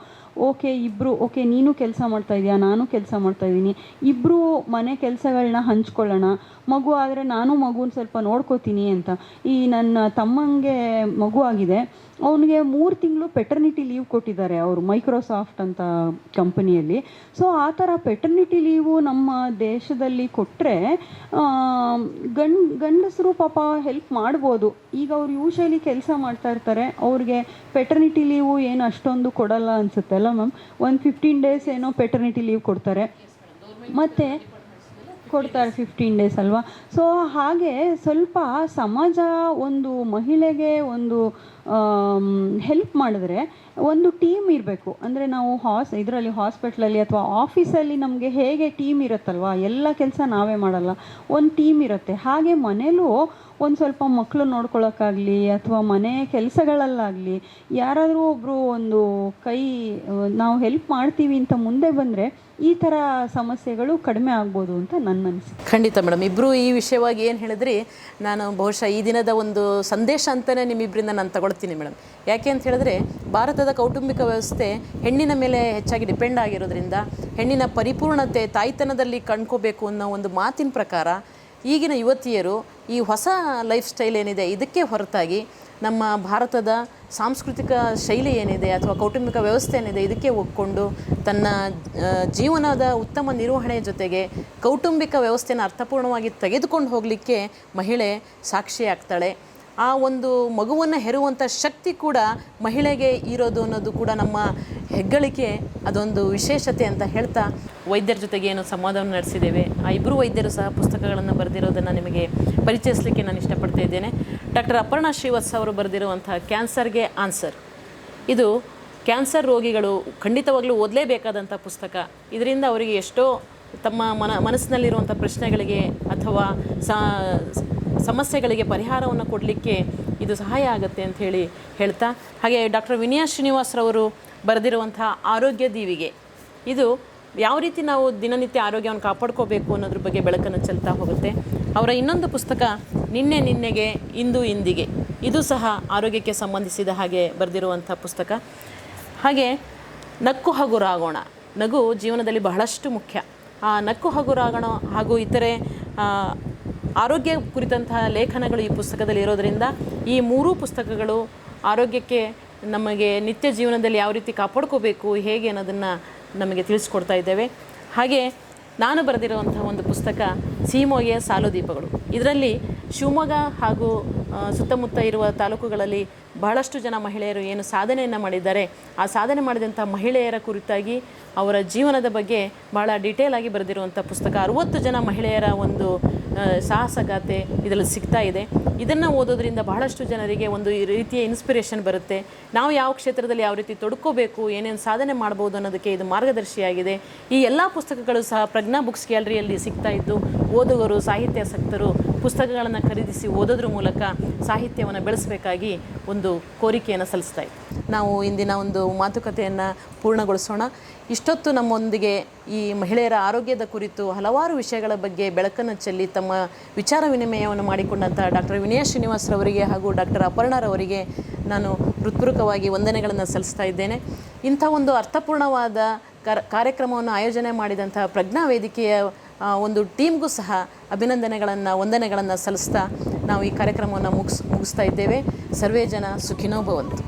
ಓಕೆ ಇಬ್ಬರು ಓಕೆ ನೀನು ಕೆಲಸ ಮಾಡ್ತಾಯಿದ್ಯಾ, ನಾನು ಕೆಲಸ ಮಾಡ್ತಾಯಿದ್ದೀನಿ, ಇಬ್ಬರು ಮನೆ ಕೆಲಸಗಳನ್ನ ಹಂಚ್ಕೊಳ್ಳೋಣ, ಮಗು ಆದರೆ ನಾನು ಮಗುನ ಸ್ವಲ್ಪ ನೋಡ್ಕೋತೀನಿ ಅಂತ. ಈ ನನ್ನ ತಮ್ಮಂಗೆ ಮಗು ಆಗಿದೆ, ಅವನಿಗೆ 3 ತಿಂಗಳು ಪೆಟರ್ನಿಟಿ ಲೀವ್ ಕೊಟ್ಟಿದ್ದಾರೆ ಅವರು ಮೈಕ್ರೋಸಾಫ್ಟ್ ಅಂತ ಕಂಪನಿಯಲ್ಲಿ. ಸೊ ಆ ಥರ ಪೆಟರ್ನಿಟಿ ಲೀವು ನಮ್ಮ ದೇಶದಲ್ಲಿ ಕೊಟ್ಟರೆ ಗಂಡಸರು ಪಾಪ ಹೆಲ್ಪ್ ಮಾಡ್ಬೋದು. ಈಗ ಅವ್ರು ಯೂಶಲಿ ಕೆಲಸ ಮಾಡ್ತಾ ಇರ್ತಾರೆ, ಅವ್ರಿಗೆ ಪೆಟರ್ನಿಟಿ ಲೀವು ಏನು ಅಷ್ಟೊಂದು ಕೊಡಲ್ಲ ಅನಿಸುತ್ತೆ ಅಲ್ಲ ಮ್ಯಾಮ್, ಒಂದು 15 ಡೇಸ್ ಏನೋ ಪೆಟರ್ನಿಟಿ ಲೀವ್ ಕೊಡ್ತಾರೆ, ಮತ್ತು ಕೊಡ್ತಾರೆ 15 ಡೇಸ್ ಅಲ್ವಾ. ಸೊ ಹಾಗೆ ಸ್ವಲ್ಪ ಸಮಾಜ ಒಂದು ಮಹಿಳೆಗೆ ಒಂದು ಹೆಲ್ಪ್ ಮಾಡಿದ್ರೆ, ಒಂದು ಟೀಮ್ ಇರಬೇಕು. ಅಂದರೆ ನಾವು ಇದರಲ್ಲಿ ಹಾಸ್ಪಿಟ್ಲಲ್ಲಿ ಅಥವಾ ಆಫೀಸಲ್ಲಿ ನಮಗೆ ಹೇಗೆ ಟೀಮ್ ಇರುತ್ತಲ್ವ, ಎಲ್ಲ ಕೆಲಸ ನಾವೇ ಮಾಡಲ್ಲ, ಒಂದು ಟೀಮ್ ಇರುತ್ತೆ. ಹಾಗೆ ಮನೇಲೂ ಒಂದು ಸ್ವಲ್ಪ ಮಕ್ಕಳು ನೋಡ್ಕೊಳ್ಳೋಕ್ಕಾಗಲಿ ಅಥವಾ ಮನೆ ಕೆಲಸಗಳಲ್ಲಾಗಲಿ ಯಾರಾದರೂ ಒಬ್ಬರು ಒಂದು ಕೈ ನಾವು ಹೆಲ್ಪ್ ಮಾಡ್ತೀವಿ ಅಂತ ಮುಂದೆ ಬಂದರೆ ಈ ಥರ ಸಮಸ್ಯೆಗಳು ಕಡಿಮೆ ಆಗ್ಬೋದು ಅಂತ ನನ್ನ ಅನಿಸಿಕೆ. ಖಂಡಿತ ಮೇಡಮ್, ಇಬ್ಬರು ಈ ವಿಷಯವಾಗಿ ಏನು ಹೇಳಿದ್ರಿ, ನಾನು ಬಹುಶಃ ಈ ದಿನದ ಒಂದು ಸಂದೇಶ ಅಂತಲೇ ನಿಮ್ಮಿಬ್ಬರಿಂದ ನಾನು ತಗೊಳ್ತೀನಿ ಮೇಡಮ್. ಯಾಕೆ ಅಂತ ಹೇಳಿದ್ರೆ ಭಾರತದ ಕೌಟುಂಬಿಕ ವ್ಯವಸ್ಥೆ ಹೆಣ್ಣಿನ ಮೇಲೆ ಹೆಚ್ಚಾಗಿ ಡಿಪೆಂಡ್ ಆಗಿರೋದ್ರಿಂದ ಹೆಣ್ಣಿನ ಪರಿಪೂರ್ಣತೆ ತಾಯ್ತನದಲ್ಲಿ ಕಂಡ್ಕೋಬೇಕು ಅನ್ನೋ ಒಂದು ಮಾತಿನ ಪ್ರಕಾರ ಈಗಿನ ಯುವತಿಯರು ಈ ಹೊಸ ಲೈಫ್ ಸ್ಟೈಲ್ ಏನಿದೆ ಇದಕ್ಕೆ ಹೊರತಾಗಿ ನಮ್ಮ ಭಾರತದ ಸಾಂಸ್ಕೃತಿಕ ಶೈಲಿ ಏನಿದೆ ಅಥವಾ ಕೌಟುಂಬಿಕ ವ್ಯವಸ್ಥೆ ಏನಿದೆ ಇದಕ್ಕೆ ಒಗ್ಕೊಂಡು ತನ್ನ ಜೀವನದ ಉತ್ತಮ ನಿರ್ವಹಣೆ ಜೊತೆಗೆ ಕೌಟುಂಬಿಕ ವ್ಯವಸ್ಥೆಯನ್ನು ಅರ್ಥಪೂರ್ಣವಾಗಿ ತೆಗೆದುಕೊಂಡು ಹೋಗಲಿಕ್ಕೆ ಮಹಿಳೆ ಸಾಕ್ಷಿಯಾಗ್ತಾಳೆ. ಆ ಒಂದು ಮಗುವನ್ನು ಹೆರುವಂಥ ಶಕ್ತಿ ಕೂಡ ಮಹಿಳೆಗೆ ಇರೋದು ಅನ್ನೋದು ಕೂಡ ನಮ್ಮ ಹೆಗ್ಗಳಿಕೆ, ಅದೊಂದು ವಿಶೇಷತೆ ಅಂತ ಹೇಳ್ತಾ ವೈದ್ಯರ ಜೊತೆಗೆ ಏನು ಸಂವಾದವನ್ನು ನಡೆಸಿದ್ದೇವೆ. ಆ ಇಬ್ಬರು ವೈದ್ಯರು ಸಹ ಪುಸ್ತಕಗಳನ್ನು ಬರೆದಿರೋದನ್ನು ನಿಮಗೆ ಪರಿಚಯಿಸಲಿಕ್ಕೆ ನಾನು ಇಷ್ಟಪಡ್ತಾ ಇದ್ದೇನೆ. ಡಾಕ್ಟರ್ ಅಪರ್ಣಾ ಶ್ರೀವತ್ಸ ಅವರು ಬರೆದಿರುವಂಥ ಕ್ಯಾನ್ಸರ್ಗೆ ಆನ್ಸರ್, ಇದು ಕ್ಯಾನ್ಸರ್ ರೋಗಿಗಳು ಖಂಡಿತವಾಗ್ಲೂ ಓದಲೇಬೇಕಾದಂಥ ಪುಸ್ತಕ. ಇದರಿಂದ ಅವರಿಗೆ ಎಷ್ಟೋ ತಮ್ಮ ಮನಸ್ಸಿನಲ್ಲಿರುವಂಥ ಪ್ರಶ್ನೆಗಳಿಗೆ ಅಥವಾ ಸಮಸ್ಯೆಗಳಿಗೆ ಪರಿಹಾರವನ್ನು ಕೊಡಲಿಕ್ಕೆ ಇದು ಸಹಾಯ ಆಗುತ್ತೆ ಅಂತ ಹೇಳ್ತಾ, ಹಾಗೆ ಡಾಕ್ಟರ್ ವಿನಯಾ ಶ್ರೀನಿವಾಸರವರು ಬರೆದಿರುವಂಥ ಆರೋಗ್ಯ ದೀವಿಗೆ, ಇದು ಯಾವ ರೀತಿ ನಾವು ದಿನನಿತ್ಯ ಆರೋಗ್ಯವನ್ನು ಕಾಪಾಡ್ಕೋಬೇಕು ಅನ್ನೋದ್ರ ಬಗ್ಗೆ ಬೆಳಕನ್ನು ಚೆಲ್ತಾ ಹೋಗುತ್ತೆ. ಅವರ ಇನ್ನೊಂದು ಪುಸ್ತಕ ನಿನ್ನೆಗೆ ಇಂದು ಇಂದಿಗೆ, ಇದು ಸಹ ಆರೋಗ್ಯಕ್ಕೆ ಸಂಬಂಧಿಸಿದ ಹಾಗೆ ಬರೆದಿರುವಂಥ ಪುಸ್ತಕ. ಹಾಗೆ ನಕ್ಕು ಹಗುರಾಗೋಣ, ನಗು ಜೀವನದಲ್ಲಿ ಬಹಳಷ್ಟು ಮುಖ್ಯ. ಆ ನಕ್ಕು ಹಗುರಾಗೋಣ ಹಾಗೂ ಇತರೆ ಆರೋಗ್ಯ ಕುರಿತಂತಹ ಲೇಖನಗಳು ಈ ಪುಸ್ತಕದಲ್ಲಿ ಇರೋದರಿಂದ ಈ 3 ಪುಸ್ತಕಗಳು ಆರೋಗ್ಯಕ್ಕೆ ನಮಗೆ ನಿತ್ಯ ಜೀವನದಲ್ಲಿ ಯಾವ ರೀತಿ ಕಾಪಾಡ್ಕೋಬೇಕು ಹೇಗೆ ಅನ್ನೋದನ್ನು ನಮಗೆ ತಿಳಿಸ್ಕೊಡ್ತಾ ಇದ್ದೇವೆ. ಹಾಗೆ ನಾನು ಬರೆದಿರುವಂಥ ಒಂದು ಪುಸ್ತಕ ಸೀಮೋಗೆಯ ಸಾಲು ದೀಪಗಳು. ಇದರಲ್ಲಿ ಶಿವಮೊಗ್ಗ ಹಾಗೂ ಸುತ್ತಮುತ್ತ ಇರುವ ತಾಲೂಕುಗಳಲ್ಲಿ ಬಹಳಷ್ಟು ಜನ ಮಹಿಳೆಯರು ಏನು ಸಾಧನೆಯನ್ನು ಮಾಡಿದ್ದಾರೆ, ಆ ಸಾಧನೆ ಮಾಡಿದಂಥ ಮಹಿಳೆಯರ ಕುರಿತಾಗಿ ಅವರ ಜೀವನದ ಬಗ್ಗೆ ಭಾಳ ಡೀಟೇಲ್ ಆಗಿ ಬರೆದಿರುವಂಥ ಪುಸ್ತಕ. 60 ಜನ ಮಹಿಳೆಯರ ಒಂದು ಸಾಹಸಗಾಥೆ ಇದರಲ್ಲಿ ಸಿಗ್ತಾ ಇದೆ. ಇದನ್ನು ಓದೋದ್ರಿಂದ ಬಹಳಷ್ಟು ಜನರಿಗೆ ಒಂದು ರೀತಿಯ ಇನ್ಸ್ಪಿರೇಷನ್ ಬರುತ್ತೆ. ನಾವು ಯಾವ ಕ್ಷೇತ್ರದಲ್ಲಿ ಯಾವ ರೀತಿ ತೊಡ್ಕೋಬೇಕು, ಏನೇನು ಸಾಧನೆ ಮಾಡ್ಬೋದು ಅನ್ನೋದಕ್ಕೆ ಇದು ಮಾರ್ಗದರ್ಶಿಯಾಗಿದೆ. ಈ ಎಲ್ಲ ಪುಸ್ತಕಗಳು ಸಹ ಪ್ರಜ್ಞಾ ಬುಕ್ಸ್ ಗ್ಯಾಲರಿಯಲ್ಲಿ ಸಿಗ್ತಾ ಇದ್ದು, ಓದುಗರು ಸಾಹಿತ್ಯಾಸಕ್ತರು ಪುಸ್ತಕಗಳನ್ನು ಖರೀದಿಸಿ ಓದೋದ್ರ ಮೂಲಕ ಸಾಹಿತ್ಯವನ್ನು ಬೆಳೆಸಬೇಕಾಗಿ ಒಂದು ಕೋರಿಕೆಯನ್ನು ಸಲ್ಲಿಸ್ತಾ ಇತ್ತು. ನಾವು ಇಂದಿನ ಒಂದು ಮಾತುಕತೆಯನ್ನು ಪೂರ್ಣಗೊಳಿಸೋಣ. ಇಷ್ಟೊತ್ತು ನಮ್ಮೊಂದಿಗೆ ಈ ಮಹಿಳೆಯರ ಆರೋಗ್ಯದ ಕುರಿತು ಹಲವಾರು ವಿಷಯಗಳ ಬಗ್ಗೆ ಬೆಳಕನ್ನು ಚೆಲ್ಲಿ ತಮ್ಮ ವಿಚಾರ ವಿನಿಮಯವನ್ನು ಮಾಡಿಕೊಂಡಂಥ ಡಾಕ್ಟರ್ ವಿನಯಾ ಶ್ರೀನಿವಾಸರವರಿಗೆ ಹಾಗೂ ಡಾಕ್ಟರ್ ಅಪರ್ಣಾರವರಿಗೆ ನಾನು ಹೃತ್ಪೂರ್ವಕವಾಗಿ ವಂದನೆಗಳನ್ನು ಸಲ್ಲಿಸ್ತಾ ಇದ್ದೇನೆ. ಇಂಥ ಒಂದು ಅರ್ಥಪೂರ್ಣವಾದ ಕಾರ್ಯಕ್ರಮವನ್ನು ಆಯೋಜನೆ ಮಾಡಿದಂಥ ಪ್ರಜ್ಞಾ ವೇದಿಕೆಯ ಒಂದು ಟೀಮ್ಗೂ ಸಹ ವಂದನೆಗಳನ್ನು ಸಲ್ಲಿಸ್ತಾ ನಾವು ಈ ಕಾರ್ಯಕ್ರಮವನ್ನು ಮುಗಿಸ್ತಾ ಇದ್ದೇವೆ. ಸರ್ವೇ ಜನ ಸುಖಿನೋ ಭವಂತು.